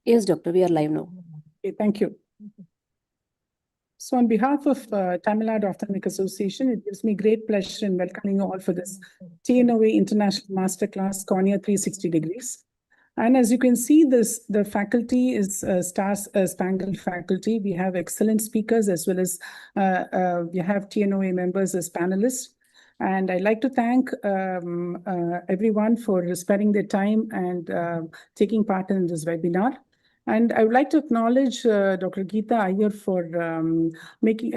Yes, doctor, we are live now. Okay, thank you. So on behalf of Tamil Nadu Ophthalmic Association, it gives me great pleasure in welcoming you all for this Tnoa International Masterclass Cornea 360 degrees. And as you can see, the faculty is spangled faculty. We have excellent speakers as well as we have TNOA members as panelists. And I'd like to thank everyone for sparing their time and taking part in this webinar. And I would like to acknowledge Dr. Geeta Iyer for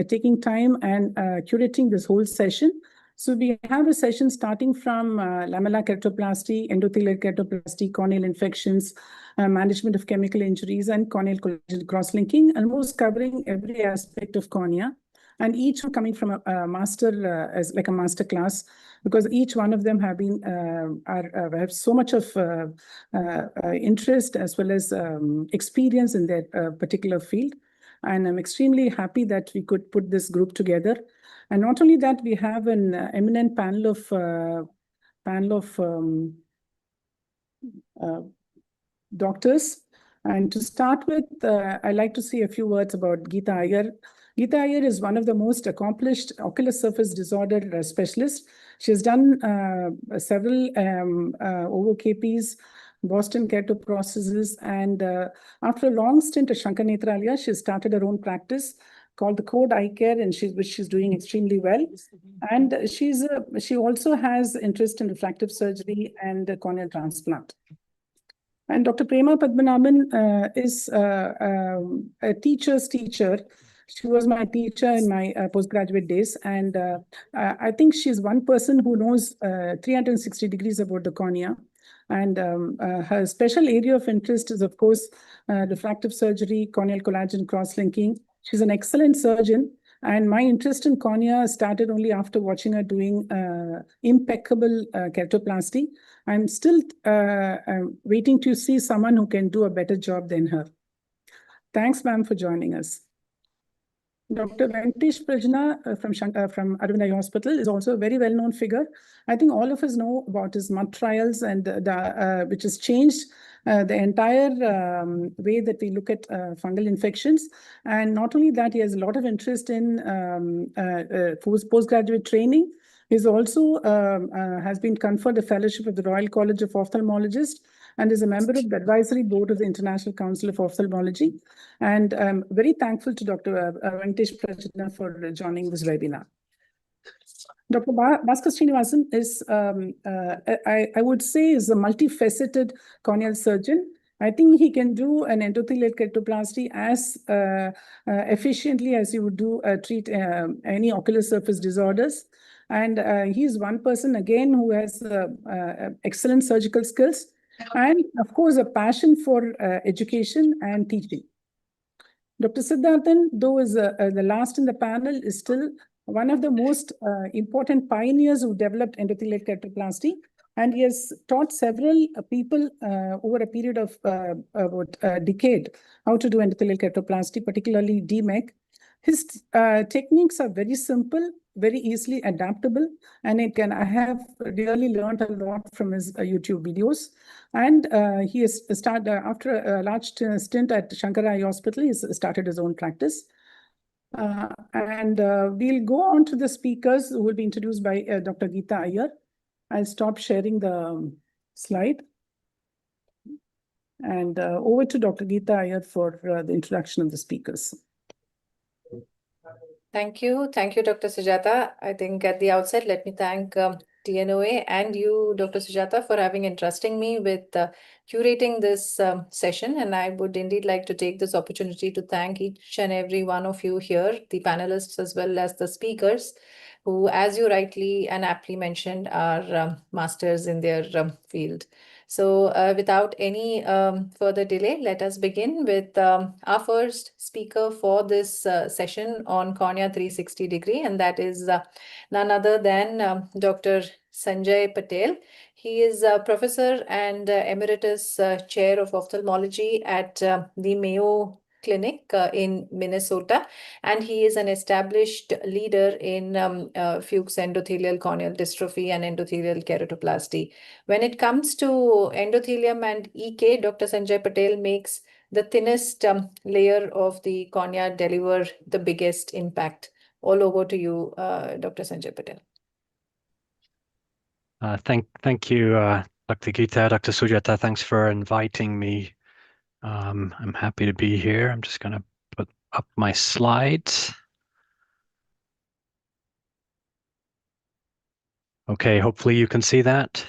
taking time and curating this whole session. So we have a session starting from lamellar keratoplasty, endothelial keratoplasty, corneal infections, management of chemical injuries, and corneal collagen cross-linking, almost covering every aspect of cornea. And each one coming from a master, as like a master class, because each one of them have been have so much of interest as well as experience in their particular field. And I'm extremely happy that we could put this group together. And not only that, we have an eminent panel of doctors. And to start with, I'd like to say a few words about Geeta Iyer. Geeta Iyer is one of the most accomplished ocular surface disorder specialists. She has done several OVO-KPs, Boston keratoprocesses, and after a long stint at Shankar Nethralaya, she started her own practice called the Code Eye Care, and which she's doing extremely well. And she also has interest in refractive surgery and corneal transplant. And Dr. Prema Padmanabhan is a teacher's teacher. She was my teacher in my postgraduate days. And I think she's one person who knows 360 degrees about the cornea. And her special area of interest is, of course, refractive surgery, corneal collagen cross-linking. She's an excellent surgeon. And my interest in cornea started only after watching her doing impeccable keratoplasty. I'm still waiting to see someone who can do a better job than her. Thanks, ma'am, for joining us. Dr. Venkatesh Prajna from Aravind Eye Hospital is also a very well-known figure. I think all of us know about his mud trials and which has changed the entire way that we look at fungal infections. And not only that, he has a lot of interest in postgraduate training. He's also has been conferred a fellowship of the Royal College of Ophthalmologists and is a member of the advisory board of the International Council of Ophthalmology. And I'm very thankful to Dr. Venkatesh Prajna for joining this webinar. Dr. Bhaskar Srinivasan is, I would say, is a multifaceted corneal surgeon. I think he can do an endothelial keratoplasty as efficiently as you would treat any ocular surface disorders. And he's one person, again, who has excellent surgical skills and, of course, a passion for education and teaching. Dr. Siddharthan, though is the last in the panel, is still one of the most important pioneers who developed endothelial keratoplasty. And he has taught several people over a period of about a decade how to do endothelial keratoplasty, particularly DMEC. His techniques are very simple, very easily adaptable, and I have really learned a lot from his YouTube videos. And he has started, after a large stint at Shankar Eye Hospital, he started his own practice. We'll go on to the speakers who will be introduced by Dr. Geeta Iyer. I'll stop sharing the slide. And over to Dr. Geeta Iyer for the introduction of the speakers. Thank you. Thank you, Dr. Sujata. I think at the outset, let me thank TNOA and you, Dr. Sujata, for having entrusted me with curating this session. And I would indeed like to take this opportunity to thank each and every one of you here, the panelists as well as the speakers, who, as you rightly and aptly mentioned, are masters in their field. So without any further delay, let us begin with our first speaker for this session on Cornea 360 degree, and that is none other than Dr. Sanjay Patel. He is a professor and emeritus chair of ophthalmology at the Mayo Clinic in Minnesota, and he is an established leader in Fuchs endothelial corneal dystrophy and endothelial keratoplasty. When it comes to endothelium and EK, Dr. Sanjay Patel makes the thinnest layer of the cornea deliver the biggest impact. All over to you, Dr. Sanjay Patel. Thank you, Dr. Geeta, Dr. Sujata. Thanks for inviting me. I'm happy to be here. I'm just going to put up my slides. Okay, hopefully you can see that.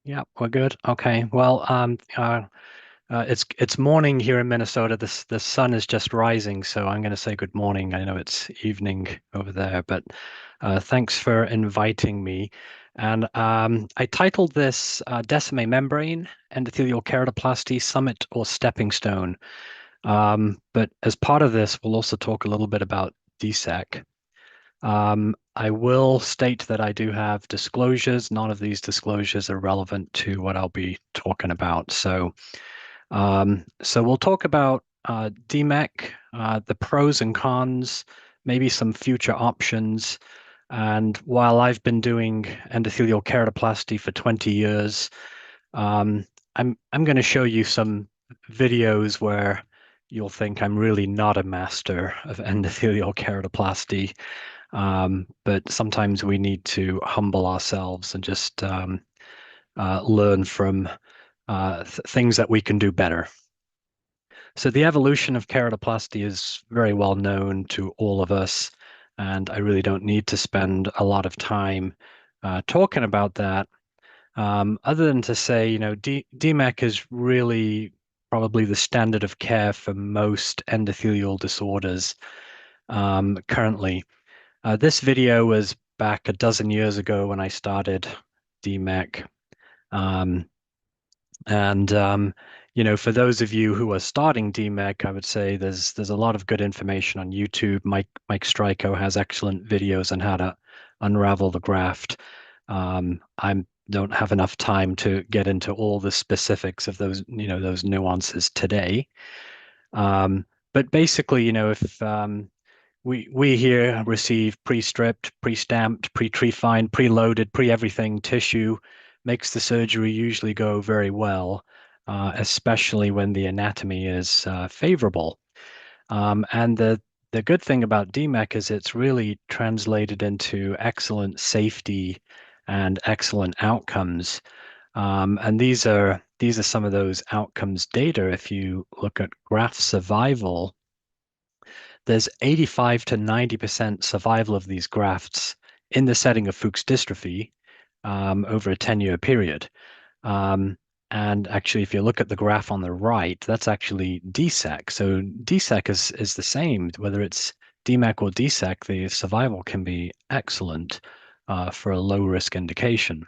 Yeah, we're good. Okay. Well, it's morning here in Minnesota. The sun is just rising, so I'm going to say good morning. I know it's evening over there, but thanks for inviting me. And I titled this Decime Membrane, Endothelial Keratoplasty, Summit or Stepping Stone. But as part of this, we'll also talk a little bit about DSEC. I will state that I do have disclosures. None of these disclosures are relevant to what I'll be talking about. So we'll talk about DMEC, the pros and cons, maybe some future options. And while I've been doing endothelial keratoplasty for 20 years, I'm going to show you some videos where you'll think I'm really not a master of endothelial keratoplasty. But sometimes we need to humble ourselves and just learn from things that we can do better. So the evolution of keratoplasty is very well known to all of us, and I really don't need to spend a lot of time talking about that, other than to say, you know, DMEC is really probably the standard of care for most endothelial disorders currently. This video was back a dozen years ago when I started DMEC. You know, for those of you who are starting DMEC, I would say there's a lot of good information on YouTube. Mike Stryko has excellent videos on how to unravel the graft. I don't have enough time to get into all the specifics of those, you know, those nuances today. But basically, you know, if we here receive pre-stripped, pre-stamped, pre-trefined, pre-loaded, pre-everything tissue, makes the surgery usually go very well, especially when the anatomy is favorable. And the good thing about DMEC is it's really translated into excellent safety and excellent outcomes. And these are some of those outcomes data. If you look at graft survival, there's 85 to 90% survival of these grafts in the setting of Fuchs dystrophy over a 10-year period. And actually, if you look at the graph on the right, that's actually DSEC. So DSEC is the same, whether it's DMEC or DSEC, the survival can be excellent for a low-risk indication.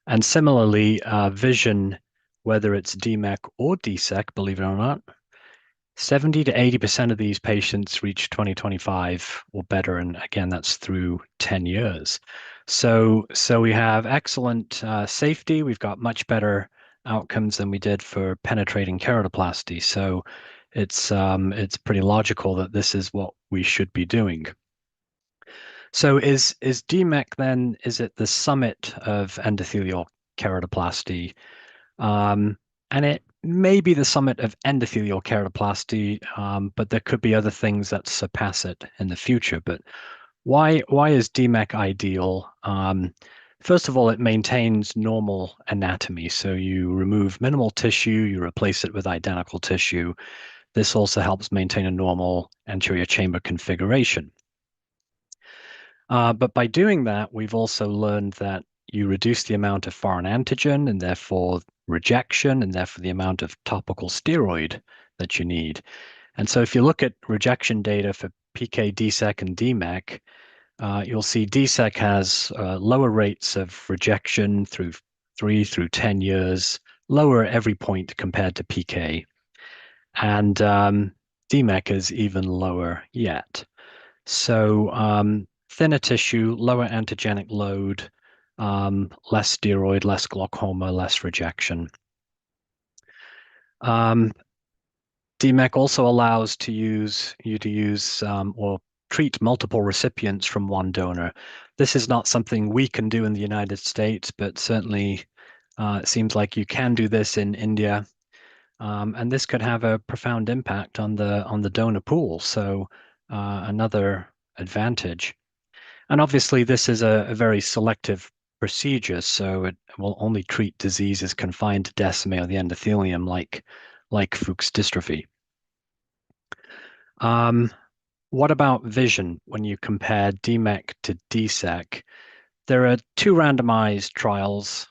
And similarly, vision, whether it's DMEC or DSEC, believe it or not, 70 to 80% of these patients reach 20/25 or better. And again, that's through 10 years. So we have excellent safety. We've got much better outcomes than we did for penetrating keratoplasty. So it's pretty logical that this is what we should be doing. So is DMEC then, is it the summit of endothelial keratoplasty? And it may be the summit of endothelial keratoplasty, but there could be other things that surpass it in the future. But why is DMEC ideal? First of all, it maintains normal anatomy. So you remove minimal tissue, you replace it with identical tissue. This also helps maintain a normal anterior chamber configuration. But by doing that, we've also learned that you reduce the amount of foreign antigen and therefore rejection and therefore the amount of topical steroid that you need. And so if you look at rejection data for PK, DSEC, and DMEC, you'll see DSEC has lower rates of rejection through 3 through 10 years, lower at every point compared to PK. And DMEC is even lower yet. So thinner tissue, lower antigenic load, less steroid, less glaucoma, less rejection. DMEC also allows you to use or treat multiple recipients from one donor. This is not something we can do in the United States, but certainly it seems like you can do this in India. And this could have a profound impact on the donor pool. So another advantage. And obviously, this is a very selective procedure, so it will only treat diseases confined to decimi or the endothelium, like Fuchs dystrophy. What about vision when you compare DMEC to DSEC? There are two randomized trials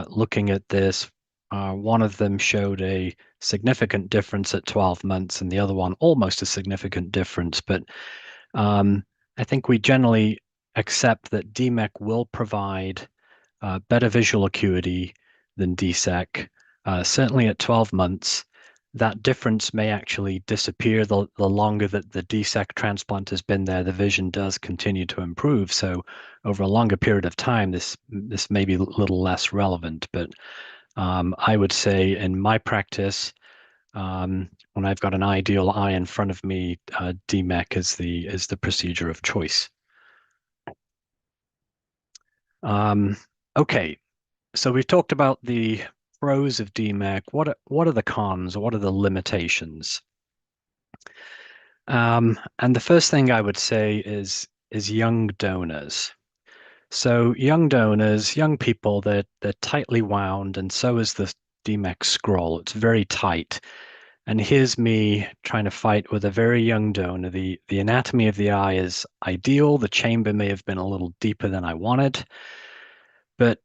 looking at this. One of them showed a significant difference at 12 months, and the other one almost a significant difference. But I think we generally accept that DMEC will provide better visual acuity than DSEC. Certainly at 12 months, that difference may actually disappear the longer that the DSEC transplant has been there. The vision does continue to improve. So over a longer period of time, this may be a little less relevant. But I would say in my practice, when I've got an ideal eye in front of me, DMEC is the procedure of choice. Okay, so we've talked about the pros of DMEC. What are the cons? What are the limitations? And the first thing I would say is young donors. So young donors, young people, they're tightly wound, and so is the DMEC scroll. It's very tight. And here's me trying to fight with a very young donor. The anatomy of the eye is ideal. The chamber may have been a little deeper than I wanted, but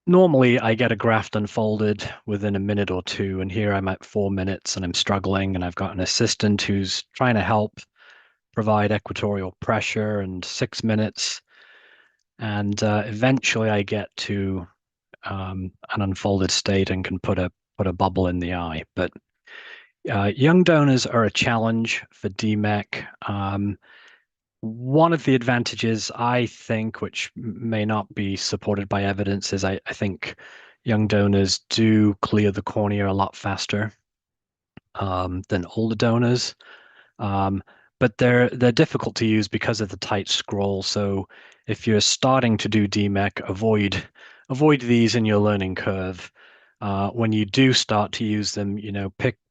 normally I get a graft unfolded within a minute or two, and here I'm at 4 minutes and I'm struggling, and I've got an assistant who's trying to help provide equatorial pressure, and 6 minutes, and eventually I get to an unfolded state and can put a bubble in the eye. But young donors are a challenge for DMEC. One of the advantages, I think, which may not be supported by evidence, is I think young donors do clear the cornea a lot faster than older donors. But they're difficult to use because of the tight scroll. So if you're starting to do DMEC, avoid these in your learning curve. When you do start to use them,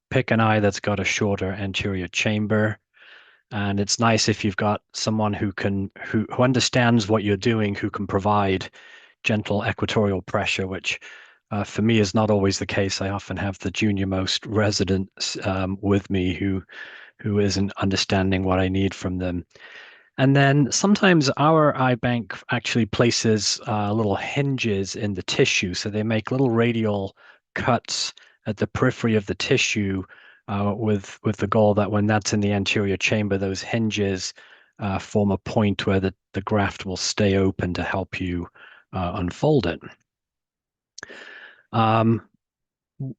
pick an eye that's got a shorter anterior chamber. And it's nice if you've got someone who understands what you're doing, who can provide gentle equatorial pressure, which for me is not always the case. I often have the junior most residents with me who isn't understanding what I need from them. And then sometimes our eye bank actually places little hinges in the tissue. So they make little radial cuts at the periphery of the tissue with the goal that when that's in the anterior chamber, those hinges form a point where the graft will stay open to help you unfold it.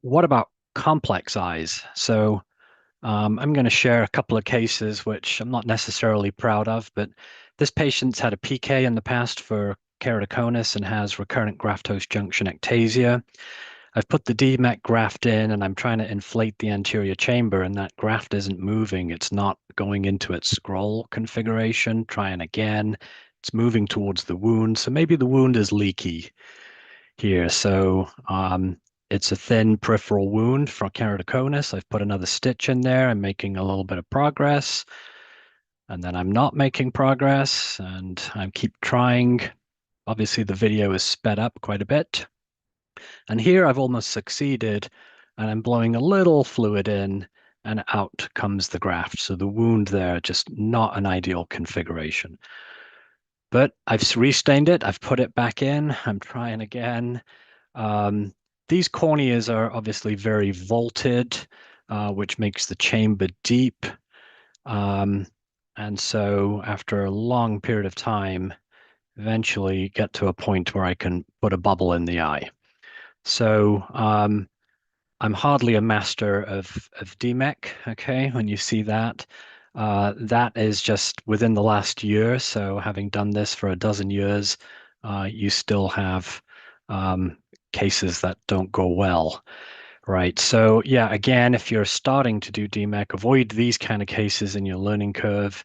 What about complex eyes? So I'm going to share a couple of cases which I'm not necessarily proud of, but this patient's had a PK in the past for keratoconus and has recurrent graft-host junction ectasia. I've put the DMEC graft in and I'm trying to inflate the anterior chamber, and that graft isn't moving. It's not going into its scroll configuration. Trying again. It's moving towards the wound. So maybe the wound is leaky here. So it's a thin peripheral wound for keratoconus. I've put another stitch in there. I'm making a little bit of progress. And then I'm not making progress, and I keep trying. Obviously, the video is sped up quite a bit. And here I've almost succeeded, and I'm blowing a little fluid in, and out comes the graft. So the wound there, just not an ideal configuration. But I've restained it. I've put it back in. I'm trying again. These corneas are obviously very vaulted, which makes the chamber deep. And so after a long period of time, eventually get to a point where I can put a bubble in the eye. So I'm hardly a master of DMEC, okay, when you see that. That is just within the last year. So having done this for a dozen years, you still have cases that don't go well. Right. So yeah, again, if you're starting to do DMEC, avoid these kind of cases in your learning curve.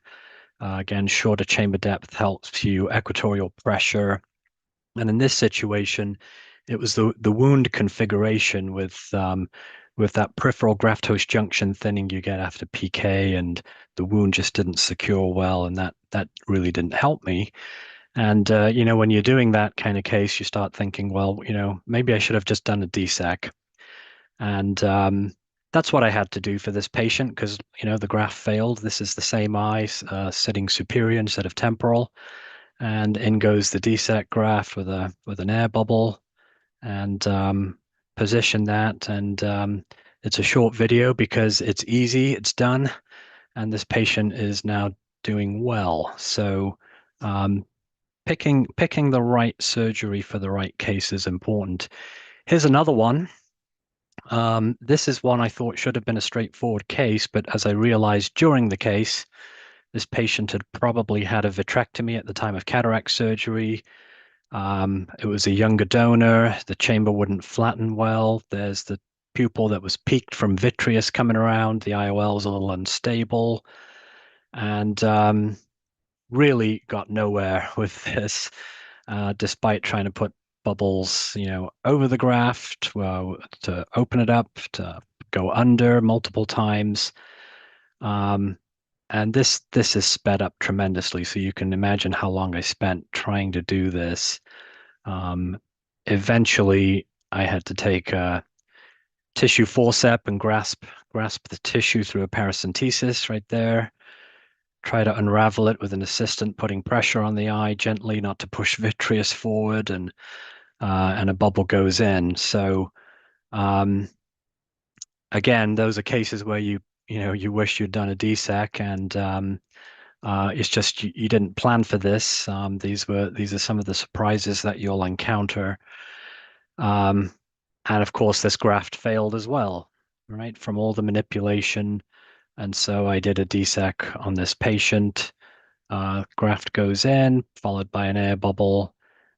Again, shorter chamber depth helps you equatorial pressure. And in this situation, it was the wound configuration with that peripheral graft host junction thinning you get after PK, and the wound just didn't secure well, and that really didn't help me. And when you're doing that kind of case, you start thinking, well, maybe I should have just done a DSEC. And that's what I had to do for this patient because, the graft failed. This is the same eye sitting superior instead of temporal. And in goes the DSEC graft with an air bubble and position that. And it's a short video because it's easy, it's done, and this patient is now doing well. So picking the right surgery for the right case is important. Here's another one. This is one I thought should have been a straightforward case, but as I realized during the case, this patient had probably had a vitrectomy at the time of cataract surgery. It was a younger donor. The chamber wouldn't flatten well. There's the pupil that was peaked from vitreous coming around. The IOL is a little unstable, and really got nowhere with this, despite trying to put bubbles, over the graft, to open it up, to go under multiple times. And this is sped up tremendously. So you can imagine how long I spent trying to do this. Eventually, I had to take a tissue forceps and grasp the tissue through a paracentesis right there. Try to unravel it with an assistant putting pressure on the eye gently, not to push vitreous forward, and a bubble goes in. So again, those are cases where you wish you'd done a DSEC, and it's just you didn't plan for this. These are some of the surprises that you'll encounter. And of course, this graft failed as well, right, from all the manipulation. And so I did a DSEC on this patient. Graft goes in, followed by an air bubble,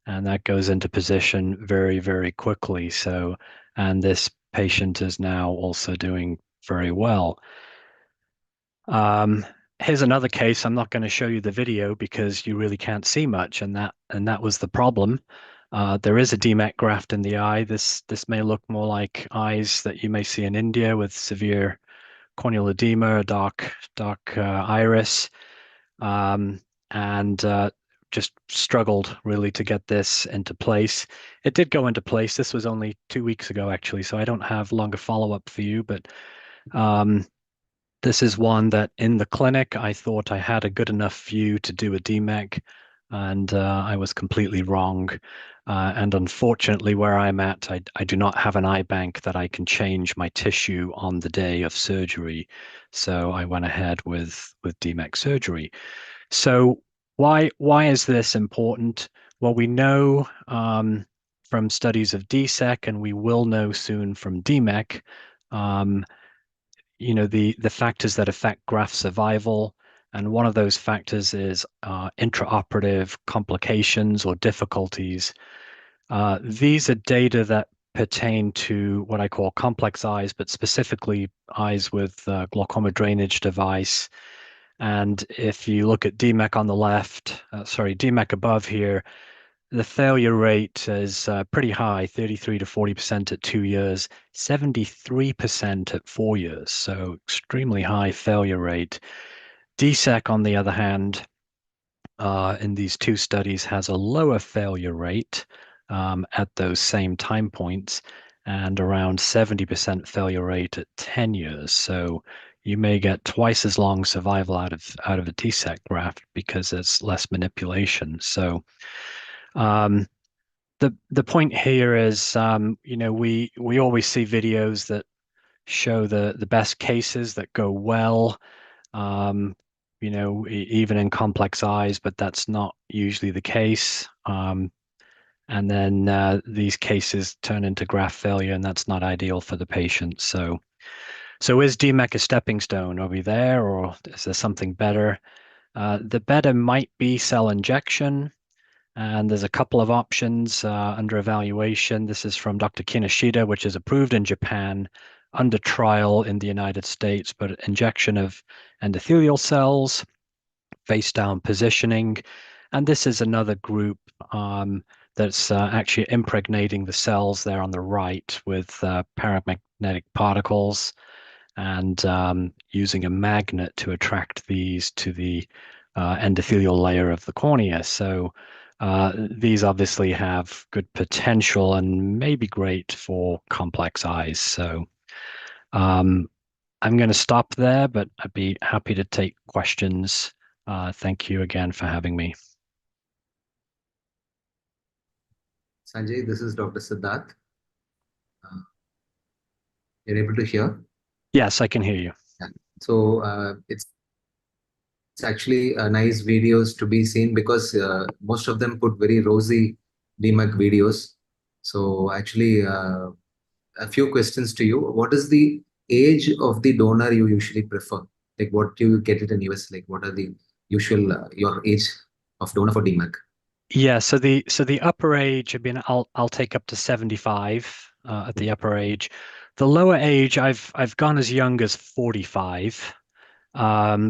and that goes into position very, very quickly. So, and this patient is now also doing very well. Here's another case. I'm not going to show you the video because you really can't see much, and that was the problem. There is a DMEC graft in the eye. This may look more like eyes that you may see in India with severe corneal edema, dark iris, and just struggled really to get this into place. It did go into place. This was only 2 weeks ago, actually, so I don't have longer follow-up for you, but this is one that in the clinic, I thought I had a good enough view to do a DMEC, and I was completely wrong. And unfortunately, where I'm at, I do not have an eye bank that I can change my tissue on the day of surgery. So I went ahead with DMEC surgery. So why is this important? Well, we know from studies of DSEC, and we will know soon from DMEC, the factors that affect graft survival. And one of those factors is intraoperative complications or difficulties. These are data that pertain to what I call complex eyes, but specifically eyes with glaucoma drainage device. And if you look at DMEC on the left, DMEC above here, the failure rate is pretty high, 33 to 40% at 2 years, 73% at 4 years. So extremely high failure rate. DSEC, on the other hand, in these two studies has a lower failure rate at those same time points, and around 70% failure rate at 10 years. So you may get twice as long survival out of a DSEC graft because there's less manipulation. So the point here is, we always see videos that show the best cases that go well, even in complex eyes, but that's not usually the case. And then these cases turn into graft failure, and that's not ideal for the patient. So is DMEC a stepping stone? Are we there, or is there something better? The better might be cell injection. And there's a couple of options under evaluation. This is from Dr. Kinoshita, which is approved in Japan, under trial in the United States, but injection of endothelial cells, face down positioning. And this is another group that's actually impregnating the cells there on the right with paramagnetic particles and using a magnet to attract these to the endothelial layer of the cornea. So these obviously have good potential and may be great for complex eyes. So I'm going to stop there, but I'd be happy to take questions. Thank you again for having me. Sanjay, this is Dr. Siddharth. You're able to hear? Yes, I can hear you. Yeah. So it's actually nice videos to be seen because most of them put very rosy DMAC videos. So actually, a few questions to you. What is the age of the donor you usually prefer? Like what do you get it in US? Like what are the usual your age of donor for DMAC? Yeah, so the upper age, I mean, I'll take up to 75 at the upper age. The lower age, I've gone as young as 45.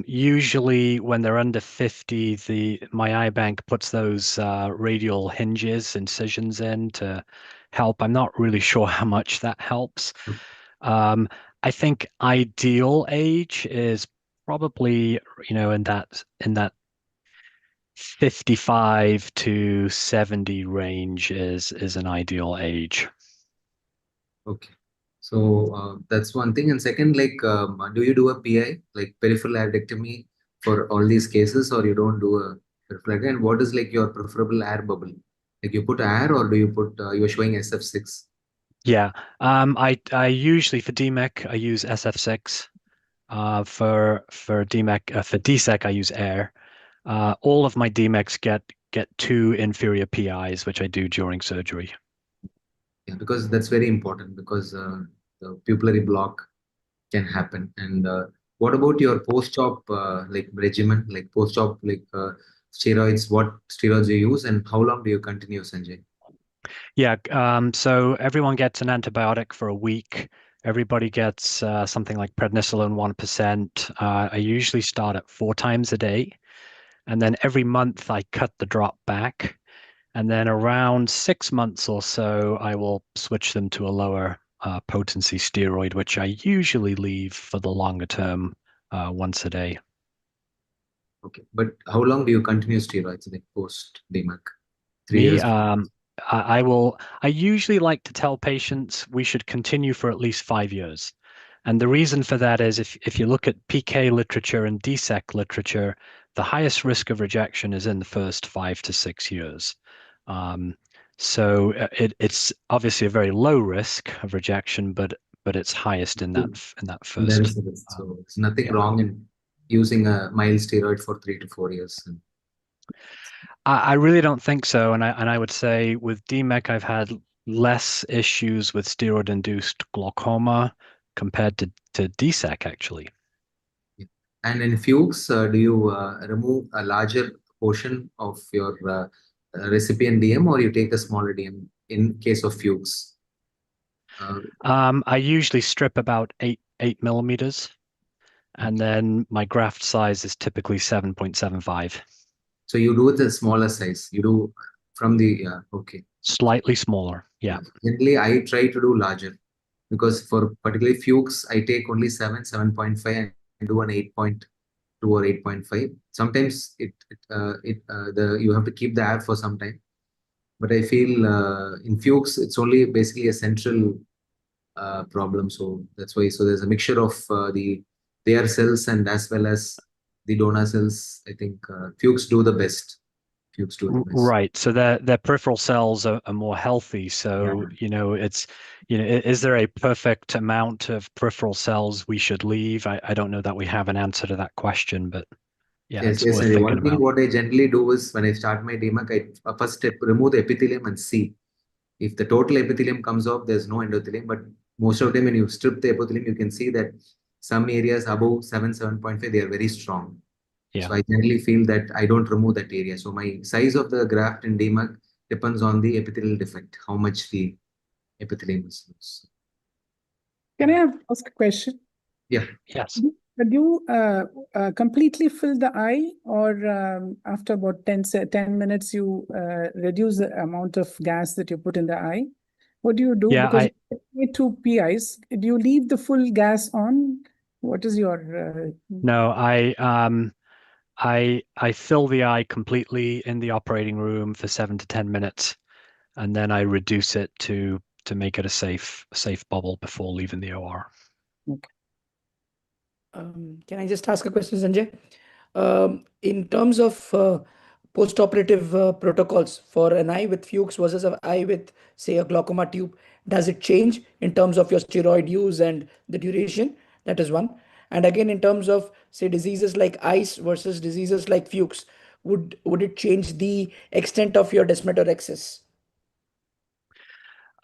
Usually when they're under 50, my eye bank puts those radial hinges, incisions in to help. I'm not really sure how much that helps. I think ideal age is probably, in that 55 to 70 range is an ideal age. Okay. So that's one thing. And second, like, do you do a PI, like peripheral aridectomy for all these cases, or you don't do a peripheral aridectomy? And what is like your preferable air bubble? Like you put air, or do you put, you're showing SF6? Yeah. I usually for DMEC I use SF6. For DMEC for DSEC I use air. All of my DMECs get 2 inferior PIs, which I do during surgery. Yeah, because that's very important because the pupillary block can happen. And what about your post-op like regimen, like post-op like steroids? What steroids you use, and how long do you continue, Sanjay? Yeah, so everyone gets an antibiotic for a week. Everybody gets something like prednisolone 1%. I usually start at 4 times a day. And then every month I cut the drop back. And then around 6 months or so, I will switch them to a lower potency steroid, which I usually leave for the longer term once a day. Okay, but how long do you continue steroids like post DMAC? 3 Me, years? I usually like to tell patients we should continue for at least 5 years. And the reason for that is if you look at PK literature and DSEC literature, the highest risk of rejection is in the first 5 to 6 years. So it's obviously a very low risk of rejection, but it's highest in that There first. is a risk. So it's nothing Yeah. wrong in using a mild steroid for 3 to 4 years. I really don't think so, and I would say with DMEC I've had less issues with steroid-induced glaucoma compared to DSEC actually. Yeah. And in Fuchs, do you remove a larger portion of your recipient DM, or you take a smaller DM in case of Fuchs? I usually strip about 8 millimeters, and then my graft size is typically 7.75. So you do the smaller size. You do from the okay. Slightly smaller, yeah. Generally, I try to do larger because for particularly Fuchs, I take only 7.5, and do an 8.2 or 8.5. Sometimes you have to keep the air for some time. But I feel in Fuchs, it's only basically a central problem. So that's why. So there's a mixture of their cells and as well as the donor cells. I think Fuchs do the best. Fuchs do the best. Right. So their peripheral cells are more healthy. So, is there a perfect amount of peripheral cells we should leave? I don't know that we have an answer to that question, but yeah, Yes, it's yes. worth And thinking one thing about. what I generally do is when I start my DMAC, I first step remove the epithelium and see if the total epithelium comes off. There's no endothelium, but most of the time when you strip the epithelium, you can see that some areas above 7.5, they are very strong. Yeah. So I generally feel that I don't remove that area. So my size of the graft in DMAC depends on the epithelial defect, how much the epithelium is loose. Can I ask a question? Yeah. Yes. Did you completely fill the eye, or after about 10 minutes, you reduce the amount of gas that you put in the eye? What do you do? Yeah, Because you need two PIs. Do you leave the full gas on? What is your... no, I fill the eye completely in the operating room for 7 to 10 minutes, and then I reduce it to make it a safe bubble before leaving the OR. Okay. Can I just ask a question, Sanjay? In terms of post-operative protocols for an eye with Fuchs versus an eye with, say, a glaucoma tube, does it change in terms of your steroid use and the duration? That is one. And again, in terms of, say, diseases like eyes versus diseases like Fuchs, would it change the extent of your descemetor excess?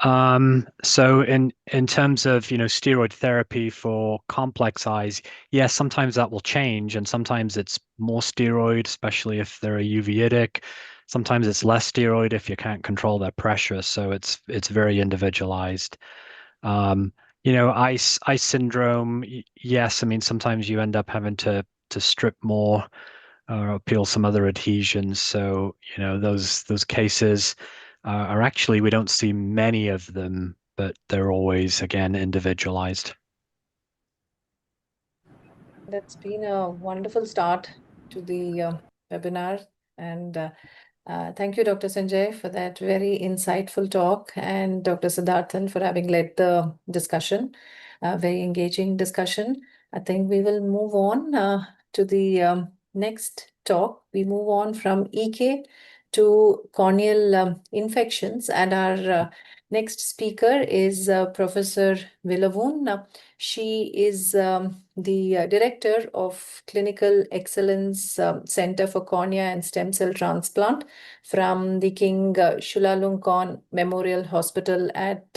So in terms of, steroid therapy for complex eyes, yes, sometimes that will change, and sometimes it's more steroid, especially if they're a uveitic. Sometimes it's less steroid if you can't control their pressure. So it's very individualized. Ice syndrome, yes, I mean sometimes you end up having to strip more or peel some other adhesions. So, those cases are actually, we don't see many of them, but they're always, again, individualized. That's been a wonderful start to the webinar. And thank you, Dr. Sanjay, for that very insightful talk, and Dr. Siddharthan for having led the discussion, very engaging discussion. I think we will move on to the next talk. We move on from EK to corneal infections, and our next speaker is Professor Vilavoon. She is the director of Clinical Excellence Center for Cornea and Stem Cell Transplant from the King Chulalongkorn Memorial Hospital at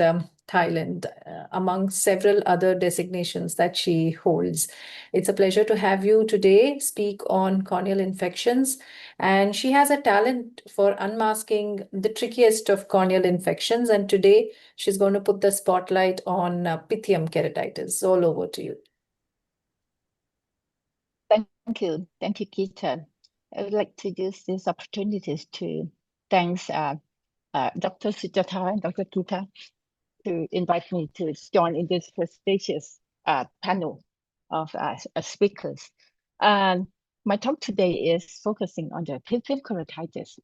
Thailand, among several other designations that she holds. It's a pleasure to have you today speak on corneal infections. And she has a talent for unmasking the trickiest of corneal infections. And today she's going to put the spotlight on pythium keratitis. All over to you. Thank you. Thank you, Geeta. I would like to use this opportunity to thank Dr. Sujata and Dr. Geeta to invite me to join in this prestigious panel of speakers. My talk today is focusing on the pythium keratitis.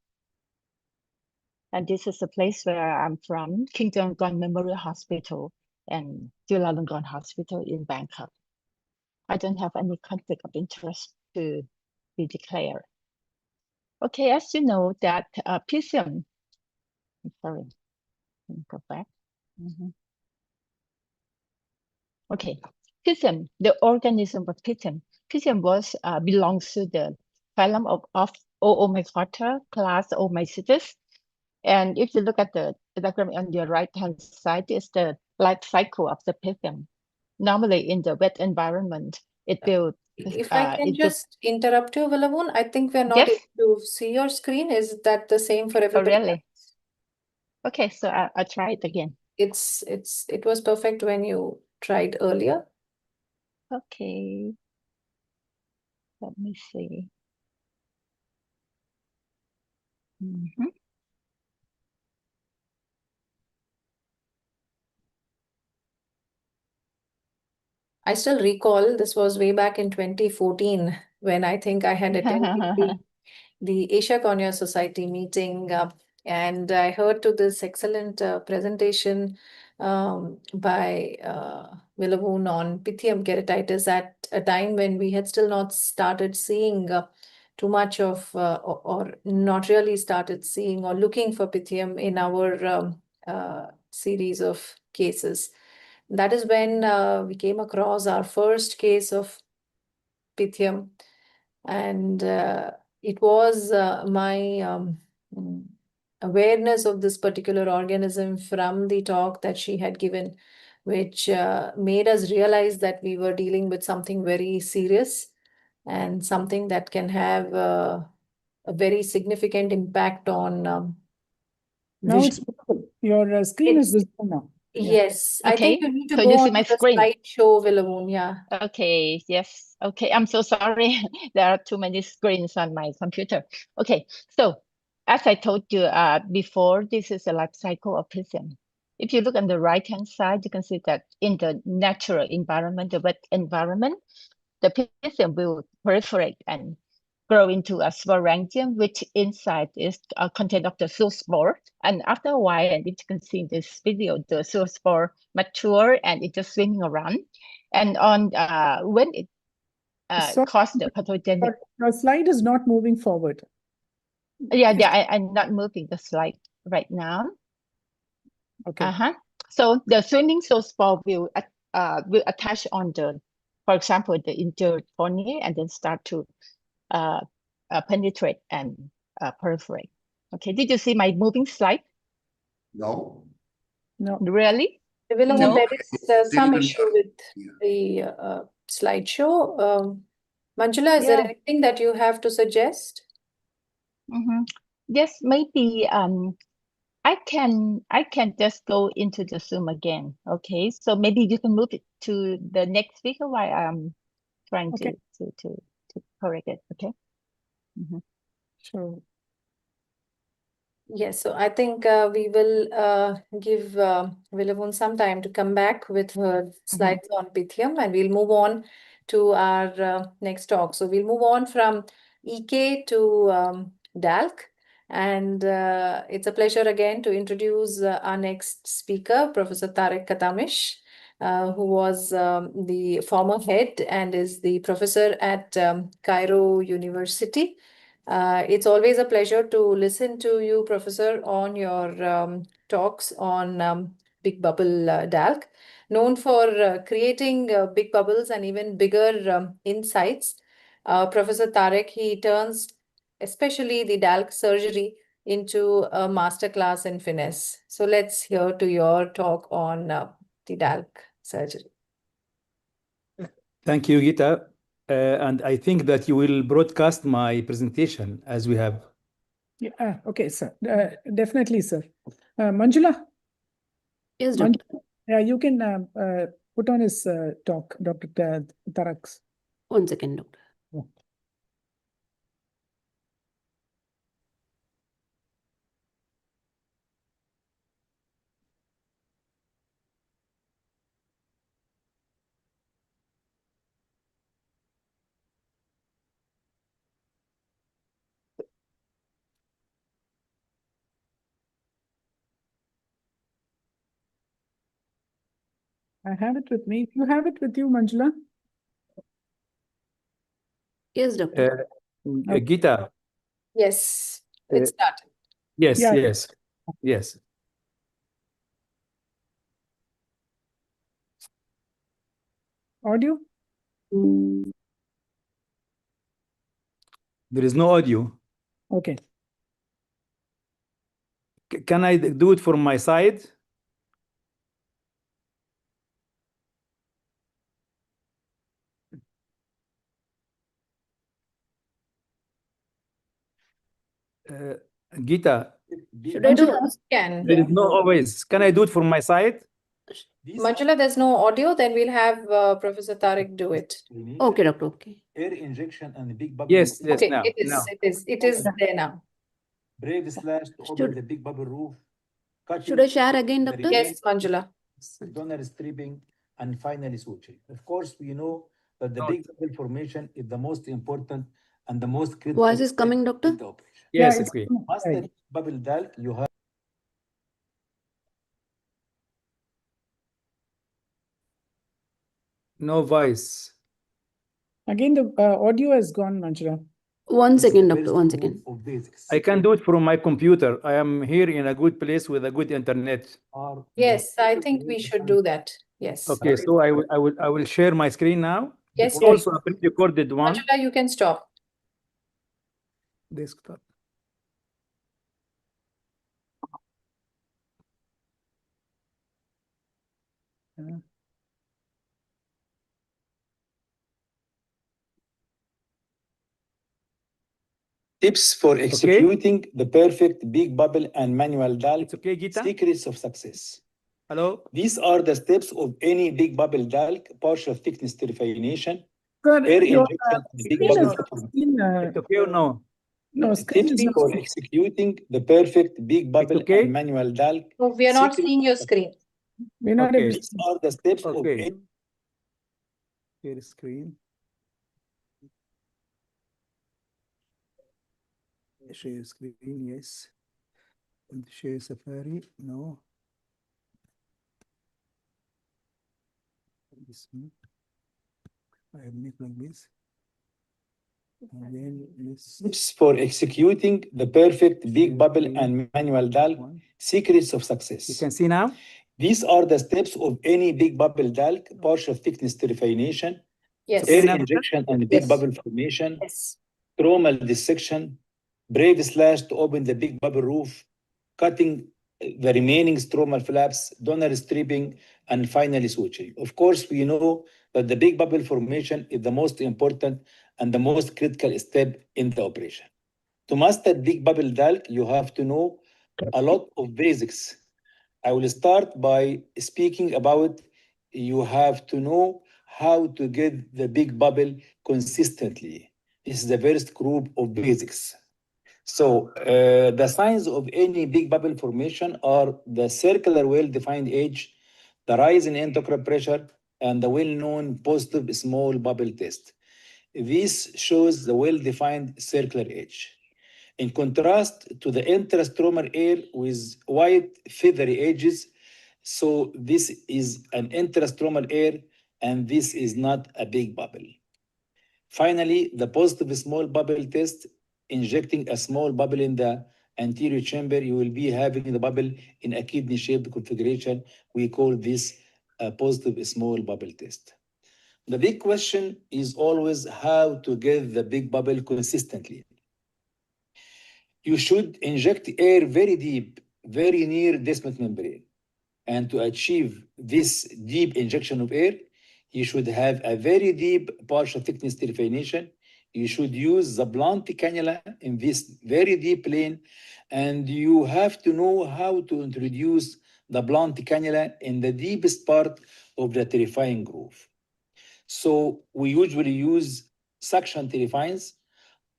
And this is the place where I'm from, King Chulalongkorn Memorial Hospital and Chulalongkorn Hospital in Bangkok. I don't have any conflict of interest to be declared. Okay, as you know that pythium, sorry, let me go back. Okay, pythium, the organism of pythium. Pythium belongs to the phylum of Oomycota class Oomycetes. And if you look at the diagram on your right-hand side, it's the life cycle of the pythium. Normally in the wet environment, it will... If I can just interrupt you, Vilavoon, I think we're not able to see your screen. Is that the same for everybody? Oh, really? Okay, so I'll try it again. It was perfect when you tried earlier. Okay. Let me see. I still recall this was way back in 2014 when I think I had attended the Asia Cornea Society meeting, and I heard to this excellent presentation by Vilavoon on pythium keratitis at a time when we had still not started seeing too much of, or not really started seeing or looking for pythium in our series of cases. That is when we came across our first case of pythium, and it was my awareness of this particular organism from the talk that she had given, which made us realize that we were dealing with something very serious. and something that can have a very significant impact on Now vision. it's visible. Your screen is visible now. Yeah. Yes, I think Okay, you need to so go you see on my to the screen. slideshow, Vilavun. Yeah. Okay, yes. Okay, I'm so sorry. There are too many screens on my computer. Okay, so as I told you before, this is a life cycle of PCM. If you look on the right-hand side, you can see that in the natural environment, the wet environment, the PCM will proliferate and grow into a sporangium, which inside is content of the zoospore. And after a while, and if you can see in this video, the zoospore mature and it's just swimming around. And on when it So causes the pathogenic. your slide is not moving forward. Yeah, I'm not moving the slide right now. Okay. So the swimming zoospore will attach on the, for example, the injured cornea and then start to penetrate and perforate. Okay, did you see my moving slide? No. No. Really? Vilavun, No. there is some Still in issue the- with Yeah. the slideshow. Manjula, is there Yeah. anything that you have to suggest? Yes, maybe I can just go into the Zoom again. Okay, so maybe you can move it to the next speaker while I'm trying Okay. to correct it. Okay. Sure. Yes, so I think we will give Vilavun some time to come back with her slides on Pythium, and we'll move on to our next talk. So we'll move on from EK to DALK, and it's a pleasure again to introduce our next speaker, Professor Tarek Katamish, who was the former head and is the professor at Cairo University. It's always a pleasure to listen to you, Professor, on your talks on Big Bubble DALK. Known for creating big bubbles and even bigger insights, Professor Tarek, he turns especially the DALK surgery into a masterclass in finesse. So let's hear to your talk on the DALK surgery. Thank you, Gita. And I think that you will broadcast my presentation as we have. Yeah. Okay, sir. Definitely, sir. Manjula. Yes, doctor. Yeah, you can put on his talk, Dr. Tarak's. 1 second, doctor. Yeah. I have it with me. You have it with you, Manjula? Yes, doctor. Gita. Yes, it started. Yes, Yeah. yes, yes. Audio? There is no audio. Okay. Can I do it from my side? Gita, Should I do? Manjula, can. there is no always. Can I do it from my side? Manjula, there's no audio, then we'll have Professor Tarek do it. Okay, doctor. Okay. Air injection and big bubble. Yes, yes, Okay, now. it is there now. Brave slash to open the big bubble roof. Should I share again, doctor? Yes, Manjula. Donor stripping and finally suturing. Of course, we know that the big bubble formation is the most important and the most critical. Voice is coming, doctor? in the operation. Yes, Yeah, okay. Master bubble DALK, you have No voice. Again, the audio has gone, Manjula. 1 second, the doctor. first 1 rule second. of basics. I can do it from my computer. I am here in a good place with a good internet. Yes, I think we should do that. Yes. Okay, so I will share my screen now. Yes, It's also a pre-recorded one. Manjula, you can stop. Desktop. Tips for executing the perfect big bubble and manual dial. It's okay, Gita? Secrets of success. Hello? These are the steps of any big bubble dial: partial thickness terrification, Sir, air your injection, and big screen bubble. It's okay or no? no, screen Tips is not. for executing the perfect big bubble okay? and manual dial. No, we are not Secrets seeing your of screen. We're not able Okay. to These are the steps of Okay. Share screen. Share screen, yes. And share Safari, no. This one. I have make like this. And then this. tips for executing the perfect big Share bubble screen. and manual dial. One. Secrets of You success. can see now? These are the steps of any big bubble dial: partial thickness terrification, Yes. Okay, air now, injection and big Yes. bubble formation, Yes. stromal dissection, brave slash to open the big bubble roof, cutting the remaining stromal flaps, donor stripping, and finally suturing. Of course, we know that the big bubble formation is the most important and the most critical step in the operation. To master big bubble dial, you have to know a lot of basics. I will start by speaking about you have to know how to get the big bubble consistently. This is the first group of basics. So the signs of any big bubble formation are the circular well-defined edge, the rise in endocrine pressure, and the well-known positive small bubble test. This shows the well-defined circular edge. In contrast to the intrastromal air with white feathery edges, so this is an intrastromal air and this is not a big bubble. Finally, the positive small bubble test, injecting a small bubble in the anterior chamber, you will be having the bubble in a kidney-shaped configuration. We call this a positive small bubble test. The big question is always how to get the big bubble consistently. You should inject air very deep, very near descent membrane. And to achieve this deep injection of air, you should have a very deep partial thickness terrification. You should use the blunt cannula in this very deep plane, and you have to know how to introduce the blunt cannula in the deepest part of the terrifying groove. So we usually use suction terrifines,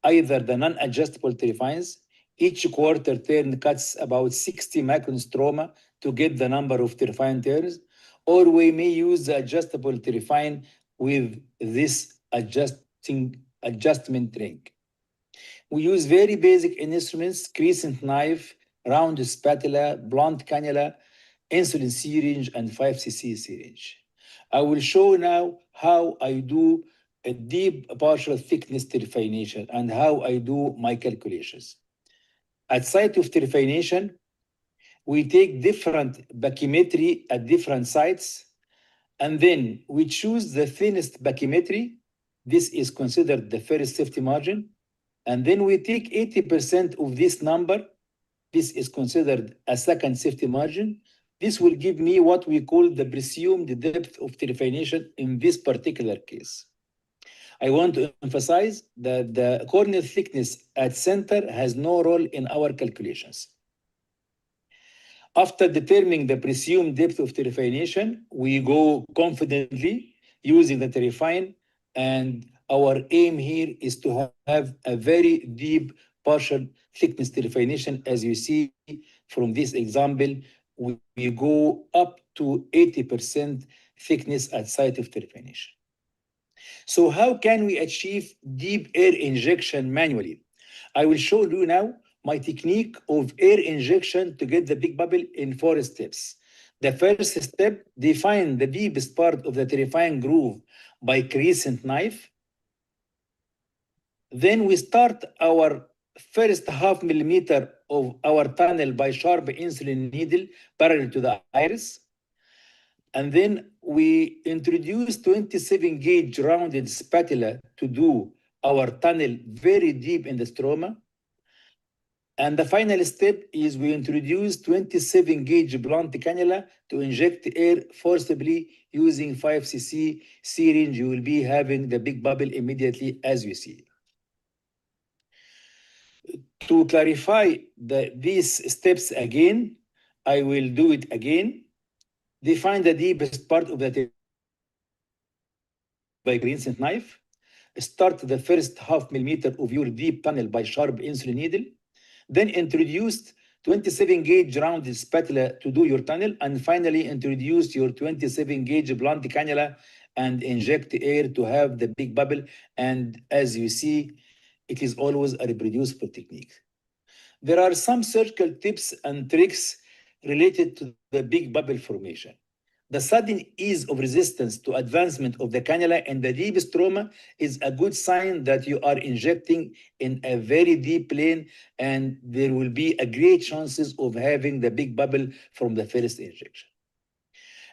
either the non-adjustable terrifines. Each quarter turn cuts about 60 micron stroma to get the number of terrifying turns, or we may use the adjustable terrifine with this adjustment ring. We use very basic instruments: crescent knife, round spatula, blunt cannula, insulin syringe, and 5cc syringe. I will show now how I do a deep partial thickness terrification and how I do my calculations. At site of terrification, we take different bathymetry at different sites, and then we choose the thinnest bathymetry. This is considered the first safety margin. And then we take 80% of this number. This is considered a second safety margin. This will give me what we call the presumed depth of terrification in this particular case. I want to emphasize that the corneal thickness at center has no role in our calculations. After determining the presumed depth of terrification, we go confidently using the terrifine, and our aim here is to have a very deep partial thickness terrification. As you see from this example, we go up to 80% thickness at site of terrification. So how can we achieve deep air injection manually? I will show you now my technique of air injection to get the big bubble in 4 steps. The first step, define the deepest part of the terrifying groove by crescent knife. Then we start our first half millimeter of our tunnel by sharp insulin needle parallel to the iris. And then we introduce 27 gauge rounded spatula to do our tunnel very deep in the stroma. And the final step is we introduce 27 gauge blunt cannula to inject air forcibly using 5cc syringe. You will be having the big bubble immediately, as you see. To clarify these steps again, I will do it again. Define the deepest part of the by Greensmith knife. Start the first half millimeter of your deep tunnel by sharp insulin needle. Then introduce 27 gauge rounded spatula to do your tunnel, and finally introduce your 27 gauge blunt cannula and inject air to have the big bubble. And as you see, it is always a reproducible technique. There are some surgical tips and tricks related to the big bubble formation. The sudden ease of resistance to advancement of the cannula in the deep stroma is a good sign that you are injecting in a very deep plane, and there will be a great chances of having the big bubble from the first injection.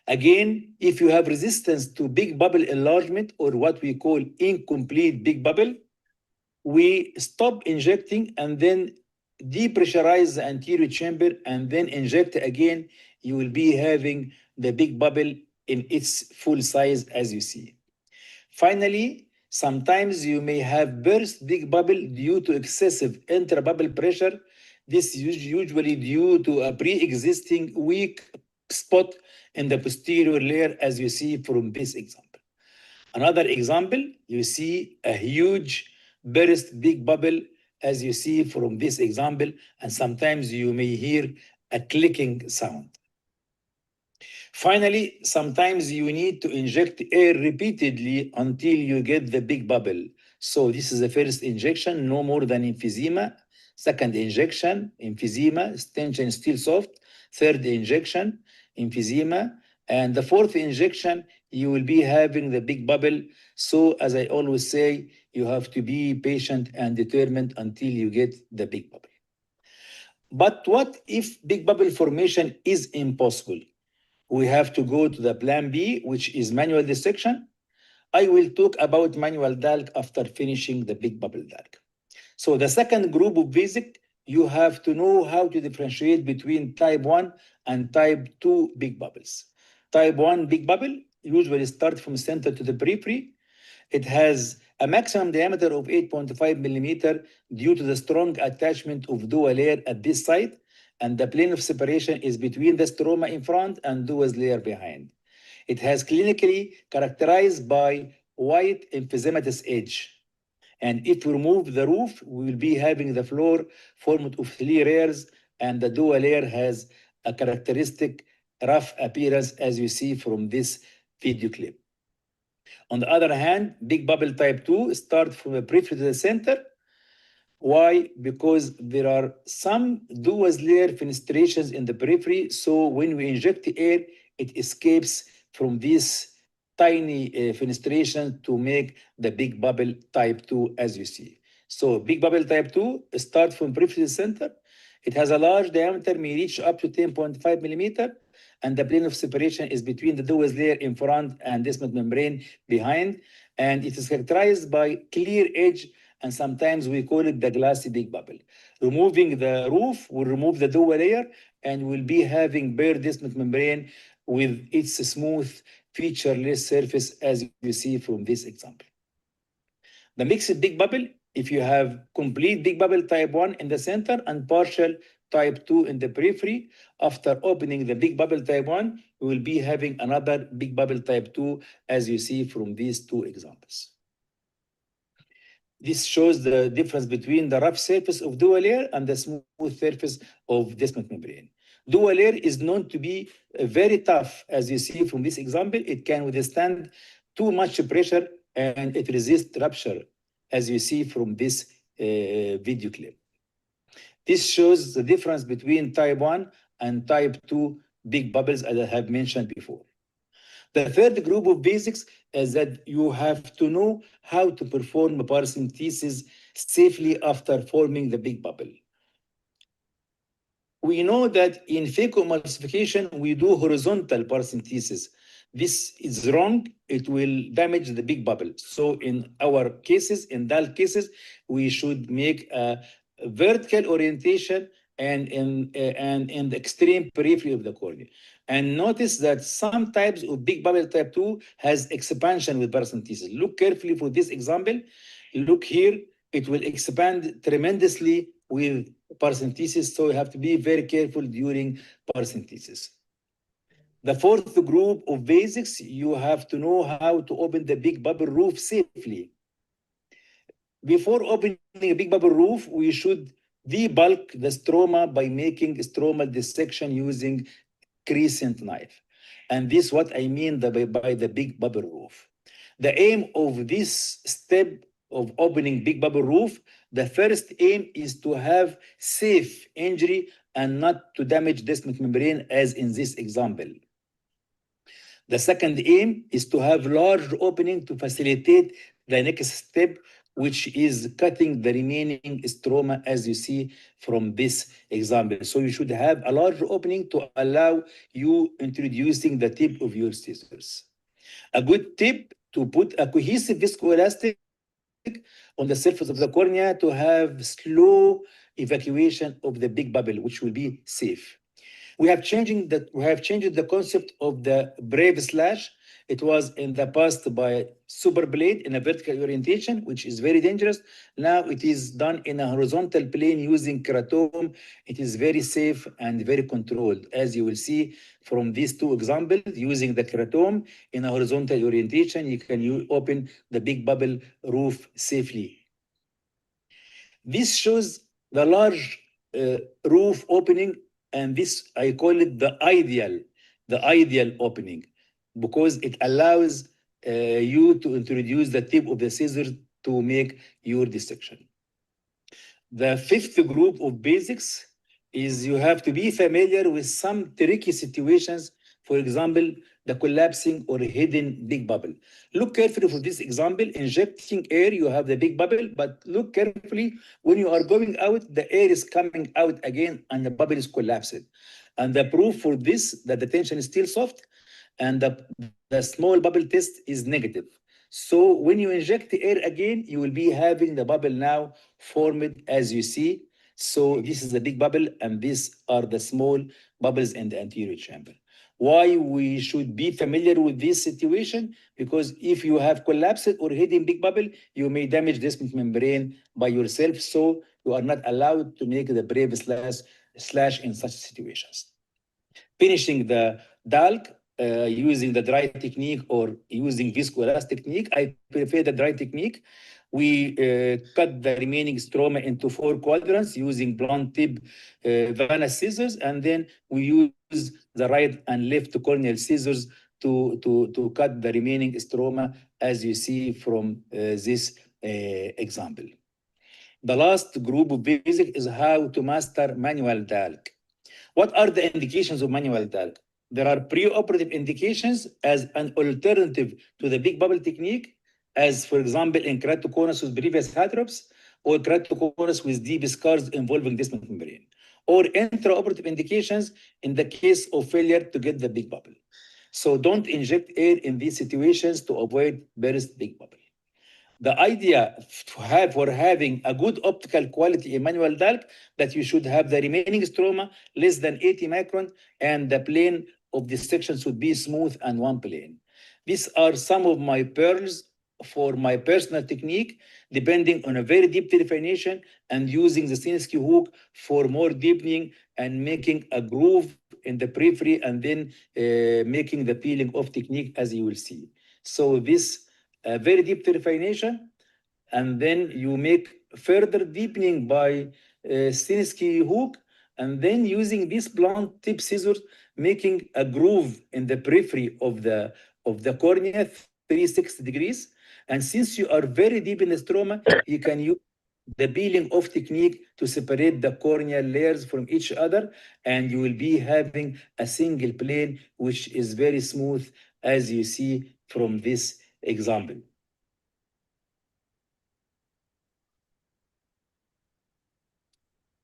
Again, if you have resistance to big bubble enlargement, or what we call incomplete big bubble, we stop injecting and then depressurize the anterior chamber and then inject again. You will be having the big bubble in its full size, as you see. Finally, sometimes you may have burst big bubble due to excessive intra-bubble pressure. This is usually due to a pre-existing weak spot in the posterior layer, as you see from this example. Another example, you see a huge burst big bubble, as you see from this example, and sometimes you may hear a clicking sound. Finally, sometimes you need to inject air repeatedly until you get the big bubble. So this is the first injection, no more than emphysema. Second injection, emphysema, stench still soft. Third injection, emphysema. And the fourth injection, you will be having the big bubble. So as I always say, you have to be patient and determined until you get the big bubble. But what if big bubble formation is impossible? We have to go to the plan B, which is manual dissection. I will talk about manual DALC after finishing the big bubble DALC. So the second group of basic, you have to know how to differentiate between type 1 and type 2 big bubbles. Type 1 big bubble usually starts from center to the periphery. It has a maximum diameter of 8.5 millimeter due to the strong attachment of Tnoa layer at this site, and the plane of separation is between the stroma in front and Tnoa's layer behind. It has clinically characterized by white emphysematous edge. And if we remove the roof, we will be having the floor formed of 3 layers, and the Tnoa layer has a characteristic rough appearance, as you see from this video clip. On the other hand, big bubble type 2 start from the periphery to the center. Why? Because there are some Tnoa's layer fenestrations in the periphery. So when we inject the air, it escapes from this tiny fenestration to make the big bubble type 2, as you see. So big bubble type 2 starts from periphery to the center. It has a large diameter, may reach up to 10.5 millimeter, and the plane of separation is between the Tnoa's layer in front and descending membrane behind, and it is characterized by clear edge, and sometimes we call it the glassy big bubble. Removing the roof will remove the Tnoa layer, and we'll be having bare descending membrane with its smooth, featureless surface, as you see from this example. The mixed big bubble, if you have complete big bubble type 1 in the center and partial type 2 in the periphery, after opening the big bubble type 1, we will be having another big bubble type 2, as you see from these 2 examples. This shows the difference between the rough surface of Tnoa layer and the smooth surface of descending membrane. Tnoa layer is known to be very tough, as you see from this example. It can withstand too much pressure and it resists rupture, as you see from this video clip. This shows the difference between type 1 and type 2 big bubbles, as I have mentioned before. The third group of basics is that you have to know how to perform paracentesis safely after forming the big bubble. We know that in phacoemulsification, we do horizontal paracentesis. This is wrong. It will damage the big bubble. So in our cases, in DALC cases, we should make a vertical orientation and in the extreme periphery of the cornea. And notice that some types of big bubble type 2 has expansion with paracentesis. Look carefully for this example. Look here, it will expand tremendously with paracentesis, so you have to be very careful during paracentesis. The fourth group of basics, you have to know how to open the big bubble roof safely. Before opening a big bubble roof, we should debulk the stroma by making stromal dissection using crescent knife. And this is what I mean by the big bubble roof. The aim of this step of opening big bubble roof, the first aim is to have safe injury and not to damage descent membrane as in this example. The second aim is to have large opening to facilitate the next step, which is cutting the remaining stroma as you see from this example. So you should have a large opening to allow you introducing the tip of your scissors. A good tip to put a cohesive viscoelastic on the surface of the cornea to have slow evacuation of the big bubble, which will be safe. We have changed the concept of the brave slash. It was in the past by super blade in a vertical orientation, which is very dangerous. Now it is done in a horizontal plane using keratome. It is very safe and very controlled. As you will see from these two examples, using the keratome in a horizontal orientation, you can open the big bubble roof safely. This shows the large roof opening, and this I call it the ideal opening, because it allows you to introduce the tip of the scissors to make your dissection. The fifth group of basics is you have to be familiar with some tricky situations. For example, the collapsing or hidden big bubble. Look carefully for this example. Injecting air, you have the big bubble, but look carefully when you are going out, the air is coming out again and the bubble is collapsed. And the proof for this, that the tension is still soft and the small bubble test is negative. So when you inject the air again, you will be having the bubble now formed as you see. So this is the big bubble and these are the small bubbles in the anterior chamber. Why we should be familiar with this situation? Because if you have collapsed or hidden big bubble, you may damage descent membrane by yourself. So you are not allowed to make the brave slash in such situations. Finishing the DALC using the dry technique or using viscoelastic technique, I prefer the dry technique. We cut the remaining stroma into 4 quadrants using blunt tip venous scissors, and then we use the right and left corneal scissors to cut the remaining stroma as you see from this example. The last group of basic is how to master manual DALC. What are the indications of manual DALC? There are preoperative indications as an alternative to the big bubble technique, as for example in keratoconus with previous heterops or keratoconus with deep scars involving descent membrane, or intraoperative indications in the case of failure to get the big bubble. So don't inject air in these situations to avoid burst big bubble. The idea for having a good optical quality in manual DALC, that you should have the remaining stroma less than 80 micron and the plane of dissection should be smooth and one plane. These are some of my pearls for my personal technique, depending on a very deep definition and using the Sinitsky hook for more deepening and making a groove in the periphery and then making the peeling off technique as you will see. So this very deep definition, and then you make further deepening by Sinitsky hook, and then using this blunt tip scissors, making a groove in the periphery of the cornea, 360 degrees. And since you are very deep in the stroma, you can use the peeling off technique to separate the corneal layers from each other, and you will be having a single plane, which is very smooth, as you see from this example.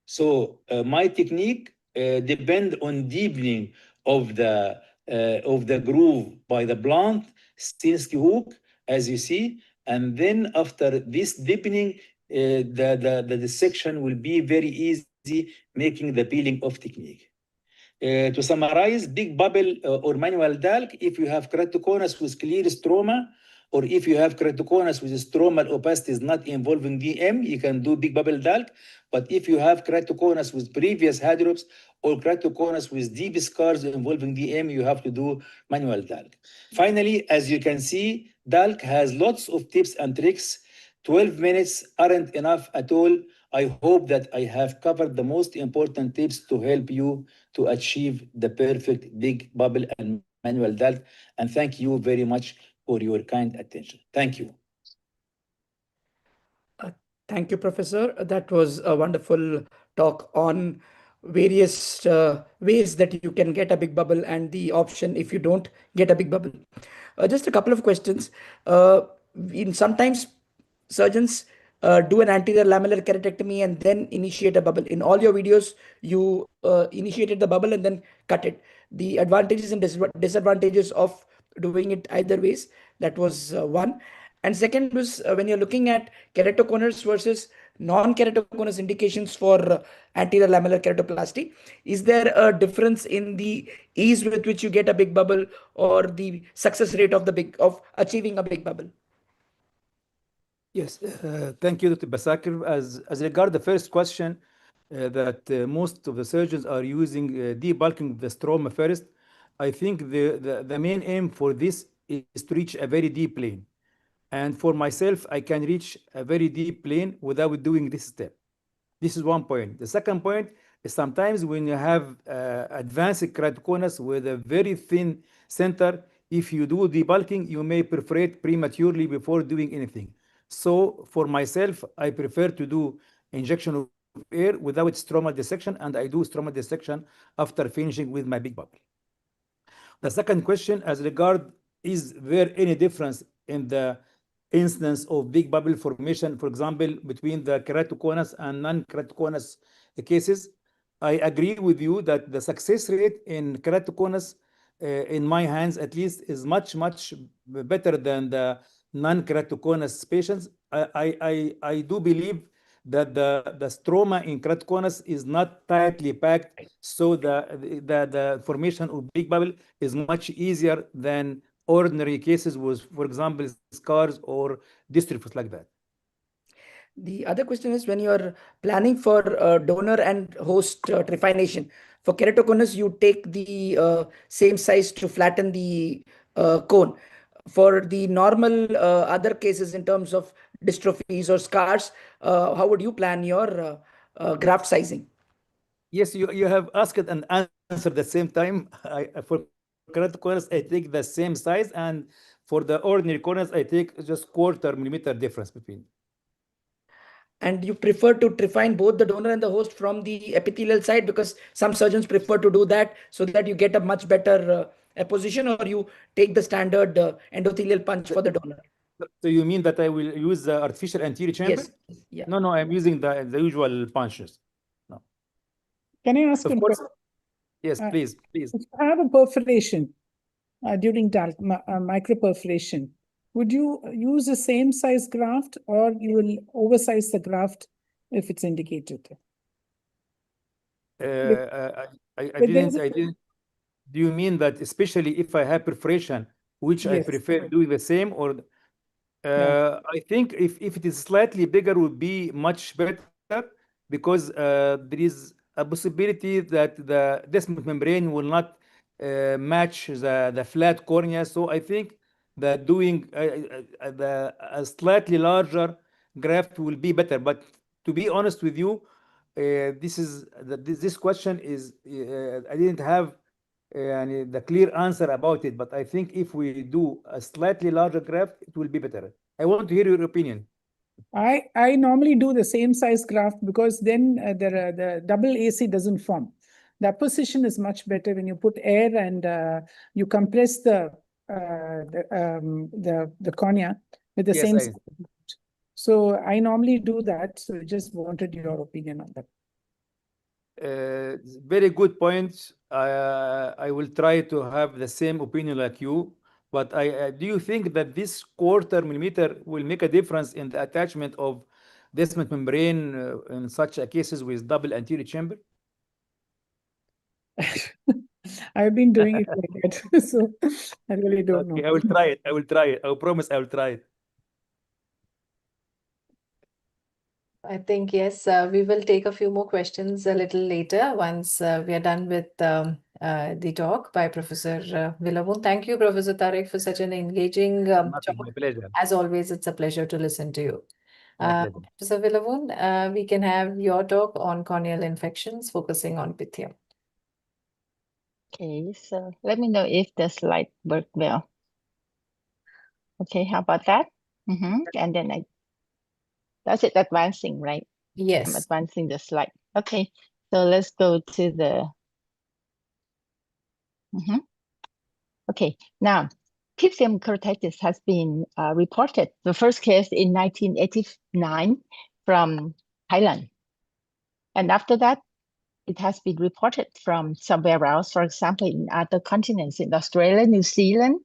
So my technique depends on deepening of the groove by the blunt Sinitsky hook, as you see, and then after this deepening, the dissection will be very easy, making the peeling off technique. To summarize, big bubble or manual DALC, if you have keratoconus with clear stroma or if you have keratoconus with stromal opacities not involving DM, you can do big bubble DALC. But if you have keratoconus with previous hydrops or keratoconus with deep scars involving DM, you have to do manual DALC. Finally, as you can see, DALC has lots of tips and tricks. 12 minutes aren't enough at all. I hope that I have covered the most important tips to help you to achieve the perfect big bubble and manual DALC. And thank you very much for your kind attention. Thank you. Thank you, Professor. That was a wonderful talk on various ways that you can get a big bubble and the option if you don't get a big bubble. Just a couple of questions. Sometimes surgeons do an anterior lamellar keratectomy and then initiate a bubble. In all your videos, you initiated the bubble and then cut it. The advantages and disadvantages of doing it either ways. That was one. And second was when you're looking at keratoconus versus non-keratoconus indications for anterior lamellar keratoplasty, is there a difference in the ease with which you get a big bubble or the success rate of achieving a big bubble? Yes, thank you, Dr. Basakir. As regard the first question, that most of the surgeons are using debulking the stroma first, I think the main aim for this is to reach a very deep plane. And for myself, I can reach a very deep plane without doing this step. This is one point. The second point is sometimes when you have advanced keratoconus with a very thin center, if you do debulking, you may perforate prematurely before doing anything. So for myself, I prefer to do injection of air without stromal dissection, and I do stromal dissection after finishing with my big bubble. The second question, as regard, is there any difference in the instance of big bubble formation, for example, between the keratoconus and non-keratoconus cases? I agree with you that the success rate in keratoconus, in my hands at least, is much better than the non-keratoconus patients. I do believe that the stroma in keratoconus is not tightly packed, so the formation of big bubble is much easier than ordinary cases with, for example, scars or dystrophies like that. The other question is when you're planning for donor and host trephination. For keratoconus, you take the same size to flatten the cone. For the normal other cases in terms of dystrophies or scars, how would you plan your graft sizing? Yes, you have asked and answered at the same time. For keratoconus, I take the same size, and for the ordinary corners, I take just 1/4 millimeter difference between. And you prefer to trefine both the donor and the host from the epithelial side, because some surgeons prefer to do that so that you get a much better apposition, or you take the standard endothelial punch for the donor? So you mean that I will use the artificial anterior chamber? Yes. Yeah. No, I'm using the usual punches. No. Can I ask Of a course. question? Yes, please. If you have a perforation during microperforation, would you use the same size graft, or you will oversize the graft if it's indicated? I didn't. Do you mean that especially if I have perforation, which I Yes. prefer doing the same, or I think if it is slightly bigger would be much better, because there is a possibility that the descendant membrane will not match the flat cornea. So I think that doing a slightly larger graft will be better. But to be honest with you, this question is I didn't have the clear answer about it, but I think if we do a slightly larger graft, it will be better. I want to hear your opinion. I normally do the same size graft, because then the double AC doesn't form. The position is much better when you put air and you compress the cornea with the same size. So I normally do that. So just wanted your opinion on that. Very good point. I will try to have the same opinion like you, but do you think that this 1/4 millimeter will make a difference in the attachment of descendant membrane in such cases with double anterior chamber? I've been doing it like that. So I really don't know. Okay, I will try it. I will try it. I promise I will try it. I think, yes, we will take a few more questions a little later once we are done with the talk by Professor Villamoon. Thank you, Professor Tariq, for such an engaging Nothing, talk. my pleasure. As always, it's a pleasure to listen to you. My pleasure. Professor Villamoon, we can have your talk on corneal infections, focusing on pythium. Okay, so let me know if the slide work well. Okay, how about that? And then that's it advancing, right? I'm Yes. advancing the slide. Okay, so let's go to the, okay, now pythium keratitis has been reported, the first case in 1989 from Thailand. And after that, it has been reported from somewhere else, for example, in other continents, in Australia, New Zealand,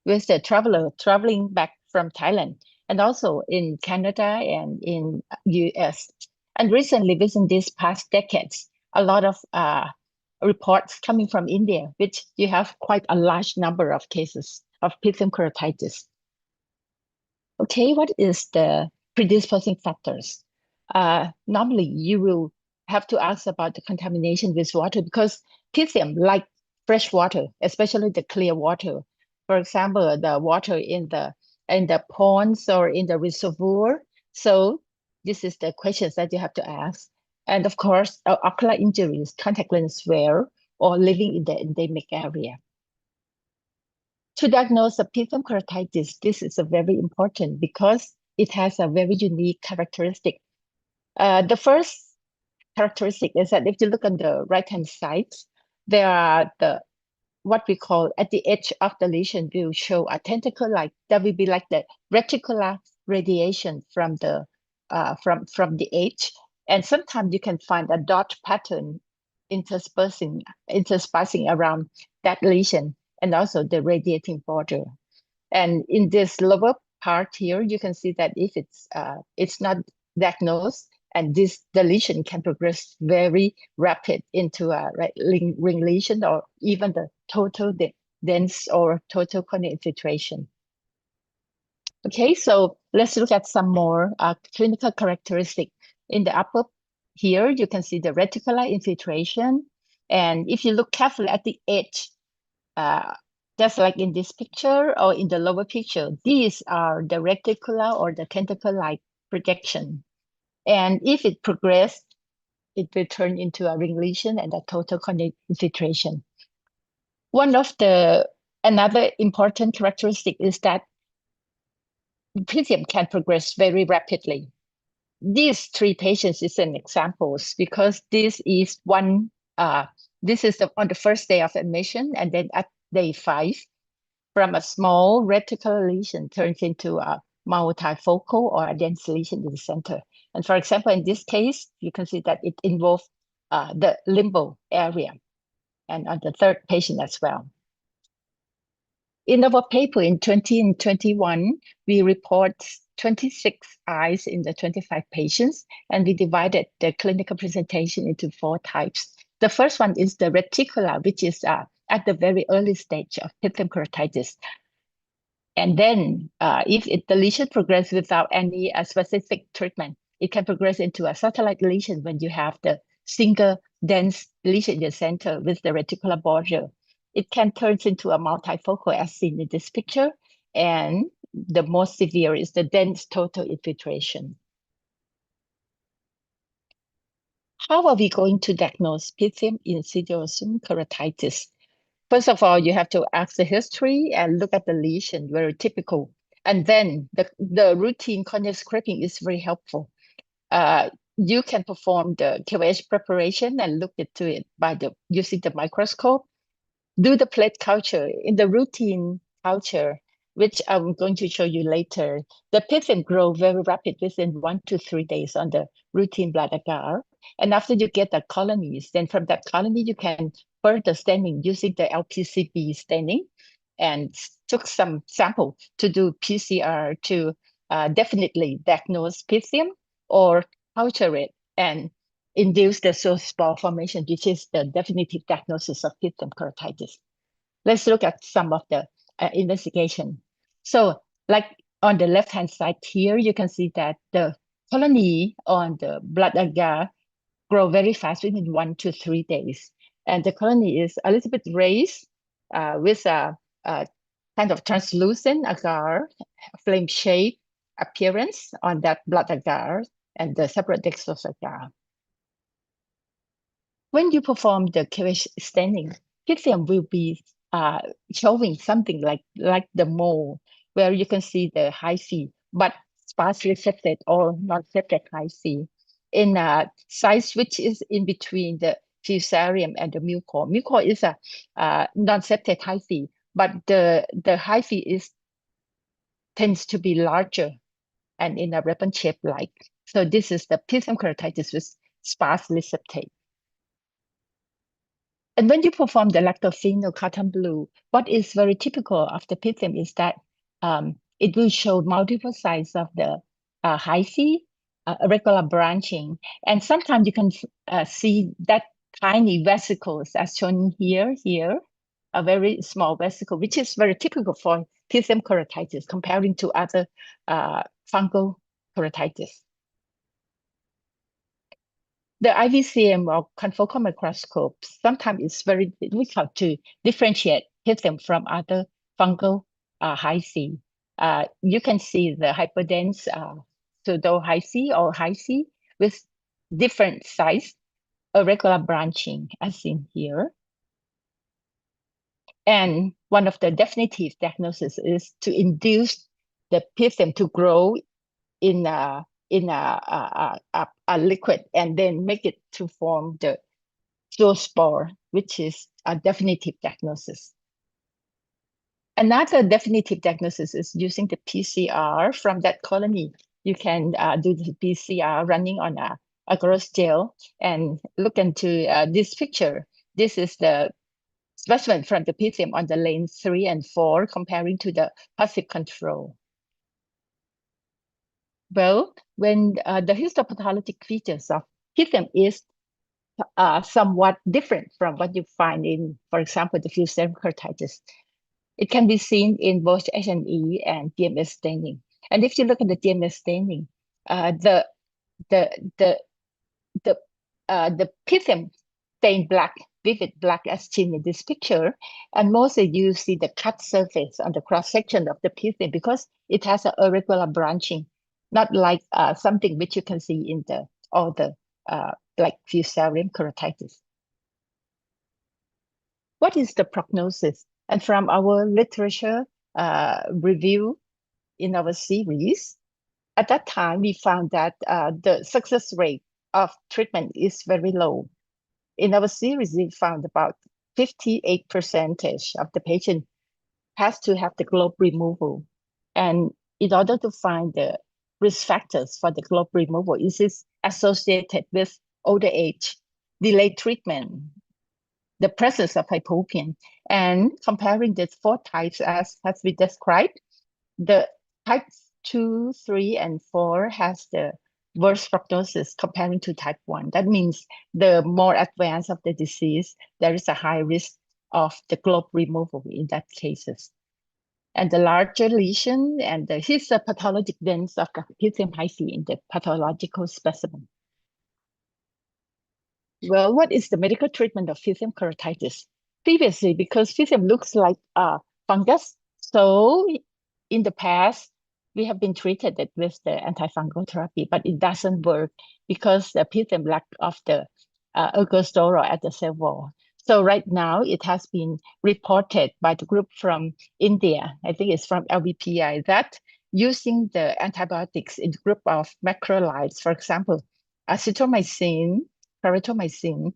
with the traveler traveling back from Thailand, and also in Canada and in US. And recently, within these past decades, a lot of reports coming from India, which you have quite a large number of cases of pythium keratitis. Okay, what is the predisposing factors? Normally, you will have to ask about the contamination with water because pythium, like fresh water, especially the clear water, for example, the water in the ponds or in the reservoir. So this is the questions that you have to ask. And of course, ocular injuries, contact lens wear, or living in the endemic area. To diagnose a pythium keratitis, this is a very important because it has a very unique characteristic. The first characteristic is that if you look on the right-hand side, there are what we call at the edge of the lesion will show a tentacle like that will be like the reticular radiation from the edge, and sometimes you can find a dot pattern interspersing around that lesion and also the radiating border. And in this lower part here, you can see that if it's not diagnosed, and the lesion can progress very rapid into a ring lesion or even the total dense or total corneal infiltration. Okay, so let's look at some more clinical characteristics. In the upper here, you can see the reticular infiltration. And if you look carefully at the edge, just like in this picture or in the lower picture, these are the reticular or the tentacle-like projection. And if it progressed, it will turn into a ring lesion and a total corneal infiltration. Another important characteristic is that pythium can progress very rapidly. These three patients is an example because this is on the first day of admission, and then at day 5, from a small reticular lesion turns into a multifocal or a dense lesion in the center. And for example, in this case, you can see that it involves the limbo area, and on the third patient as well. In our paper in 2021, we report 26 eyes in the 25 patients, and we divided the clinical presentation into 4 types. The first one is the reticular, which is at the very early stage of pythium keratitis. And then if the lesion progresses without any specific treatment, it can progress into a satellite lesion when you have the single dense lesion in the center with the reticular border. It can turn into a multifocal as seen in this picture. And the most severe is the dense total infiltration. How are we going to diagnose pythium insidiosum keratitis? First of all, you have to ask the history and look at the lesion, very typical. And then the routine corneal scraping is very helpful. You can perform the KVH preparation and look into it by using the microscope. Do the plate culture. In the routine culture, which I'm going to show you later, the pythium grow very rapid within 1 to 3 days on the routine blood agar. And after you get the colonies, then from that colony, you can further staining using the LPCB staining, and took some sample to do PCR to definitely diagnose pythium or culture it. And induce the zoospore formation, which is the definitive diagnosis of pythium keratitis. Let's look at some of the investigation. So like on the left-hand side here, you can see that the colony on the blood agar grow very fast within 1 to 3 days. And the colony is a little bit raised with a kind of translucent agar, flame-shaped appearance on that blood agar and the separate dextrose agar. When you perform the cleavage staining, pythium will be showing something like the mole, where you can see the hyphae, but sparsely septate or non-septate hyphae in a size which is in between the fusarium and the mucor. Mucor is a non-septate hyphae, but the hyphae tends to be larger and in a ribbon shape like. So this is the pythium keratitis with sparsely septate. And when you perform the lactophenol cotton blue, what is very typical of the pythium is that it will show multiple sides of the hyphae, irregular branching, and sometimes you can see that tiny vesicles as shown here, a very small vesicle, which is very typical for pythium keratitis comparing to other fungal keratitis. The IVCM or confocal microscope sometimes it's very difficult to differentiate pythium from other fungal hyphae. You can see the hyperdense pseudo hyphae or hyphae with different size, irregular branching as seen here. And one of the definitive diagnoses is to induce the pythium to grow in a liquid and then make it to form the zoospore, which is a definitive diagnosis. Another definitive diagnosis is using the PCR from that colony. You can do the PCR running on a agarose gel and look into this picture. This is the specimen from the pythium on the lane 3 and 4 comparing to the passive control. Well, when the histopathologic features of pythium is somewhat different from what you find in, for example, the fusarium keratitis, it can be seen in both H&E and DMS staining. And if you look at the DMS staining, the pythium stained black, vivid black as seen in this picture, and mostly you see the cut surface on the cross section of the pythium because it has an irregular branching, not like something which you can see in the like fusarium keratitis. What is the prognosis? And from our literature review in our series, at that time we found that the success rate of treatment is very low. In our series, we found about 58% of the patient has to have the globe removal. And in order to find the risk factors for the globe removal, is this associated with older age, delayed treatment, the presence of hypopyon, and comparing the 4 types as has been described, the types 2, 3, and 4 has the worse prognosis comparing to type 1. That means the more advanced of the disease, there is a high risk of the globe removal in that cases. And the larger lesion and the histopathologic dense of the pythium hyphae in the pathological specimen. Well, what is the medical treatment of pythium keratitis? Previously, because pythium looks like a fungus, so in the past, we have been treated it with the antifungal therapy, but it doesn't work because the pythium lack of the ergosterol at the cell wall. So right now, it has been reported by the group from India, I think it's from LVPI, that using the antibiotics in the group of macrolides, for example, azithromycin, clarithromycin,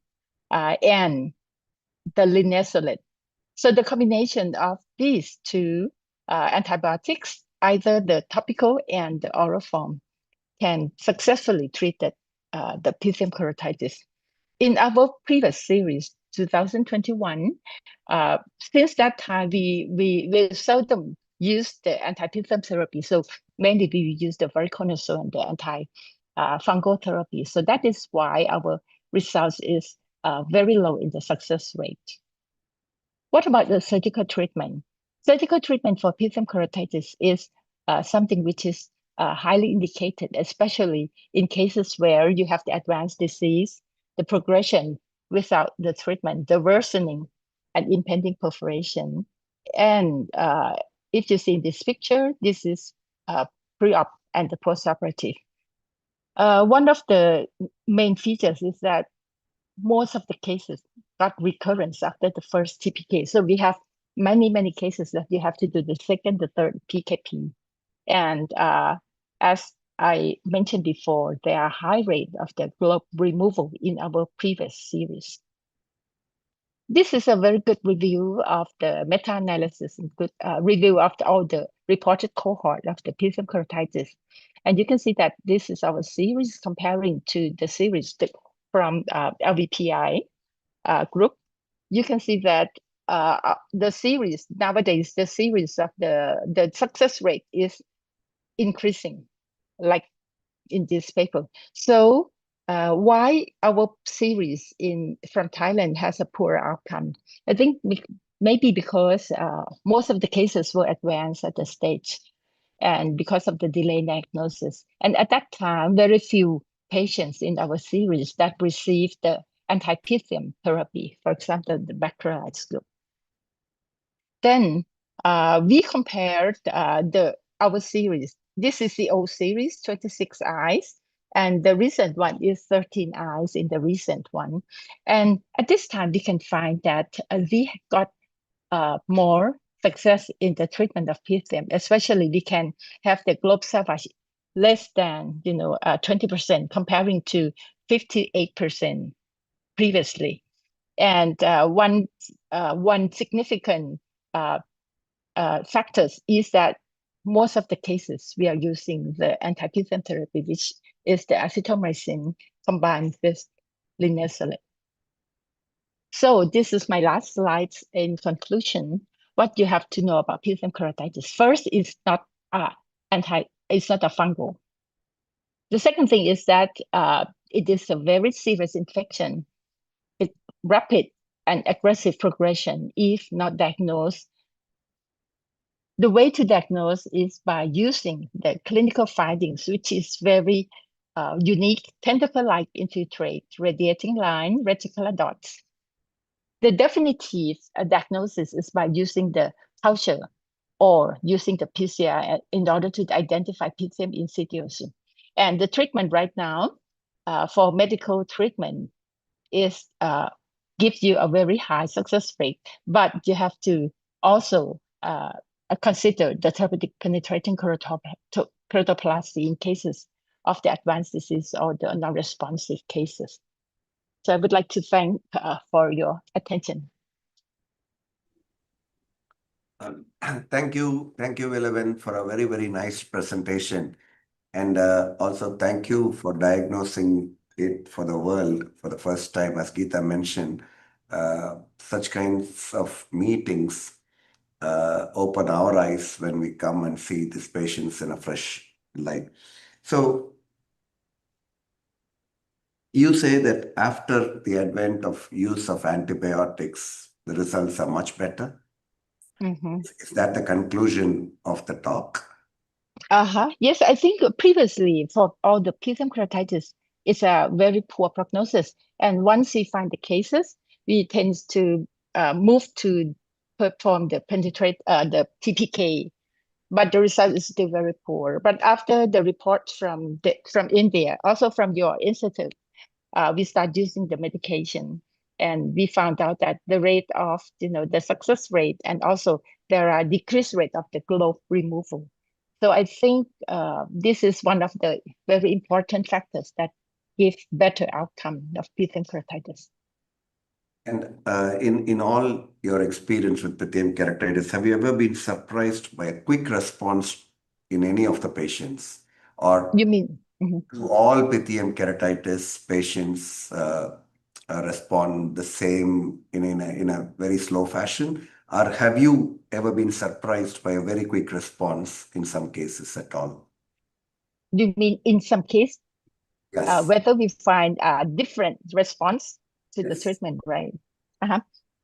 and the linezolid. So the combination of these two antibiotics, either the topical and the oral form, can successfully treat the pythium keratitis. In our previous series, 2021, since that time, we seldom use the anti-pythium therapy. So mainly we use the voriconazole and the fungal therapy. So that is why our results is very low in the success rate. What about the surgical treatment? Surgical treatment for Pythium keratitis is something which is highly indicated, especially in cases where you have the advanced disease, the progression without the treatment, the worsening and impending perforation. And if you see this picture, this is pre-op and the post-operative. One of the main features is that most of the cases got recurrence after the first TPK. So we have many cases that you have to do the second, the third PKP. And as I mentioned before, there are high rate of the globe removal in our previous series. This is a very good review of the meta-analysis and good review of all the reported cohort of the Pythium keratitis. And you can see that this is our series comparing to the series from LVPI group. You can see that the series nowadays, the series of the success rate is increasing, like in this paper. So why our series from Thailand has a poor outcome? I think maybe because most of the cases were advanced at the stage, and because of the delayed diagnosis. And at that time, very few patients in our series that received the anti-Pythium therapy, for example, the bacterialized group. Then we compared our series. This is the old series, 26 eyes, and the recent one is 13 eyes in the recent one. And at this time, we can find that we got more success in the treatment of Pythium, especially we can have the globe salvage less than 20% comparing to 58% previously. And one significant factors is that most of the cases we are using the anti-Pythium therapy, which is the azithromycin combined with linezolid. So this is my last slide. In conclusion, what you have to know about Pythium keratitis. First, it's not it's not a fungal. The second thing is that it is a very serious infection. It's rapid and aggressive progression if not diagnosed. The way to diagnose is by using the clinical findings, which is very unique, tentacle-like infiltrate, radiating line, reticular dots. The definitive diagnosis is by using the culture or using the PCR in order to identify Pythium insidiosus. And the treatment right now for medical treatment is gives you a very high success rate, but you have to also consider the therapeutic penetrating keratoplasty in cases of the advanced disease or the non-responsive cases. So I would like to thank for your attention. Thank you, Eleven, for a very nice presentation. And also thank you for diagnosing it for the world for the first time, as Geeta mentioned. Such kinds of meetings open our eyes when we come and see these patients in a fresh light. So you say that after the advent of use of antibiotics, the results are much better. Is that the conclusion of the talk? Yes, I think previously for all the Pythium keratitis, it's a very poor prognosis. And once we find the cases, we tend to move to perform the the TPK, but the result is still very poor. But after the report from India, also from your institute, we start using the medication, and we found out that the rate of the success rate, and also there are decreased rate of the globe removal. So I think this is one of the very important factors that give better outcome of Pythium keratitis. And in all your experience with Pythium keratitis, have you ever been surprised by a quick response in any of the patients? Or you mean do all Pythium keratitis patients respond the same in a very slow fashion? Or have you ever been surprised by a very quick response in some cases at all? You mean in some case? Yes. whether we find a different response to the Yes. treatment, right?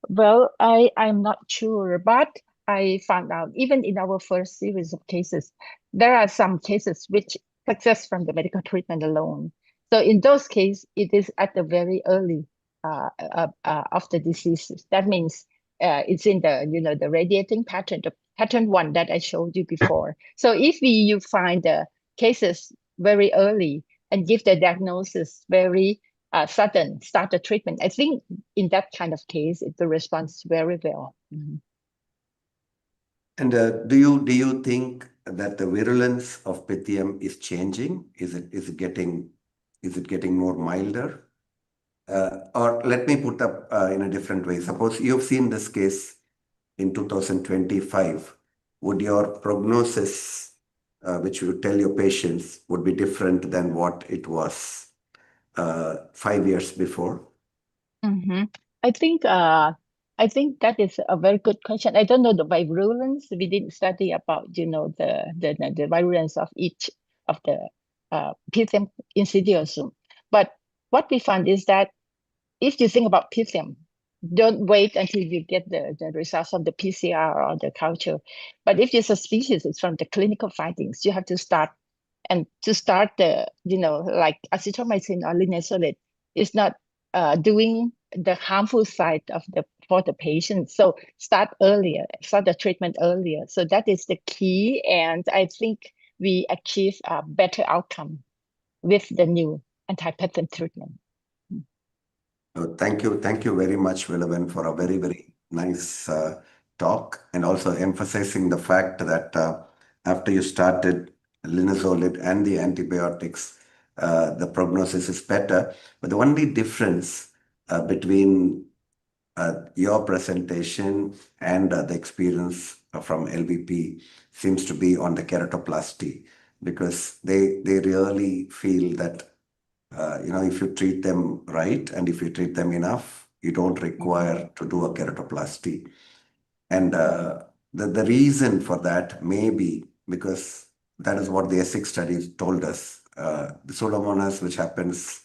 Well, I'm not sure, but I found out even in our first series of cases, there are some cases which success from the medical treatment alone. So in those cases, it is at the very early of the disease. That means it's in the the radiating pattern, the pattern one that I showed you before. So if you find the cases very early and give the diagnosis very sudden, start the treatment, I think in that kind of case, it will respond very well. And do you think that the virulence of Pythium is changing? Is it getting more milder? Or let me put up in a different way. Suppose you've seen this case in 2025. Would your prognosis, which you tell your patients, would be different than what it was 5 years before? I think that is a very good question. I don't know the virulence. We didn't study about the virulence of each of the Pythium insidiosum. But what we found is that if you think about Pythium, don't wait until you get the results of the PCR or the culture. But if you're suspicious, it's from the clinical findings. You have to start, and to start the like azithromycin or linezolid is not doing the harmful side of for the patient. So start earlier, start the treatment earlier. So that is the key, and I think we achieve a better outcome with the new anti-Pythium treatment. Thank you very much, Villavan, for a very, very nice talk, and also emphasizing the fact that after you started linezolid and the antibiotics, the prognosis is better. But the only difference between your presentation and the experience from LVP seems to be on the keratoplasty, because they really feel that if you treat them right and if you treat them enough, you don't require to do a keratoplasty. And the reason for that may be because that is what the ESSEX studies told us. The Pseudomonas, which happens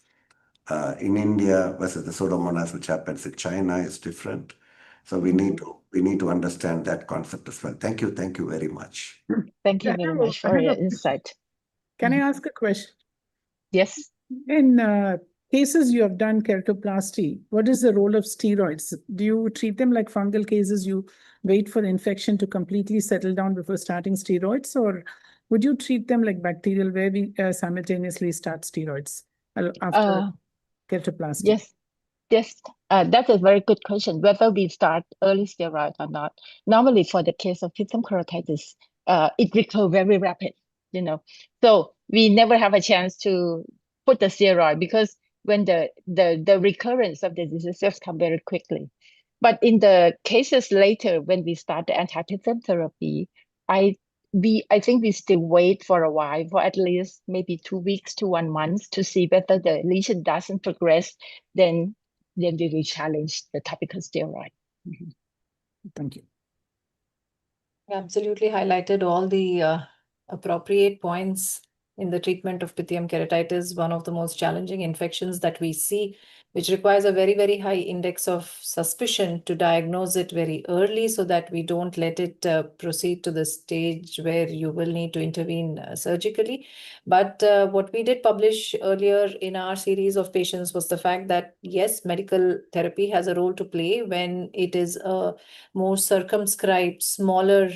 in India versus the Pseudomonas which happens in China, is different. So we need to understand that concept as well. Thank you very much. Thank you very much for your insight. Can I ask a question? Yes. In cases you have done keratoplasty, what is the role of steroids? Do you treat them like fungal cases? You wait for the infection to completely settle down before starting steroids, or would you treat them like bacterial, where we simultaneously start steroids after keratoplasty? Yes, that's a very good question, whether we start early steroid or not. Normally, for the case of Pythium keratitis, it recurs very rapid, So we never have a chance to put the steroid, because when the recurrence of the disease just come very quickly. But in the cases later, when we start the anti-Pythium therapy, I think we still wait for a while, for at least maybe 2 weeks to 1 month, to see whether the lesion doesn't progress. Then we will challenge the topical steroid. Thank you. Absolutely highlighted all the appropriate points in the treatment of Pythium keratitis, one of the most challenging infections that we see, which requires a very, very high index of suspicion to diagnose it very early, so that we don't let it proceed to the stage where you will need to intervene surgically. But what we did publish earlier in our series of patients was the fact that, yes, medical therapy has a role to play when it is a more circumscribed, smaller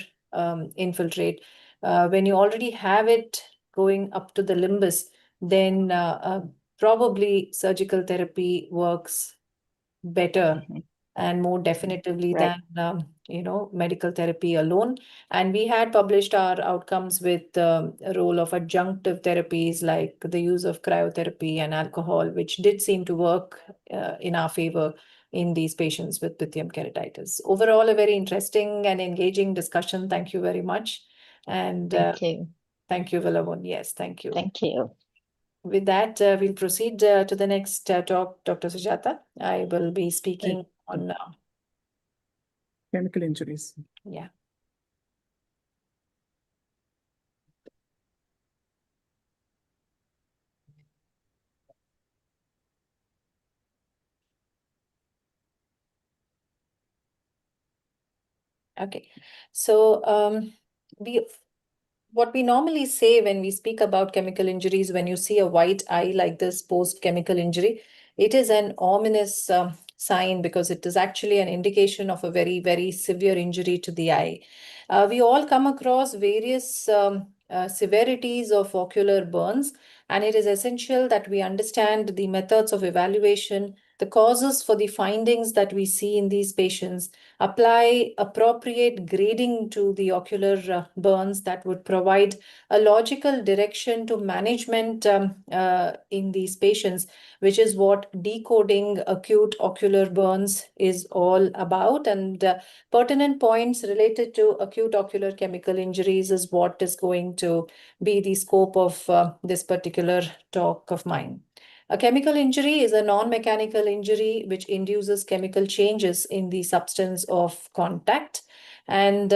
infiltrate. When you already have it going up to the limbus, then probably surgical therapy works better and more definitively Right. than medical therapy alone. And we had published our outcomes with a role of adjunctive therapies like the use of cryotherapy and alcohol, which did seem to work in our favor in these patients with Pythium keratitis. Overall, a very interesting and engaging discussion. Thank you very much. And Thank you. Thank you, Villavan. Yes, thank you. Thank you. With that, we'll proceed to the next talk, Dr. Sujata. I will be speaking on chemical injuries. Yeah. Okay. So what we normally say when we speak about chemical injuries, when you see a white eye like this post-chemical injury, it is an ominous sign because it is actually an indication of a very, very severe injury to the eye. We all come across various severities of ocular burns, and it is essential that we understand the methods of evaluation, the causes for the findings that we see in these patients, apply appropriate grading to the ocular burns that would provide a logical direction to management in these patients, which is what decoding acute ocular burns is all about. And pertinent points related to acute ocular chemical injuries is what is going to be the scope of this particular talk of mine. A chemical injury is a non-mechanical injury which induces chemical changes in the substance of contact. And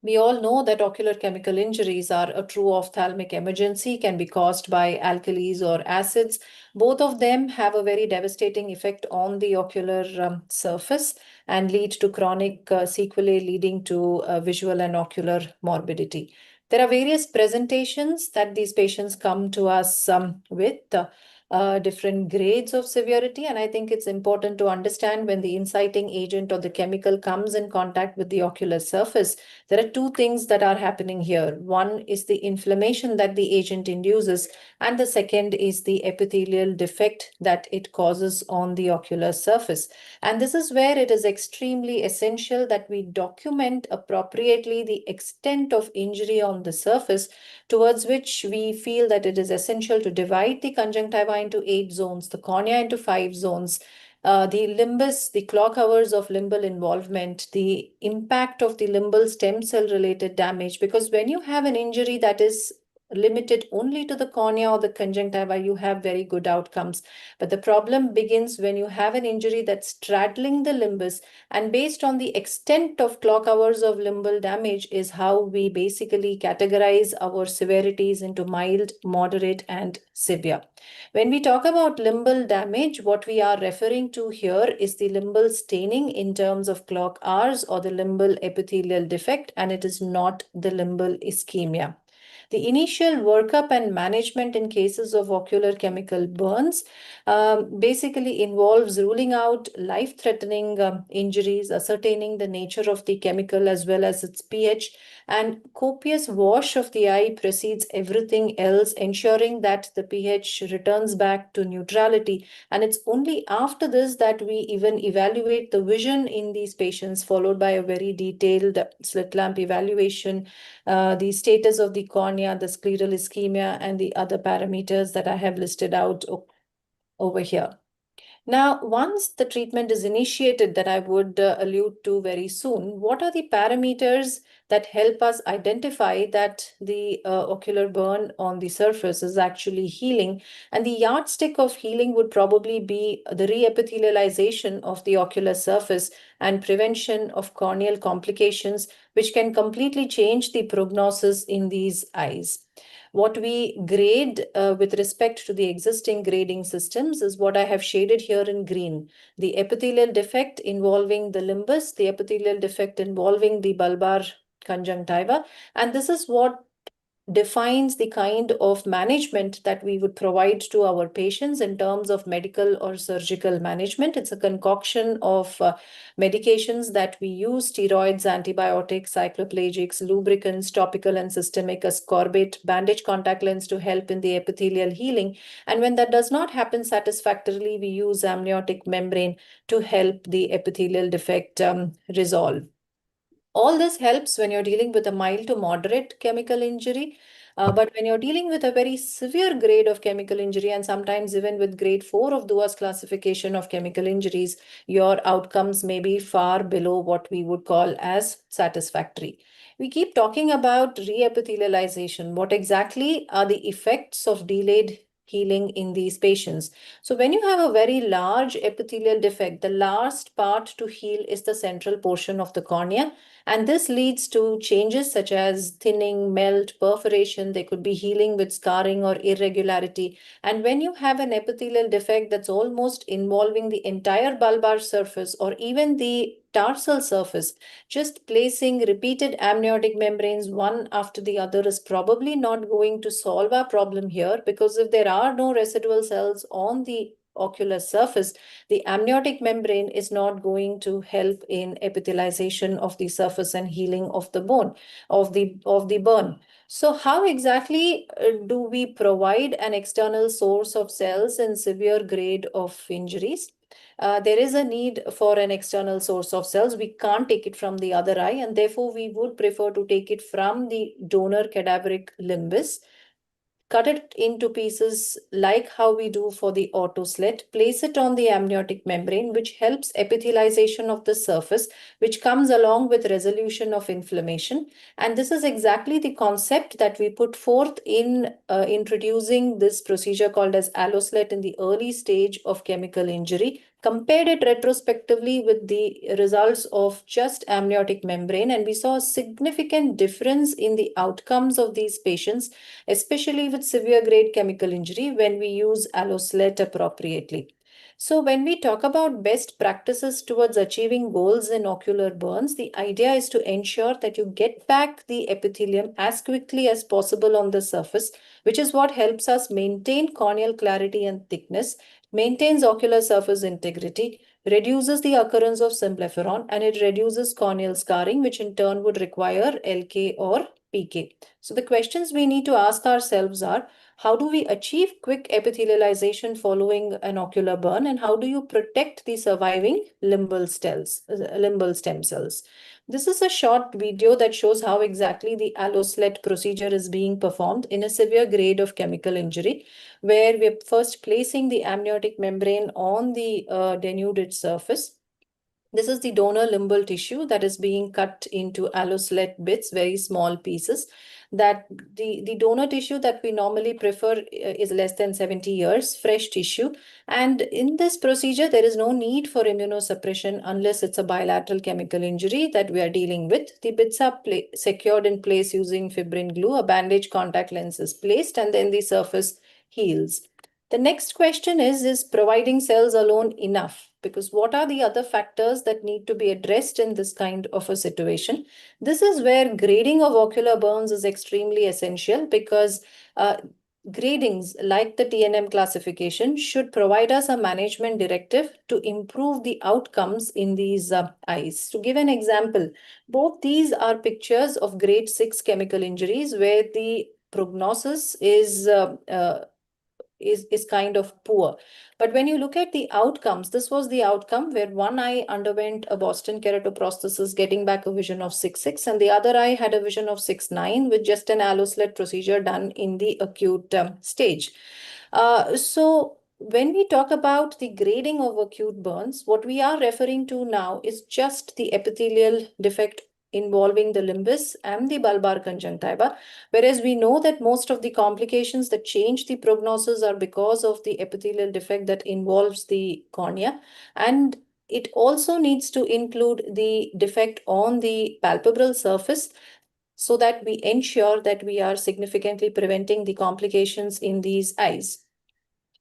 we all know that ocular chemical injuries are a true ophthalmic emergency, can be caused by alkalis or acids. Both of them have a very devastating effect on the ocular surface and lead to chronic sequelae leading to visual and ocular morbidity. There are various presentations that these patients come to us with. Different grades of severity. And I think it's important to understand when the inciting agent or the chemical comes in contact with the ocular surface, there are two things that are happening here. One is the inflammation that the agent induces, and the second is the epithelial defect that it causes on the ocular surface. And this is where it is extremely essential that we document appropriately the extent of injury on the surface, towards which we feel that it is essential to divide the conjunctiva into 8 zones, the cornea into 5 zones, the limbus, the clock hours of limbal involvement, the impact of the limbal stem cell related damage. Because when you have an injury that is limited only to the cornea or the conjunctiva, you have very good outcomes. But the problem begins when you have an injury that's straddling the limbus, and based on the extent of clock hours of limbal damage is how we basically categorize our severities into mild, moderate, and severe. When we talk about limbal damage, what we are referring to here is the limbal staining in terms of clock hours or the limbal epithelial defect, and it is not the limbal ischemia. The initial workup and management in cases of ocular chemical burns basically involves ruling out life-threatening injuries, ascertaining the nature of the chemical as well as its pH, and copious wash of the eye precedes everything else, ensuring that the pH returns back to neutrality. And it's only after this that we even evaluate the vision in these patients, followed by a very detailed slit lamp evaluation, the status of the cornea, the scleral ischemia, and the other parameters that I have listed out over here. Now, once the treatment is initiated that I would allude to very soon, what are the parameters that help us identify that the ocular burn on the surface is actually healing? And the yardstick of healing would probably be the reepithelialization of the ocular surface and prevention of corneal complications, which can completely change the prognosis in these eyes. What we grade with respect to the existing grading systems is what I have shaded here in green. The epithelial defect involving the limbus, the epithelial defect involving the bulbar conjunctiva, and this is what defines the kind of management that we would provide to our patients in terms of medical or surgical management. It's a concoction of medications that we use: steroids, antibiotics, cycloplegics, lubricants, topical and systemic, ascorbate, bandage contact lens to help in the epithelial healing. And when that does not happen satisfactorily, we use amniotic membrane to help the epithelial defect resolve. All this helps when you're dealing with a mild to moderate chemical injury. But when you're dealing with a very severe grade of chemical injury, and sometimes even with grade 4 of Dua's classification of chemical injuries, your outcomes may be far below what we would call as satisfactory. We keep talking about reepithelialization. What exactly are the effects of delayed healing in these patients? So when you have a very large epithelial defect, the last part to heal is the central portion of the cornea. And this leads to changes such as thinning, melt, perforation. They could be healing with scarring or irregularity. And when you have an epithelial defect that's almost involving the entire bulbar surface or even the tarsal surface, just placing repeated amniotic membranes one after the other is probably not going to solve our problem here, because if there are no residual cells on the ocular surface, the amniotic membrane is not going to help in epithelialization of the surface and healing of the bone, of the burn. So how exactly do we provide an external source of cells in severe grade of injuries? There is a need for an external source of cells. We can't take it from the other eye, and therefore we would prefer to take it from the donor cadaveric limbus. Cut it into pieces like how we do for the autoslit, place it on the amniotic membrane, which helps epithelialization of the surface, which comes along with resolution of inflammation. And this is exactly the concept that we put forth in introducing this procedure called as alloslit in the early stage of chemical injury, compared it retrospectively with the results of just amniotic membrane, and we saw a significant difference in the outcomes of these patients, especially with severe grade chemical injury, when we use alloslit appropriately. So when we talk about best practices towards achieving goals in ocular burns, the idea is to ensure that you get back the epithelium as quickly as possible on the surface, which is what helps us maintain corneal clarity and thickness, maintains ocular surface integrity, reduces the occurrence of symblepharon, and it reduces corneal scarring, which in turn would require LK or PK. So the questions we need to ask ourselves are, how do we achieve quick epithelialization following an ocular burn, and how do you protect the surviving limbal stem cells? This is a short video that shows how exactly the alloslit procedure is being performed in a severe grade of chemical injury, where we're first placing the amniotic membrane on the denuded surface. This is the donor limbal tissue that is being cut into alloslit bits, very small pieces. That the donor tissue that we normally prefer is less than 70 years, fresh tissue. And in this procedure, there is no need for immunosuppression unless it's a bilateral chemical injury that we are dealing with. The bits are secured in place using fibrin glue, a bandage contact lens is placed, and then the surface heals. The next question is providing cells alone enough? Because what are the other factors that need to be addressed in this kind of a situation? This is where grading of ocular burns is extremely essential, because gradings like the TNM classification should provide us a management directive to improve the outcomes in these eyes. To give an example, both these are pictures of grade 6 chemical injuries where the prognosis is kind of poor. But when you look at the outcomes, this was the outcome where one eye underwent a Boston keratoprosthesis, getting back a vision of 6.6, and the other eye had a vision of 6.9 with just an alloslit procedure done in the acute stage. So when we talk about the grading of acute burns, what we are referring to now is just the epithelial defect involving the limbus and the bulbar conjunctiva, whereas we know that most of the complications that change the prognosis are because of the epithelial defect that involves the cornea, and it also needs to include the defect on the palpebral surface, so that we ensure that we are significantly preventing the complications in these eyes.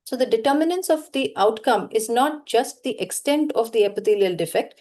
So the determinants of the outcome is not just the extent of the epithelial defect,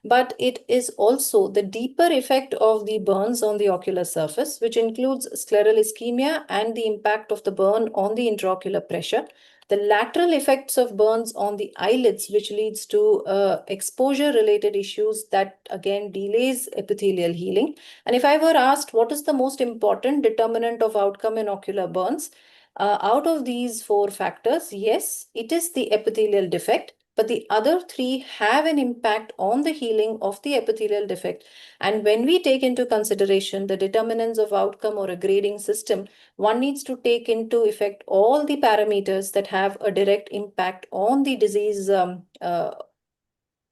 but it is also the deeper effect of the burns on the ocular surface, which includes scleral ischemia and the impact of the burn on the intraocular pressure, the lateral effects of burns on the eyelids, which leads to exposure-related issues that again delays epithelial healing. And if I were asked what is the most important determinant of outcome in ocular burns, out of these 4 factors, yes, it is the epithelial defect, but the other 3 have an impact on the healing of the epithelial defect. And when we take into consideration the determinants of outcome or a grading system, one needs to take into effect all the parameters that have a direct impact on the disease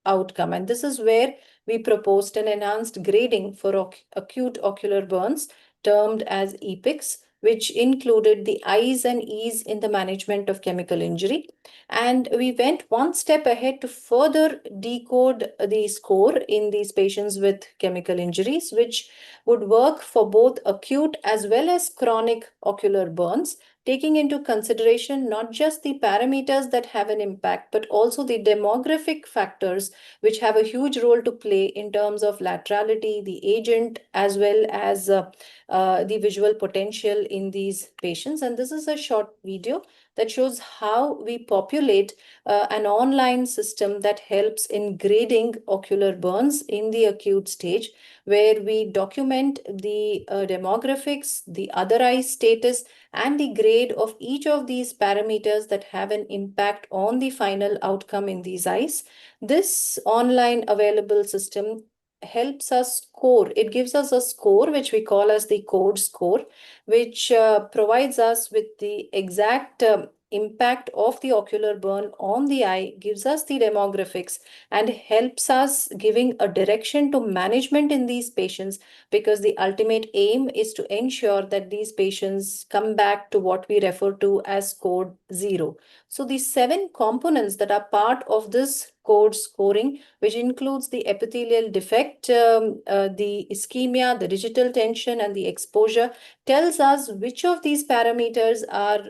outcome. And this is where we proposed an enhanced grading for acute ocular burns, termed as EPICS, which included the I's and E's in the management of chemical injury. And we went one step ahead to further decode the score in these patients with chemical injuries, which would work for both acute as well as chronic ocular burns, taking into consideration not just the parameters that have an impact, but also the demographic factors which have a huge role to play in terms of laterality, the agent, as well as the visual potential in these patients. And this is a short video that shows how we populate an online system that helps in grading ocular burns in the acute stage, where we document the demographics, the other eye status, and the grade of each of these parameters that have an impact on the final outcome in these eyes. This online available system helps us score. It gives us a score, which we call as the code score, which provides us with the exact impact of the ocular burn on the eye, gives us the demographics, and helps us giving a direction to management in these patients, because the ultimate aim is to ensure that these patients come back to what we refer to as code 0. So these 7 components that are part of this code scoring, which includes the epithelial defect, the ischemia, the digital tension, and the exposure, tells us which of these parameters are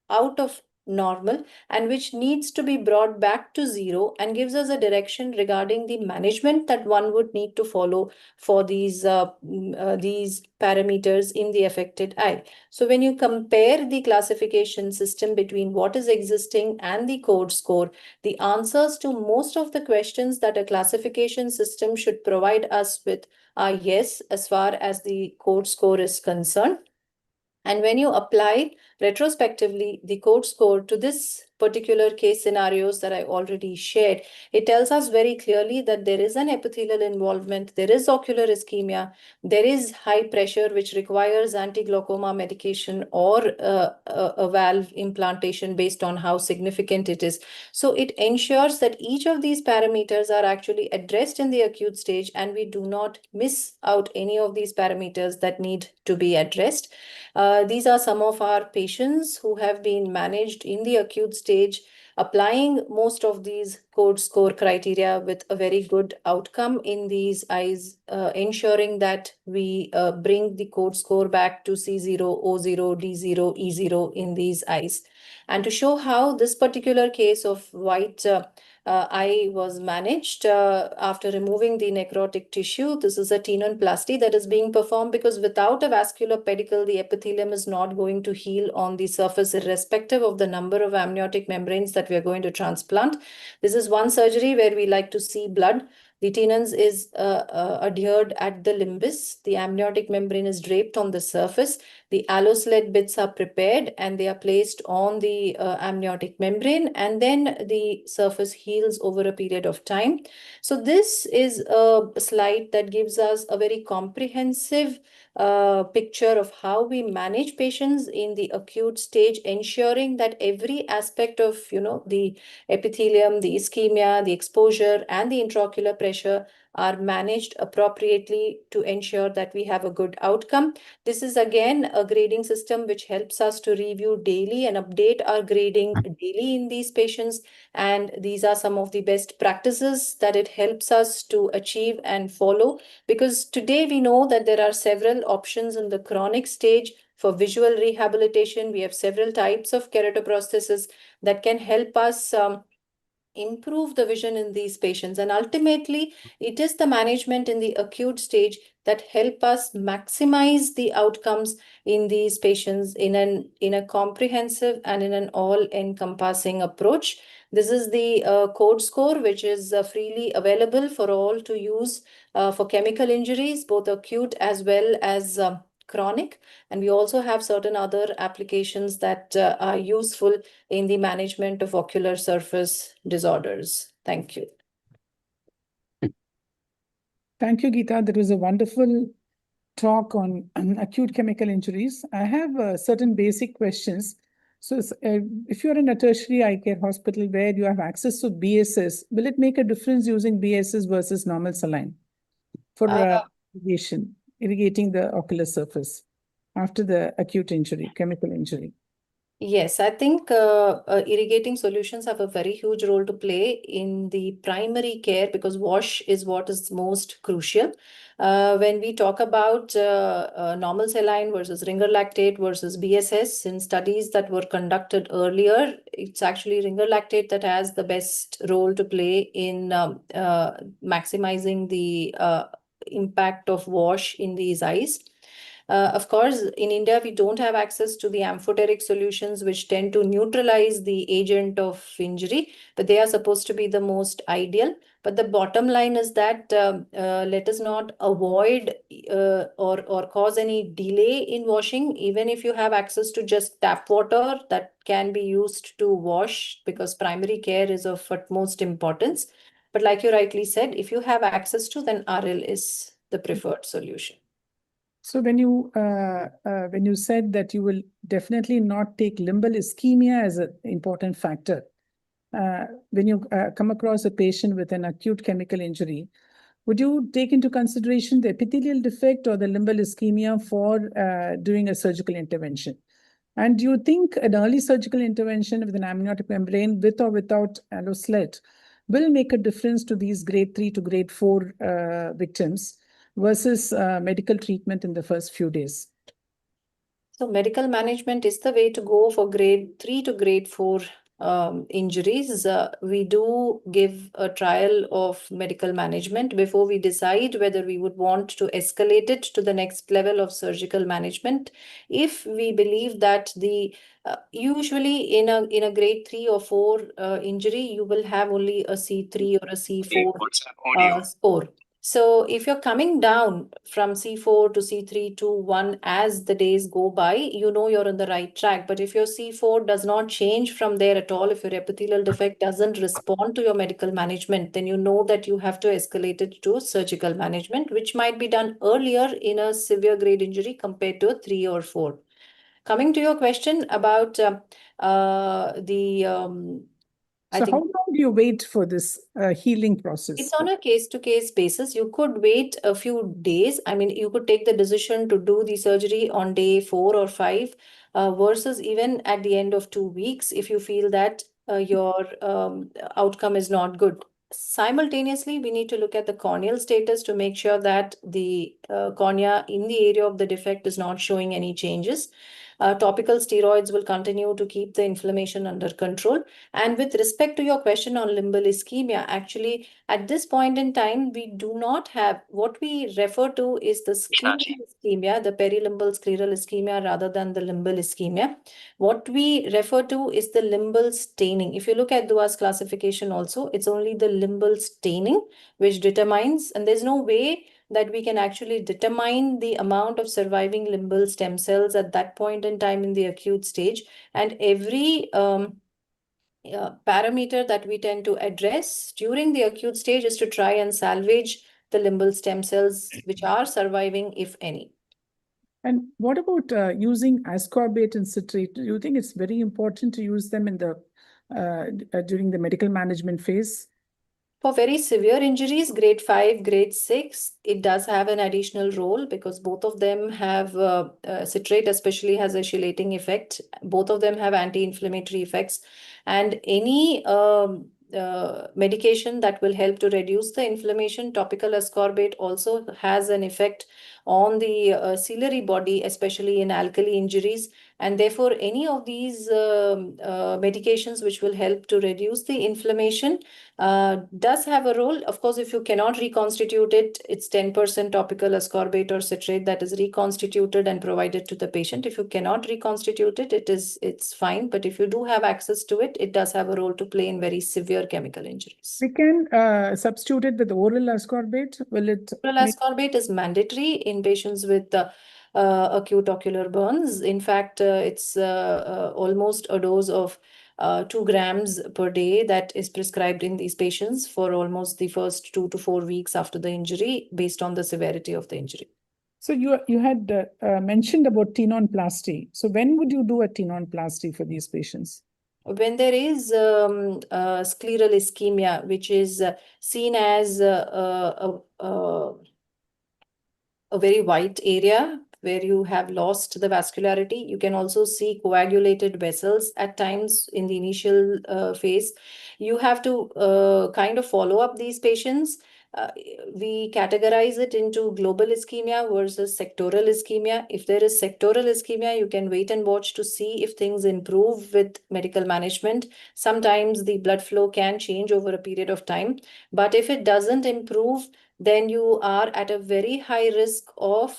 out of normal and which needs to be brought back to 0, and gives us a direction regarding the management that one would need to follow for these parameters in the affected eye. So when you compare the classification system between what is existing and the code score, the answers to most of the questions that a classification system should provide us with are yes, as far as the code score is concerned. And when you apply retrospectively the code score to this particular case scenarios that I already shared, it tells us very clearly that there is an epithelial involvement, there is ocular ischemia, there is high pressure which requires anti-glaucoma medication or a valve implantation based on how significant it is. So it ensures that each of these parameters are actually addressed in the acute stage, and we do not miss out any of these parameters that need to be addressed. These are some of our patients who have been managed in the acute stage, applying most of these code score criteria with a very good outcome in these eyes, ensuring that we bring the code score back to C0, O0, D0, E0 in these eyes. And to show how this particular case of white eye was managed after removing the necrotic tissue. This is a tenonplasty that is being performed because without a vascular pedicle, the epithelium is not going to heal on the surface, irrespective of the number of amniotic membranes that we are going to transplant. This is one surgery where we like to see blood. The tenons is adhered at the limbus. The amniotic membrane is draped on the surface. The allosled bits are prepared and they are placed on the amniotic membrane, and then the surface heals over a period of time. So this is a slide that gives us a very comprehensive picture of how we manage patients in the acute stage, ensuring that every aspect of, the epithelium, the ischemia, the exposure, and the intraocular pressure are managed appropriately to ensure that we have a good outcome. This is again a grading system which helps us to review daily and update our grading daily in these patients. And these are some of the best practices that it helps us to achieve and follow, because today we know that there are several options in the chronic stage for visual rehabilitation. We have several types of keratoprosthesis that can help us improve the vision in these patients. And ultimately, it is the management in the acute stage that help us maximize the outcomes in these patients in a comprehensive and in an all-encompassing approach. This is the code score, which is freely available for all to use for chemical injuries, both acute as well as chronic. And we also have certain other applications that are useful in the management of ocular surface disorders. Thank you. Thank you, Geeta. That was a wonderful talk on acute chemical injuries. I have certain basic questions. So if you're in a tertiary eye care hospital where you have access to BSS, will it make a difference using BSS versus normal saline for irrigating the ocular surface after the acute injury, chemical injury? Yes, I think irrigating solutions have a very huge role to play in the primary care because wash is what is most crucial. When we talk about normal saline versus ringer lactate versus BSS, in studies that were conducted earlier, it's actually ringer lactate that has the best role to play in maximizing the impact of wash in these eyes. Of course, in India, we don't have access to the amphoteric solutions, which tend to neutralize the agent of injury, but they are supposed to be the most ideal. But the bottom line is that let us not avoid or cause any delay in washing, even if you have access to just tap water that can be used to wash, because primary care is of utmost importance. But like you rightly said, if you have access to, then RL is the preferred solution. So when you said that you will definitely not take limbal ischemia as an important factor, when you come across a patient with an acute chemical injury, would you take into consideration the epithelial defect or the limbal ischemia for doing a surgical intervention? And do you think an early surgical intervention with an amniotic membrane with or without alloslet will make a difference to these grade 3 to grade 4 victims versus medical treatment in the first few days? So medical management is the way to go for grade 3 to grade 4 injuries. We do give a trial of medical management before we decide whether we would want to escalate it to the next level of surgical management. If we believe that the usually in a grade 3 or 4 injury, you will have only a C3 or a C4 score. So if you're coming down from C4 to C3 to 1 as the days go by, you know you're on the right track. But if your C4 does not change from there at all, if your epithelial defect doesn't respond to your medical management, then you know that you have to escalate it to surgical management, which might be done earlier in a severe grade injury compared to a 3 or 4. Coming to your question about So how long do you wait for this healing process? It's on a case-to-case basis. You could wait a few days. I mean, you could take the decision to do the surgery on day 4 or 5 versus even at the end of 2 weeks if you feel that your outcome is not good. Simultaneously, we need to look at the corneal status to make sure that the cornea in the area of the defect is not showing any changes. Topical steroids will continue to keep the inflammation under control. And with respect to your question on limbal ischemia, actually, at this point in time, we do not have, what we refer to is the scleral ischemia, the perilimbal scleral ischemia rather than the limbal ischemia. What we refer to is the limbal staining. If you look at Dua's classification also, it's only the limbal staining which determines, and there's no way that we can actually determine the amount of surviving limbal stem cells at that point in time in the acute stage. And every parameter that we tend to address during the acute stage is to try and salvage the limbal stem cells which are surviving, if any. And what about using ascorbate and citrate? Do you think it's very important to use them in the during the medical management phase? For very severe injuries, grade 5, grade 6, it does have an additional role because both of them have, citrate especially has a chelating effect. Both of them have anti-inflammatory effects. And any medication that will help to reduce the inflammation, topical ascorbate also has an effect on the ciliary body, especially in alkali injuries. And therefore, any of these medications which will help to reduce the inflammation does have a role. Of course, if you cannot reconstitute it, it's 10% topical ascorbate or citrate that is reconstituted and provided to the patient. If you cannot reconstitute it, it's fine. But if you do have access to it, it does have a role to play in very severe chemical injuries. We can substitute it with oral ascorbate. Will it? Oral ascorbate is mandatory in patients with acute ocular burns. In fact, it's almost a dose of 2 grams per day that is prescribed in these patients for almost the first 2 to 4 weeks after the injury based on the severity of the injury. So you had mentioned about tenonplasty. So when would you do a tenonplasty for these patients? When there is scleral ischemia, which is seen as a very white area where you have lost the vascularity. You can also see coagulated vessels at times in the initial phase. You have to kind of follow up these patients. We categorize it into global ischemia versus sectoral ischemia. If there is sectoral ischemia, you can wait and watch to see if things improve with medical management. Sometimes the blood flow can change over a period of time, but if it doesn't improve, then you are at a very high risk of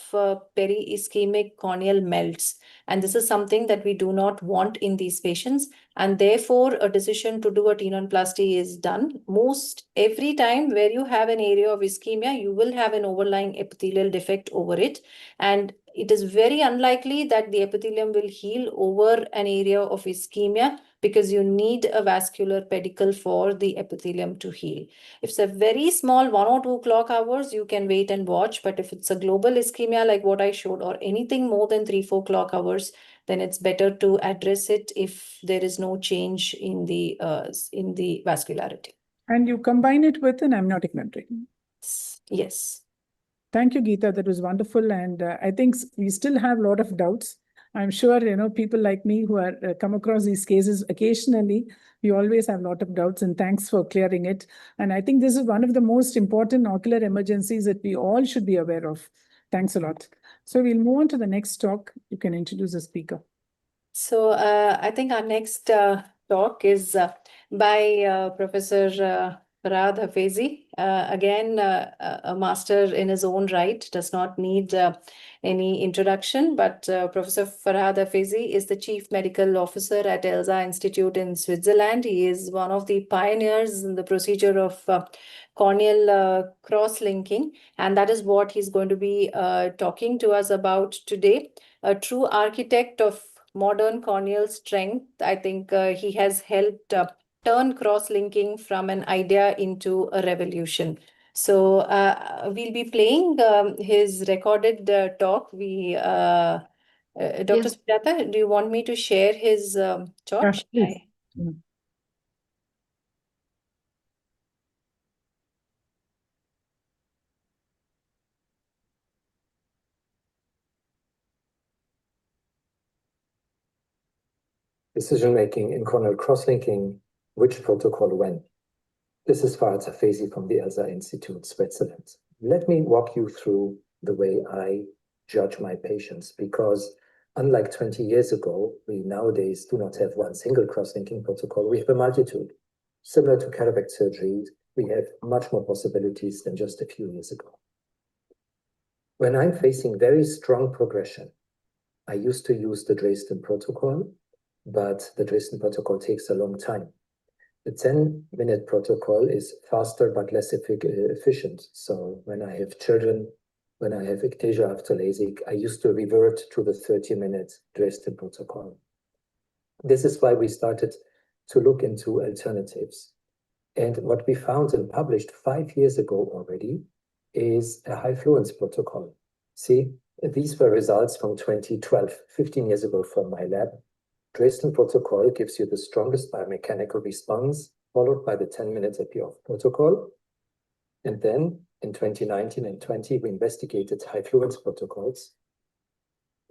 peri-ischemic corneal melts. And this is something that we do not want in these patients. And therefore, a decision to do a tenonplasty is done. Most every time where you have an area of ischemia, you will have an overlying epithelial defect over it. And it is very unlikely that the epithelium will heal over an area of ischemia, because you need a vascular pedicle for the epithelium to heal. If it's a very small 1 or 2 clock hours, you can wait and watch. But if it's a global ischemia like what I showed, or anything more than 3-4 clock hours, then it's better to address it if there is no change in the vascularity. And you combine it with an amniotic membrane. Yes. Thank you, Geeta. That was wonderful. And I think we still have a lot of doubts. I'm sure, people like me who are come across these cases occasionally, we always have a lot of doubts, and thanks for clearing it. And I think this is one of the most important ocular emergencies that we all should be aware of. Thanks a lot. So we'll move on to the next talk. You can introduce the speaker. So I think our next talk is by Professor Farhad Hafezi. Again, a master in his own right, does not need any introduction, but Professor Farhad Hafezi is the Chief Medical Officer at ELSA Institute in Switzerland. He is one of the pioneers in the procedure of corneal cross-linking, and that is what he's going to be talking to us about today. A true architect of modern corneal strength. I think he has helped turn cross-linking from an idea into a revolution. So we'll be playing his recorded talk. Dr. Yes. Sujata, do you want me to share his talk? Yes, please. Decision-making in corneal cross-linking, which protocol when. This is Farhad Hafezi from the ELSA Institute, Switzerland. Let me walk you through the way I judge my patients, because unlike 20 years ago, we nowadays do not have one single cross-linking protocol. We have a multitude. Similar to cataract surgery, we have much more possibilities than just a few years ago. When I'm facing very strong progression, I used to use the Dresden protocol, but the Dresden protocol takes a long time. The 10-minute protocol is faster but less efficient. So when I have children, when I have ectasia after LASIK, I used to revert to the 30-minute Dresden protocol. This is why we started to look into alternatives. And what we found and published 5 years ago already is a high fluence protocol. See, these were results from 2012, 15 years ago from my lab. Dresden protocol gives you the strongest biomechanical response, followed by the 10-minute epi-off protocol. And then in 2019 and 20, we investigated high fluence protocols.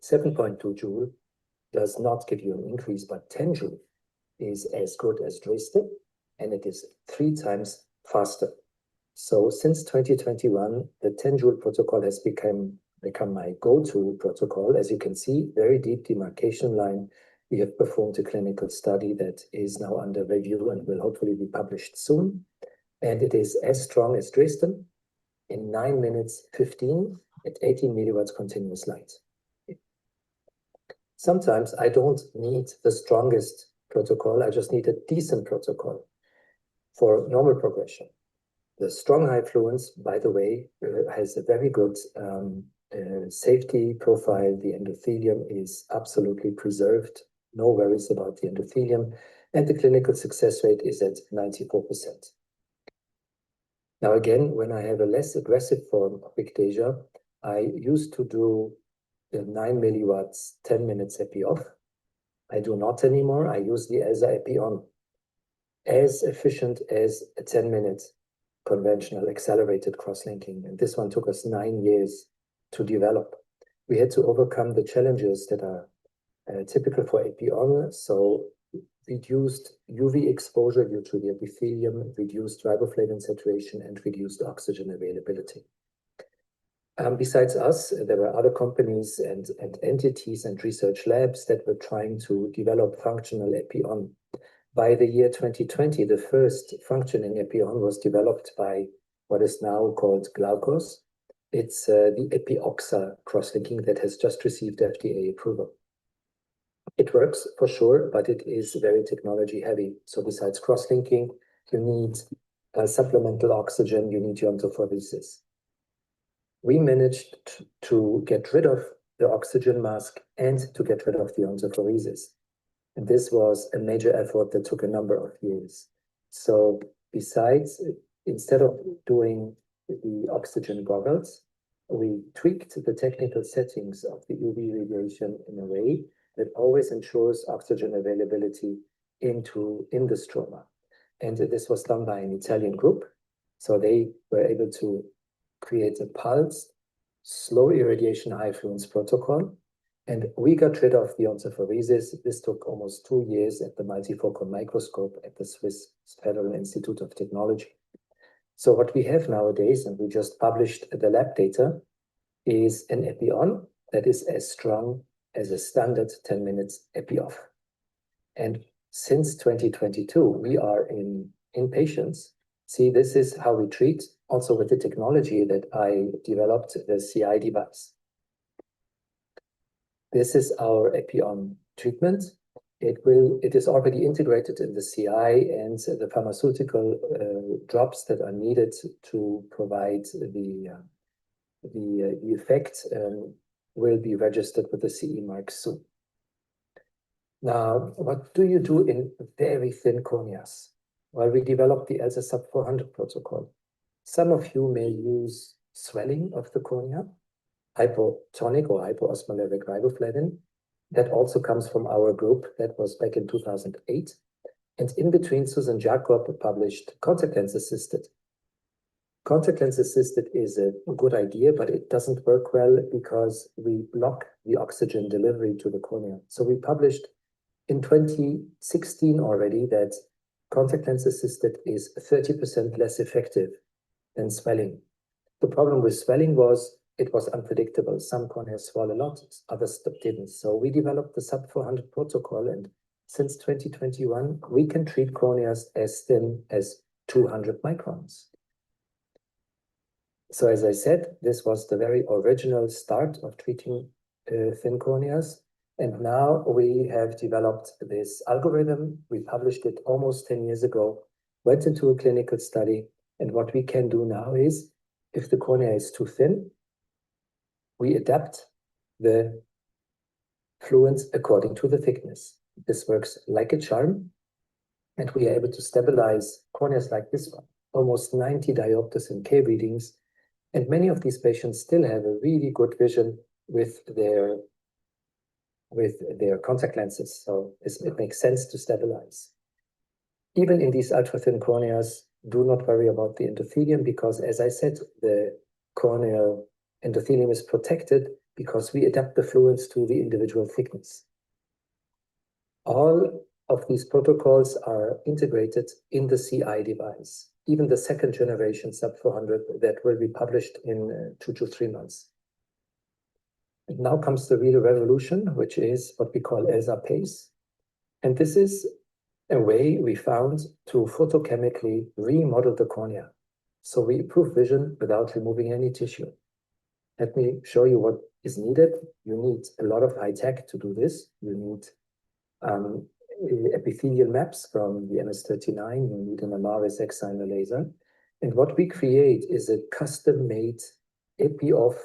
7.2 joule does not give you an increase, but 10 joule is as good as Dresden, and it is 3 times faster. So since 2021, the 10 joule protocol has become my go-to protocol. As you can see, very deep demarcation line. We have performed a clinical study that is now under review and will hopefully be published soon. And it is as strong as Dresden in 9 minutes 15 at 18 milliwatts continuous light. Sometimes I don't need the strongest protocol. I just need a decent protocol for normal progression. The strong high fluence, by the way, has a very good safety profile. The endothelium is absolutely preserved. No worries about the endothelium. And the clinical success rate is at 94%. Now, again, when I have a less aggressive form of ectasia, I used to do the 9 milliwatts, 10 minutes epi-off. I do not anymore. I use the ELSA epi-on. As efficient as a 10-minute conventional accelerated cross-linking. And this one took us 9 years to develop. We had to overcome the challenges that are typical for AP-on, so reduced UV exposure due to the epithelium, reduced riboflavin saturation, and reduced oxygen availability. Besides us, there were other companies and entities and research labs that were trying to develop functional AP-on. By the year 2020, the first functioning AP-on was developed by what is now called Glaukos. It's the Epioxa cross-linking that has just received FDA approval. It works for sure, but it is very technology heavy. So besides cross-linking, you need supplemental oxygen, you need iontophoresis. We managed to get rid of the oxygen mask and to get rid of the iontophoresis. And this was a major effort that took a number of years. So besides, instead of doing the oxygen goggles, we tweaked the technical settings of the UV radiation in a way that always ensures oxygen availability in the stroma. And this was done by an Italian group. So they were able to create a pulsed, slow irradiation high fluence protocol. And we got rid of the iontophoresis. This took almost 2 years at the multifocal microscope at the Swiss Federal Institute of Technology. So what we have nowadays, and we just published the lab data, is an epi-on that is as strong as a standard 10 minutes epi-off. And since 2022, we are in patients. See, this is how we treat, also with the technology that I developed, the CI device. This is our epi-on treatment. It is already integrated in the CI, and the pharmaceutical drops that are needed to provide the effect will be registered with the CE mark soon. Now, what do you do in very thin corneas? Well, we developed the ELSA sub 400 protocol. Some of you may use swelling of the cornea, hypotonic or hypoosmolaric riboflavin. That also comes from our group. That was back in 2008. And in between, Susan Jacob published contact lens assisted. Contact lens assisted is a good idea, but it doesn't work well because we block the oxygen delivery to the cornea. So we published in 2016 already that contact lens assisted is 30% less effective than swelling. The problem with swelling was it was unpredictable. Some corneas swell a lot, others didn't. So we developed the sub 400 protocol, and since 2021, we can treat corneas as thin as 200 microns. So as I said, this was the very original start of treating thin corneas. And now we have developed this algorithm. We published it almost 10 years ago, went into a clinical study. And what we can do now is, if the cornea is too thin, we adapt the fluence according to the thickness. This works like a charm. And we are able to stabilize corneas like this one, almost 90 diopters in K readings. And many of these patients still have a really good vision with their contact lenses. So it makes sense to stabilize. Even in these ultra-thin corneas, do not worry about the endothelium because, as I said, the corneal endothelium is protected because we adapt the fluence to the individual thickness. All of these protocols are integrated in the CI device, even the second generation sub 400 that will be published in 2 to 3 months. And now comes the real revolution, which is what we call ELSA PACE. And this is a way we found to photochemically remodel the cornea. So we improve vision without removing any tissue. Let me show you what is needed. You need a lot of high tech to do this. You need epithelial maps from the MS-39. You need an Amaris excimer laser. And what we create is a custom-made epi-off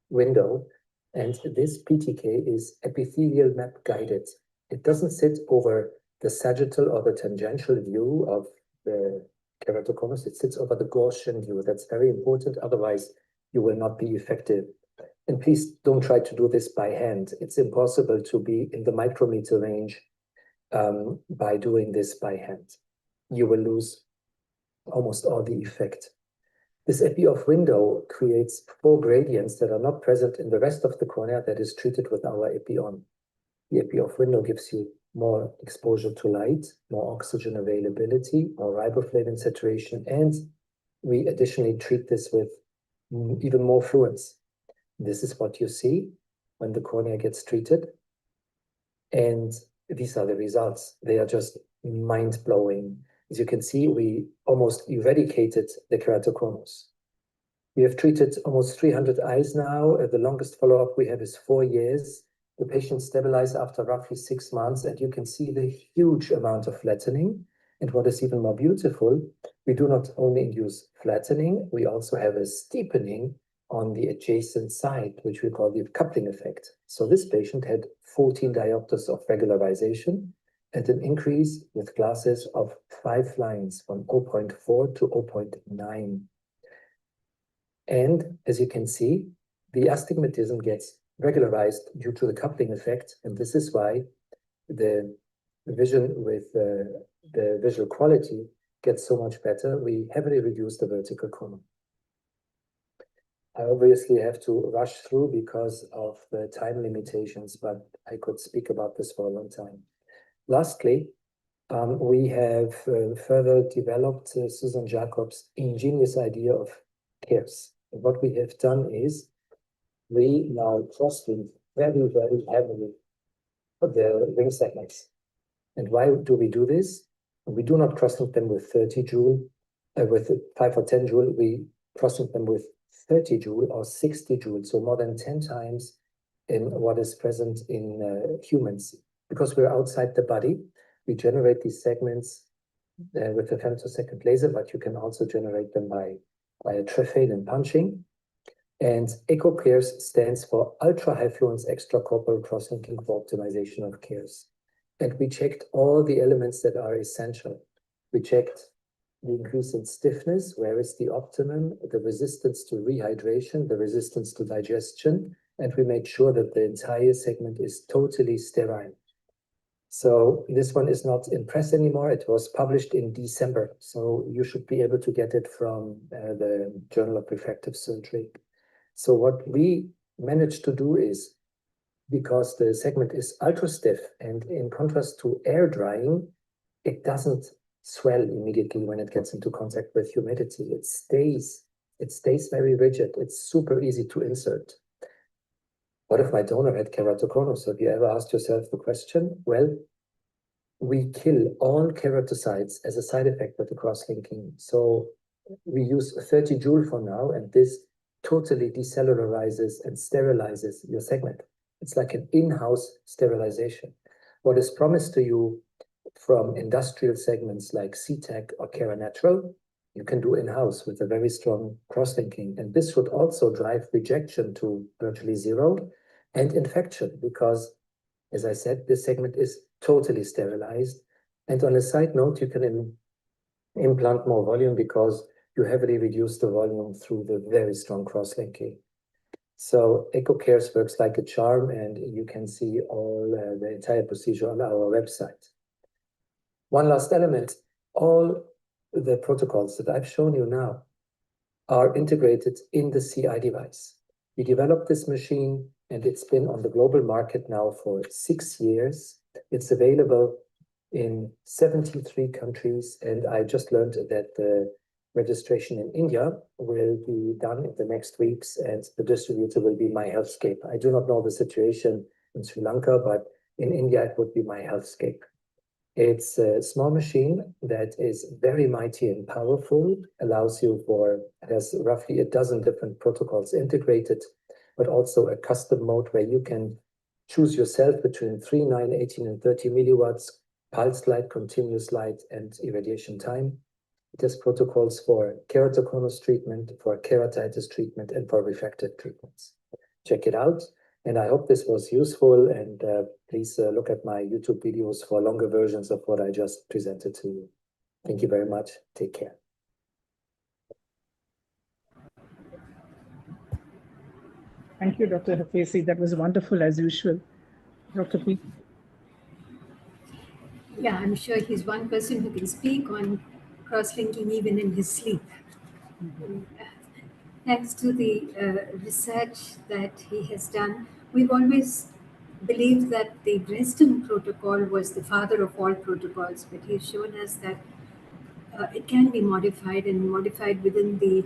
window. And this PTK is epithelial map guided. It doesn't sit over the sagittal or the tangential view of the keratoconus. It sits over the Gaussian view. That's very important. Otherwise, you will not be effective. And please don't try to do this by hand. It's impossible to be in the micrometer range by doing this by hand. You will lose almost all the effect. This epi-off window creates 4 gradients that are not present in the rest of the cornea that is treated with our epi-on. The epi-off window gives you more exposure to light, more oxygen availability, more riboflavin saturation, and we additionally treat this with even more fluence. This is what you see when the cornea gets treated. And these are the results. They are just mind-blowing. As you can see, we almost eradicated the keratoconus. We have treated almost 300 eyes now. The longest follow-up we have is 4 years. The patient stabilized after roughly 6 months, and you can see the huge amount of flattening. And what is even more beautiful, we do not only induce flattening, we also have a steepening on the adjacent side, which we call the coupling effect. So this patient had 14 diopters of regularization and an increase with glasses of 5 lines from 0.4 to 0.9. And as you can see, the astigmatism gets regularized due to the coupling effect. And this is why the vision with the visual quality gets so much better. We heavily reduce the vertical coma. I obviously have to rush through because of the time limitations, but I could speak about this for a long time. Lastly, we have further developed Susan Jacobs' ingenious idea of CARES. And what we have done is we now cross-link very, very heavily the ring segments. And why do we do this? We do not cross-link them with 30 joule, with 5 or 10 joule. We cross-link them with 30 joule or 60 joule, so more than 10 times in what is present in humans. Because we're outside the body, we generate these segments with a femtosecond laser, but you can also generate them by a trephane and punching. And EcoCares stands for Ultra High Fluence Extracorporeal Cross-Linking for Optimization of CARES. And we checked all the elements that are essential. We checked the increase in stiffness, where is the optimum, the resistance to rehydration, the resistance to digestion, and we made sure that the entire segment is totally sterile. So this one is not in press anymore. It was published in December, so you should be able to get it from the Journal of Refractive Surgery. So what we managed to do is, because the segment is ultra stiff and in contrast to air drying, it doesn't swell immediately when it gets into contact with humidity. It stays very rigid. It's super easy to insert. What if my donor had keratoconus? Have you ever asked yourself the question? Well, we kill all keratocytes as a side effect of the cross-linking. So we use 30 joule for now, and this totally decellularizes and sterilizes your segment. It's like an in-house sterilization. What is promised to you from industrial segments like CTEC or Keranatural, you can do in-house with a very strong cross-linking. And this would also drive rejection to virtually zero and infection because, as I said, this segment is totally sterilized. And on a side note, you can implant more volume because you heavily reduce the volume through the very strong cross-linking. So EcoCares works like a charm, and you can see all the entire procedure on our website. One last element, all the protocols that I've shown you now are integrated in the CI device. We developed this machine and it's been on the global market now for 6 years. It's available in 73 countries, and I just learned that the registration in India will be done in the next weeks, and the distributor will be My Healthscape. I do not know the situation in Sri Lanka, but in India it would be My Healthscape. It's a small machine that is very mighty and powerful, it has roughly a dozen different protocols integrated, but also a custom mode where you can choose yourself between 3, 9, 18, and 30 milliwatts, pulse light, continuous light, and irradiation time. It has protocols for keratoconus treatment, for keratitis treatment, and for refractive treatments. Check it out. And I hope this was useful, and please look at my YouTube videos for longer versions of what I just presented to you. Thank you very much. Take care. Thank you, Dr. Hafesi. That was wonderful as usual. Dr. P. Yeah, I'm sure he's one person who can speak on cross-linking even in his sleep. thanks to the research that he has done, we've always believed that the Dresden Protocol was the father of all protocols, but he's shown us that it can be modified and modified within the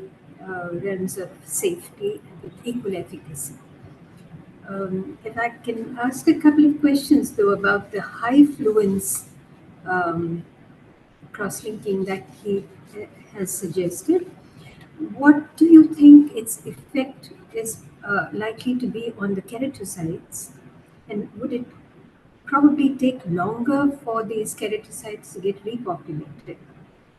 realms of safety and with equal efficacy. If I can ask a couple of questions though about the high fluence cross-linking that he has suggested. What do you think its effect is likely to be on the keratocytes? And would it probably take longer for these keratocytes to get repopulated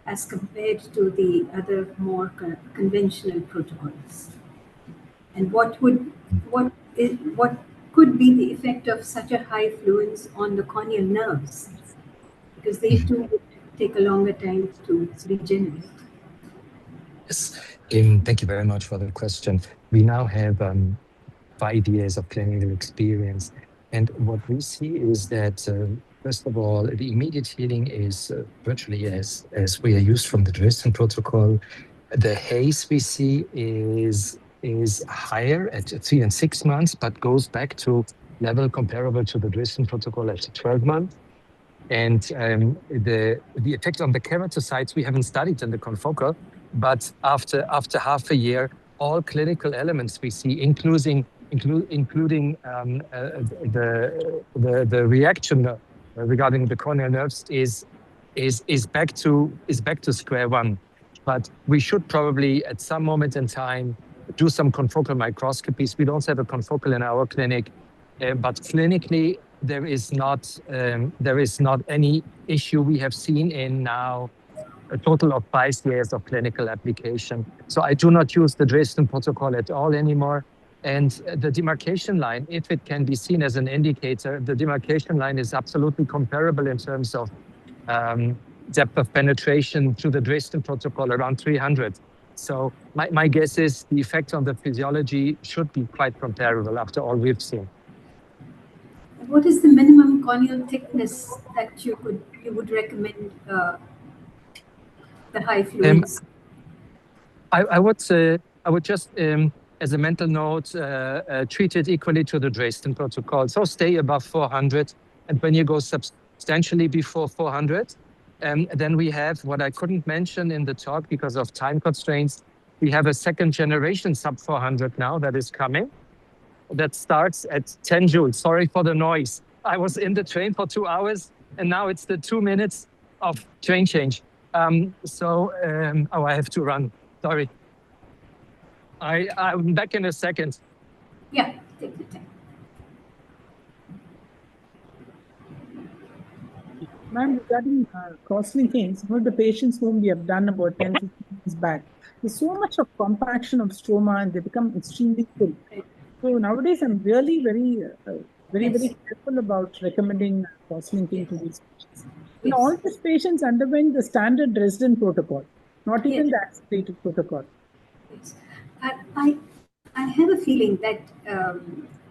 as compared to the other more conventional protocols? And what could be the effect of such a high fluence on the corneal nerves? Because they too would take a longer time to regenerate. Yes, thank you very much for the question. We now have 5 years of clinical experience, and what we see is that first of all, the immediate healing is virtually as we are used from the Dresden Protocol. The haze we see is higher at 3 and 6 months, but goes back to level comparable to the Dresden Protocol at 12 months. And the effect on the keratocytes we haven't studied in the confocal, but after half a year, all clinical elements we see, including the reaction regarding the corneal nerves, is back to square one. But we should probably at some moment in time do some confocal microscopies. We don't have a confocal in our clinic, but clinically there is not any issue we have seen in now a total of 5 years of clinical application. So I do not use the Dresden Protocol at all anymore. And the demarcation line, if it can be seen as an indicator, the demarcation line is absolutely comparable in terms of depth of penetration to the Dresden Protocol, around 300. So my guess is the effect on the physiology should be quite comparable after all we've seen. What is the minimum corneal thickness that you would recommend the high fluence? I would just, as a mental note, treat it equally to the Dresden Protocol. So stay above 400, and when you go substantially before 400, then we have what I couldn't mention in the talk because of time constraints. We have a second generation sub 400 now that is coming. That starts at 10 joules. Sorry for the noise. I was in the train for 2 hours, and now it's the 2 minutes of train change. Oh, I have to run. Sorry. I'm back in a second. Yeah, take your time. Ma'am, regarding cross-linking, some of the patients whom we have done about 10, 15 years back, there's so much of compaction of stroma and they become extremely thin. So nowadays, I'm really very careful about recommending cross-linking to these patients. And all these patients underwent the standard Dresden protocol, not even the accelerated protocol. Yes. I have a feeling that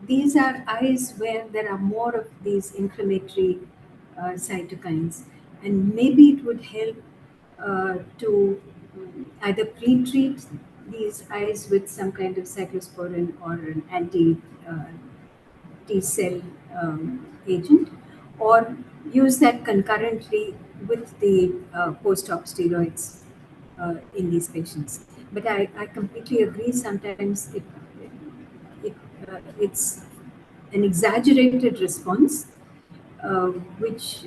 these are eyes where there are more of these inflammatory cytokines, and maybe it would help to either pre-treat these eyes with some kind of cyclosporin or an anti-T-cell agent, or use that concurrently with the post-op steroids in these patients. But I completely agree, sometimes it's an exaggerated response, which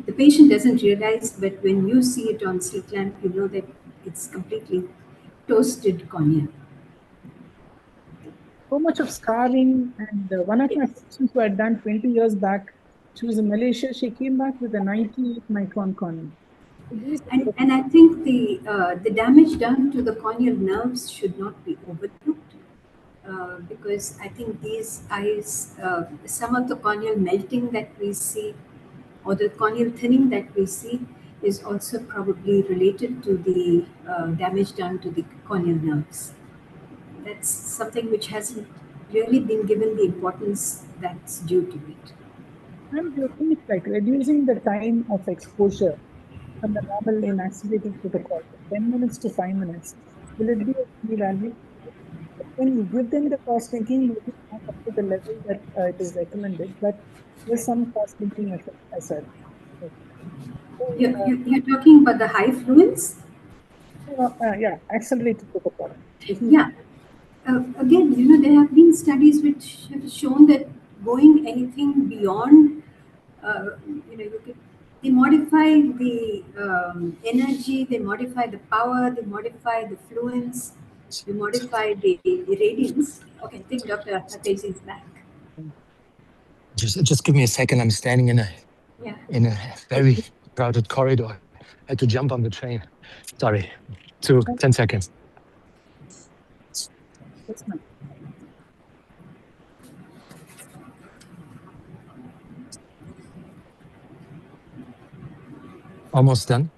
the patient doesn't realize, but when you see it on slit lamp, you know that it's completely toasted cornea. So much of scarring, and one of my patients who had done 20 years back, she was in Malaysia, she came back with a 98 micron cornea. And I think the damage done to the corneal nerves should not be overlooked. Because I think these eyes, some of the corneal melting that we see, or the corneal thinning that we see, is also probably related to the damage done to the corneal nerves. That's something which hasn't really been given the importance that's due to it. And the thing is like reducing the time of exposure from the normal in accelerated protocol, 10 minutes to 5 minutes. will it be a p-value? When you give them the cross-linking, maybe not up to the level that it is recommended, but there's some cross-linking effect as such. So, You're talking about the high fluence? yeah, accelerated protocol. Yeah. Again, there have been studies which have shown that going anything beyond, they modify the energy, they modify the power, they modify the fluence, they modify the radiance. Okay, I think Dr. Atezi is back. Just give me a second. I'm standing in a very crowded corridor. I had to jump on the train. Sorry. 10 seconds. That's fine. Almost done.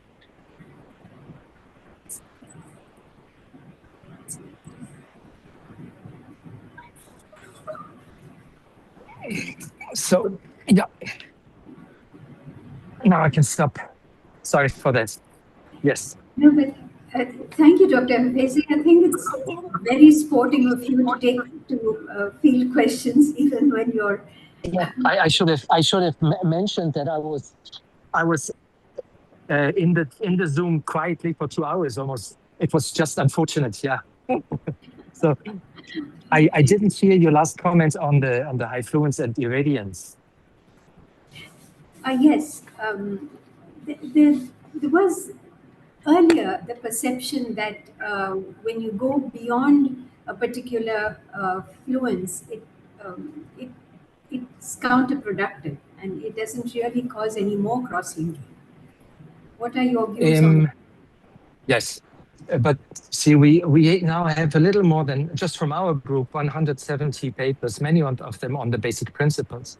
So, yeah. Now I can stop. Sorry for that. Yes. No, but thank you, Dr. Atezi. I think it's very sporting of you to take to field questions even when you're. Yeah, I should have mentioned that I was in the Zoom quietly for 2 hours almost. It was just unfortunate, yeah. So I didn't hear your last comment on the high fluence and irradiance. Yes, there was earlier the perception that when you go beyond a particular fluence, it's counterproductive and it doesn't really cause any more cross-linking. What are your views on that? Yes, but see, we now have a little more than, just from our group, 170 papers, many of them on the basic principles.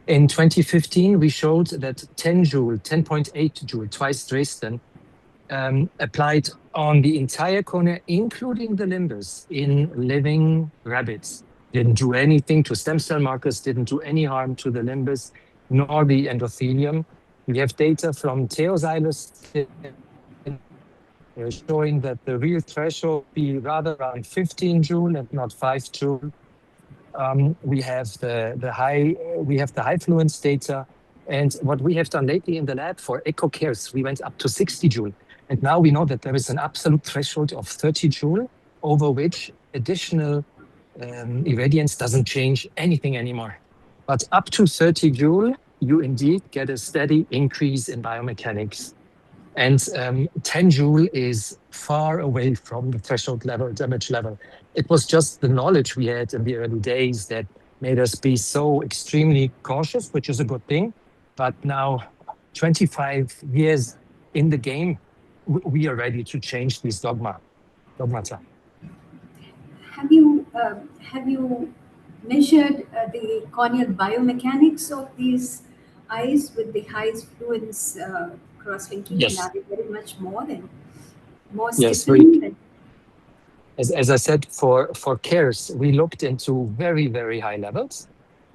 In 2015, we showed that 10.8 joule, twice Dresden, applied on the entire cornea, including the limbus, in living rabbits. Didn't do anything to stem cell markers, didn't do any harm to the limbus, nor the endothelium. We have data from Theosilus showing that the real threshold be rather around 15 joule and not 5 joule. We have the high fluence data, and what we have done lately in the lab for echo cares, we went up to 60 joule, and now we know that there is an absolute threshold of 30 joule over which additional irradiance doesn't change anything anymore. But up to 30 joule, you indeed get a steady increase in biomechanics. And 10 joule is far away from the threshold level, damage level. It was just the knowledge we had in the early days that made us be so extremely cautious, which is a good thing. But now, 25 years in the game, we are ready to change these dogmata. Have you measured the corneal biomechanics of these eyes with the highest fluence cross-linking? Yes. And are they very much more Yes, stiffened? as I said, for cares, we looked into very, very high levels.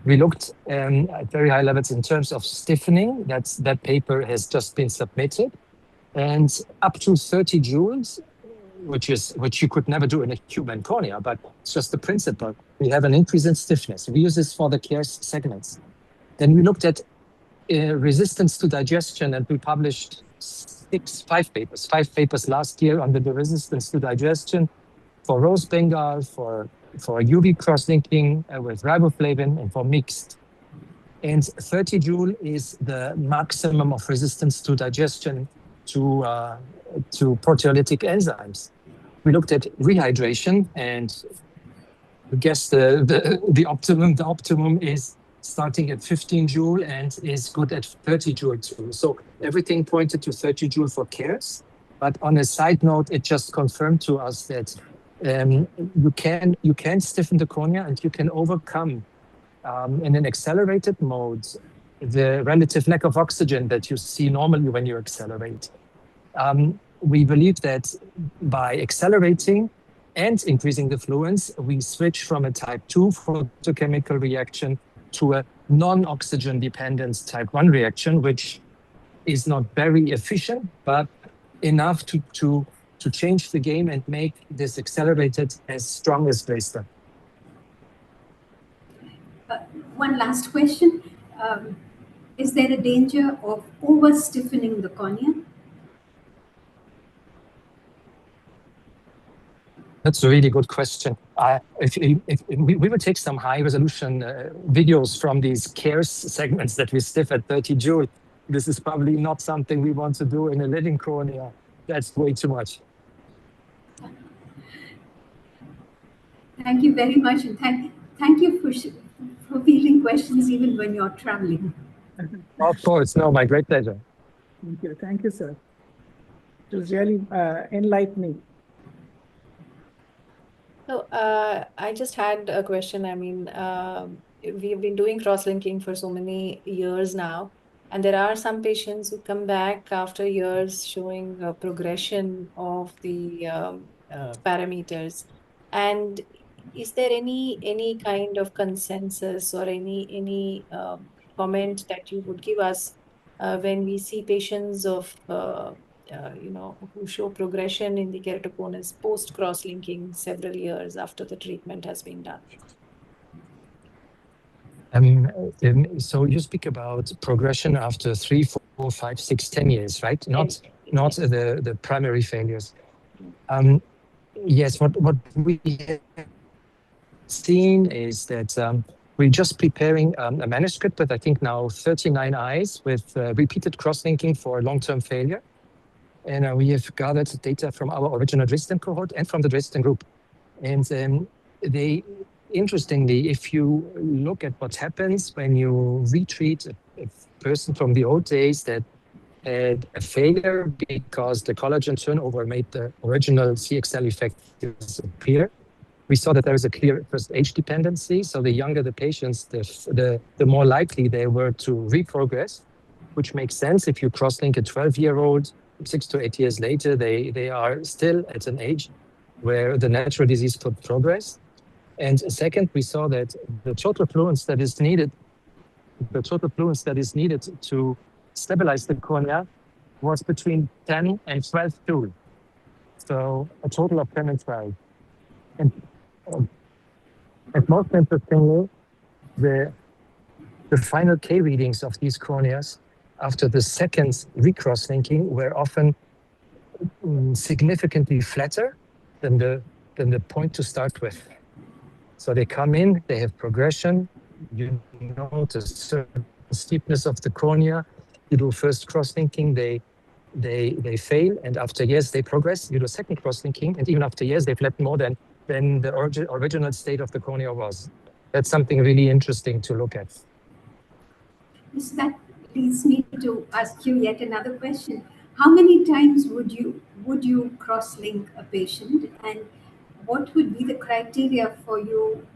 We looked at very high levels in terms of stiffening. That paper has just been submitted. And up to 30 joules, which you could never do in a human cornea, but it's just the principle. We have an increase in stiffness. We use this for the cares segments. Then we looked at resistance to digestion, and we published five papers last year on the resistance to digestion for rose Bengal, for UV cross-linking with riboflavin, and for mixed. And 30 joule is the maximum of resistance to digestion to proteolytic enzymes. We looked at rehydration, and I guess the optimum is starting at 15 joule and is good at 30 joule too. So everything pointed to 30 joule for cares. But on a side note, it just confirmed to us that you can stiffen the cornea and you can overcome in an accelerated mode the relative lack of oxygen that you see normally when you accelerate. We believe that by accelerating and increasing the fluence, we switch from a type 2 photochemical reaction to a non-oxygen dependent type 1 reaction, which is not very efficient, but enough to to change the game and make this accelerated as strong as Graystar. One last question. Is there a danger of over-stiffening the cornea? That's a really good question. If we will take some high-resolution videos from these CARES segments that we stiff at 30 joule. This is probably not something we want to do in a living cornea. That's way too much. Thank you very much, and thank you for fielding questions even when you're traveling. Of course, no, my great pleasure. Thank you, sir. It was really enlightening. So I just had a question. I mean, we've been doing cross-linking for so many years now, and there are some patients who come back after years showing a progression of the parameters. And is there any kind of consensus or any comment that you would give us when we see patients of who show progression in the keratoconus post cross-linking several years after the treatment has been done? So you speak about progression after 3, 4, 5, 6, 10 years, right? Not the primary failures. Yes, what we have seen is that we're just preparing a manuscript with, I think now 39 eyes with repeated cross-linking for long-term failure. And we have gathered data from our original Dresden cohort and from the Dresden group. And interestingly, if you look at what happens when you retreat a person from the old days that had a failure because the collagen turnover made the original CXL effect disappear, we saw that there is a clear first age dependency. So the younger the patients, the more likely they were to reprogress, which makes sense. If you cross-link a 12-year-old, 6 to 8 years later, they are still at an age where the natural disease could progress. And second, we saw that the total fluence that is needed, to stabilize the cornea was between 10 and 12 joule. So a total of 10 and 12. And most interestingly, the final K readings of these corneas after the second recross-linking were often significantly flatter than the point to start with. So they come in, they have progression, you notice certain steepness of the cornea, you do first cross-linking, they fail, and after years they progress, you do second cross-linking, and even after years they flatten more than the original state of the cornea was. That's something really interesting to look at. So that leads me to ask you yet another question. How many times would you cross-link a patient, and what would be the criteria for you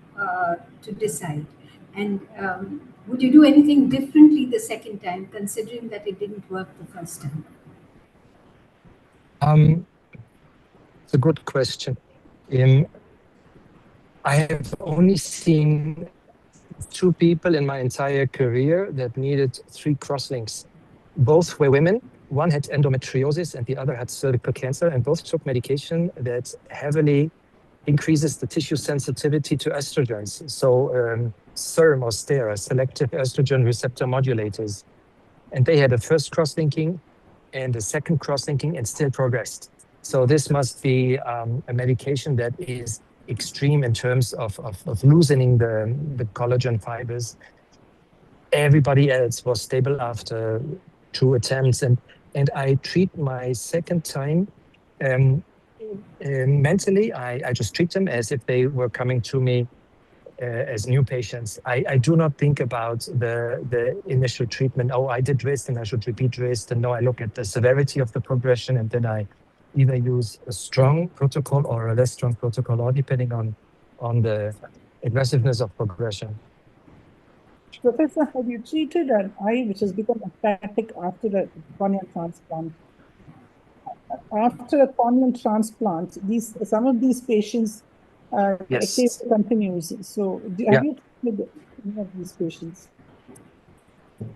to decide? And would you do anything differently the second time, considering that it didn't work the first time? It's a good question. I have only seen 2 people in my entire career that needed 3 crosslinks. Both were women. One had endometriosis and the other had cervical cancer, and both took medication that heavily increases the tissue sensitivity to estrogens. So SERM or STERA, selective estrogen receptor modulators. And they had a first cross-linking and a second cross-linking and still progressed. So this must be a medication that is extreme in terms of loosening the collagen fibers. Everybody else was stable after 2 attempts. And I treat my second time mentally, I just treat them as if they were coming to me as new patients. I do not think about the initial treatment. Oh, I did Dresden, I should repeat Dresden. No, I look at the severity of the progression, and then I either use a strong protocol or a less strong protocol, all depending on the aggressiveness of progression. Professor, have you treated an eye which has become aphatic after a corneal transplant? After a corneal transplant, some of these patients Yes. continues. So have you treated any of these patients?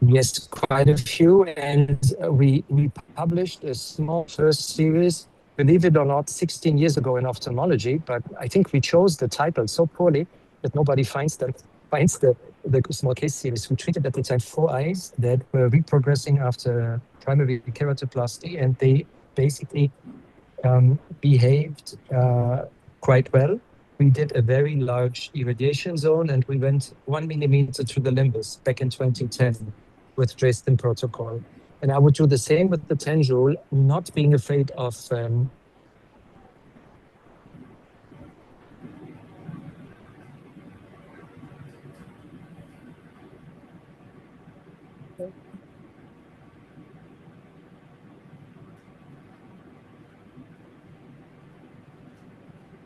Yes, quite a few, and we published a small first series believe it or not, 16 years ago in ophthalmology, but I think we chose the title so poorly that nobody finds the small case series. We treated at the time 4 eyes that were reprogressing after primary keratoplasty, and they basically behaved quite well. We did a very large irradiation zone, and we went 1 millimeter to the limbus back in 2010 with Dresden protocol. And I would do the same with the 10 joule, not being afraid of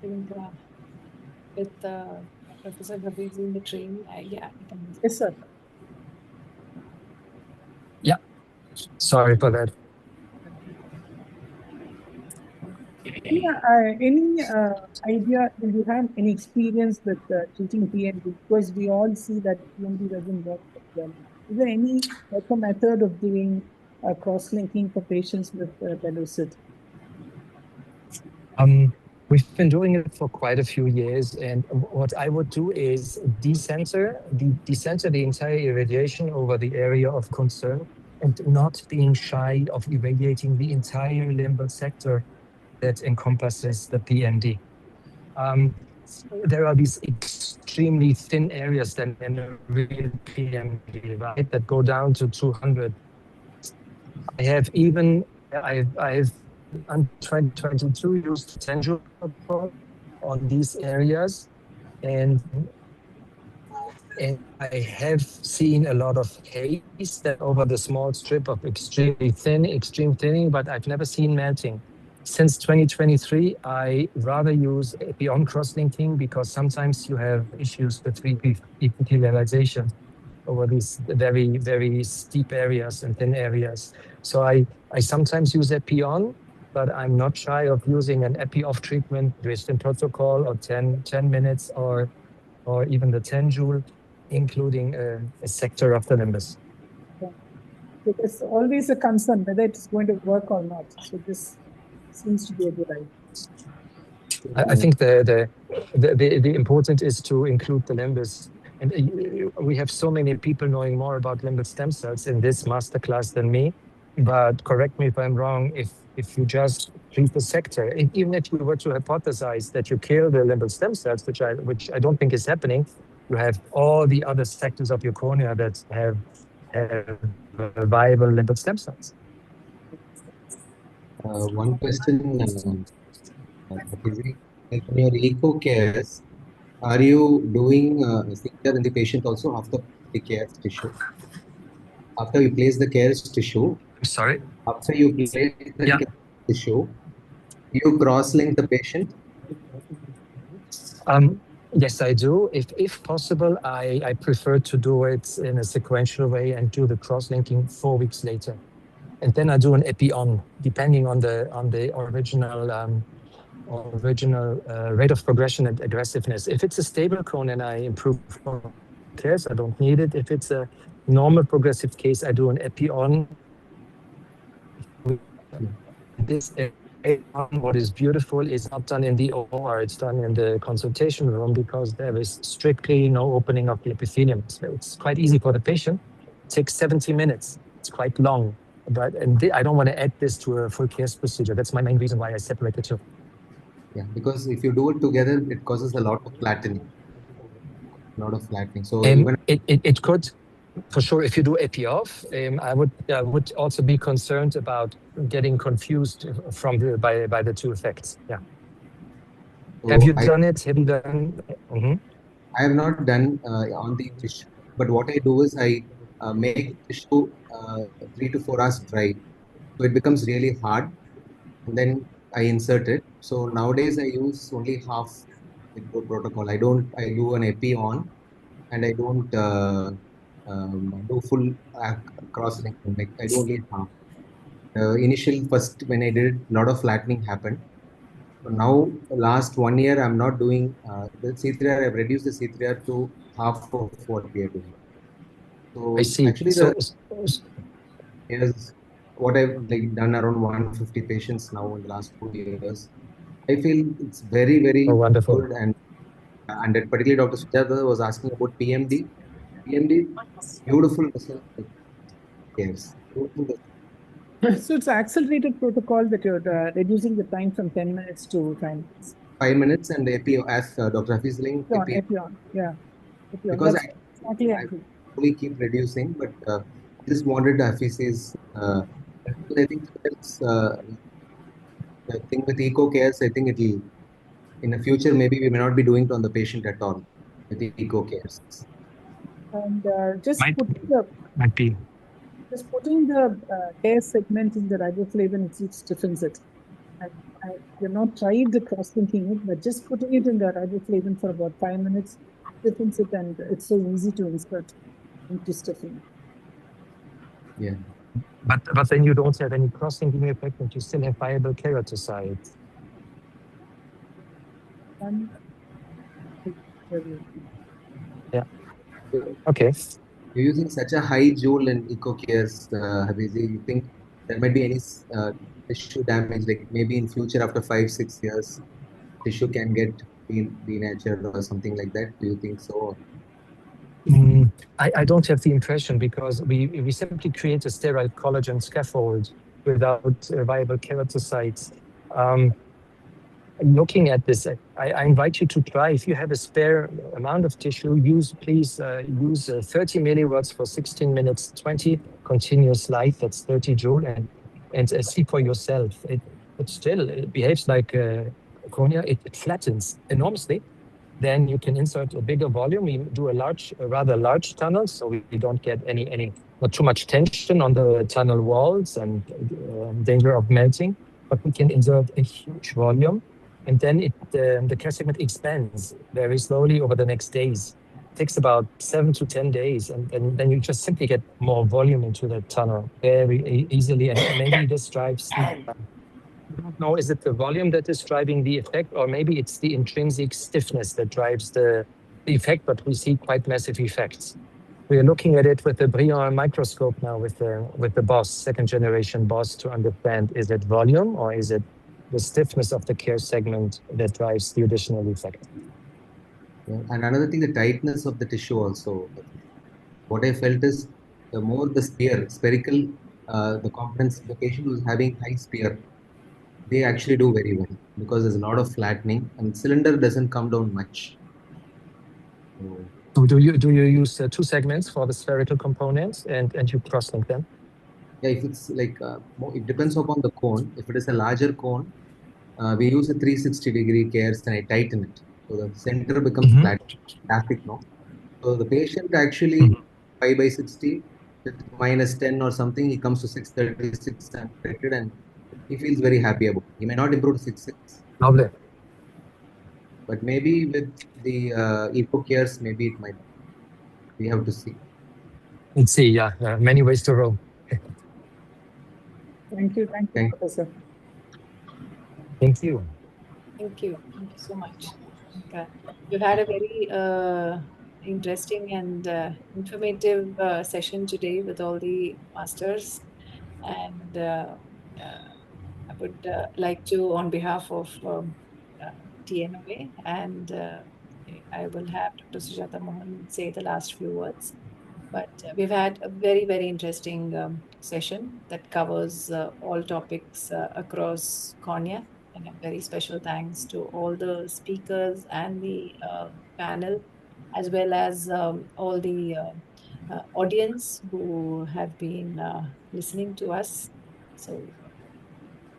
think with Professor Habib in the train, yeah. Yes, sir. Yeah, sorry for that. Any idea, do you have any experience with treating PND? Because we all see that PND doesn't work well. Is there any better method of doing cross-linking for patients with pellucid? We've been doing it for quite a few years, and what I would do is decenter the entire irradiation over the area of concern, and not being shy of irradiating the entire limbal sector that encompasses the PND. There are these extremely thin areas then in a real PND, right, that go down to 200. I've on 2022 used potential on these areas, and I have seen a lot of haze that over the small strip of extreme thinning, but I've never seen melting. Since 2023, I rather use beyond cross-linking because sometimes you have issues with epithelialization over these very, very steep areas and thin areas. So I sometimes use epi on, but I'm not shy of using an epi off treatment, Dresden protocol, or 10 minutes, or even the 10 joule, including a sector of the limbus. It is always a concern whether it's going to work or not. So this seems to be a good idea. I think the important is to include the limbus. And we have so many people knowing more about limbal stem cells in this masterclass than me. But correct me if I'm wrong, if you just treat the sector, even if you were to hypothesize that you kill the limbal stem cells, which I don't think is happening, you have all the other sectors of your cornea that have viable limbal stem cells. One question, like in your eco cares, are you doing CPR in the patient also after the cares tissue? After you place the cares tissue, Sorry? after you place the Yeah. cares tissue, you cross-link the patient? Yes, I do. If possible, I prefer to do it in a sequential way and do the cross-linking 4 weeks later. And then I do an epi-on, depending on the original rate of progression and aggressiveness. If it's a stable cone and I improve cares, I don't need it. If it's a normal progressive case, I do an epi-on. This what is beautiful is not done in the OR, it's done in the consultation room because there is strictly no opening of the epithelium. So it's quite easy for the patient. It takes 70 minutes. It's quite long, but I don't want to add this to a full case procedure. That's my main reason why I separate the two. Yeah, because if you do it together, it causes a lot of flattening. So even it could, for sure, if you do epi off, I would also be concerned about getting confused by the two effects. Yeah. So have you done it? Have you done? I have not done on the tissue, but what I do is I make the tissue 3 to 4 hours dry, so it becomes really hard, and then I insert it. So nowadays I use only half the protocol. I do an epi on, and I don't do full cross-linking. Like I do only half. First when I did it, a lot of flattening happened. So now, last 1 year, I'm not doing the C3R. I've reduced the C3R to half of what we are doing. So I see. actually, So yes. what I've like done around 150 patients now in the last 2 years, I feel it's very, very wonderful. good. And that particularly Dr. Sujata was asking about PMD. PMD, beautiful result. Yes, beautiful result. So it's an accelerated protocol that you're reducing the time from 10 minutes to 5 minutes. 5 minutes and AP, as Dr. Hafiz Ling, Epion, yeah. Epion. Because That's exactly I only keep reducing, but I just wanted Hafiz's, I think that's the thing with eco cares. I think it'll, in the future, maybe we may not be doing it on the patient at all with the eco cares. And just Might be. just putting the care segment in the riboflavin, it stiffens it. And you've not tried the cross-linking it, but just putting it in the riboflavin for about 5 minutes stiffens it, and it's so easy to insert into stiffening. Yeah. But then you don't have any cross-linking effect, and you still have viable keratocytes. Yeah. Okay. You're using such a high joule in eco cares, Hafiz. You think there might be any tissue damage, like maybe in future after 5-6 years, tissue can get denatured or something like that? Do you think so? I don't have the impression, because we simply create a sterile collagen scaffold without viable keratocytes. Looking at this, I invite you to try. If you have a spare amount of tissue, please use 30 milliwatts for 16 minutes, 20 continuous light, that's 30 joule, and see for yourself. It behaves like cornea. It flattens enormously. Then you can insert a bigger volume. We do a rather large tunnel, so we don't get not too much tension on the tunnel walls and danger of melting. But we can insert a huge volume, and then the care segment expands very slowly over the next days. It takes about 7 to 10 days, and then you just simply get more volume into the tunnel very easily, and maybe this drives I don't know, is it the volume that is driving the effect, or maybe it's the intrinsic stiffness that drives the effect, but we see quite massive effects. We are looking at it with the Brillant microscope now, with the BOSS, second generation BOSS, to understand, is it volume or is it the stiffness of the care segment that drives the additional effect? Yeah. And another thing, the tightness of the tissue also. What I felt is the more the spherical, the components, the patient who's having high spear, they actually do very well, because there's a lot of flattening and cylinder doesn't come down much. So do you use 2 segments for the spherical components, and you cross-link them? Yeah, if it's like, it depends upon the cone. If it is a larger cone, we use a 360-degree cares and I tighten it. So the center becomes flat, plastic, no? So the patient actually 5/60 with -10 or something, he comes to 636 and corrected, and he feels very happy about it. He may not improve to 6.6. Lovely. But maybe with the eco cares, maybe it might. We have to see. Let's see. Yeah, many ways to roll. Thank you, Professor. Thank you. Thank you so much. You had a very interesting and informative session today with all the masters, and I would like to, on behalf of Tnoa, and I will have Dr. Sujata Mohan say the last few words. But we've had a very, very interesting session that covers all topics across cornea. And a very special thanks to all the speakers and the panel, as well as all the audience who have been listening to us. So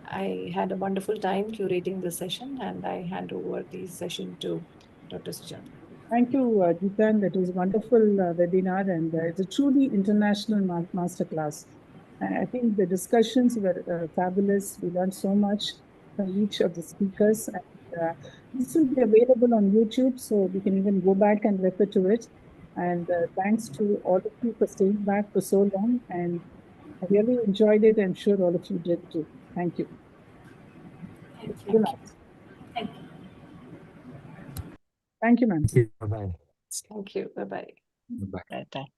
I had a wonderful time curating the session, and I hand over the session to Dr. Sujata. Thank you, Geetan. That was a wonderful webinar, and it's a truly international masterclass. I think the discussions were fabulous. We learned so much from each of the speakers. And, this will be available on YouTube, so we can even go back and refer to it. And thanks to all of you for staying back for so long. And I really enjoyed it. I'm sure all of you did too. Thank you. Thank you. Good night. Thank you. Thank you, ma'am. Bye-bye. Thank you. Bye-bye. Bye. Bye-bye.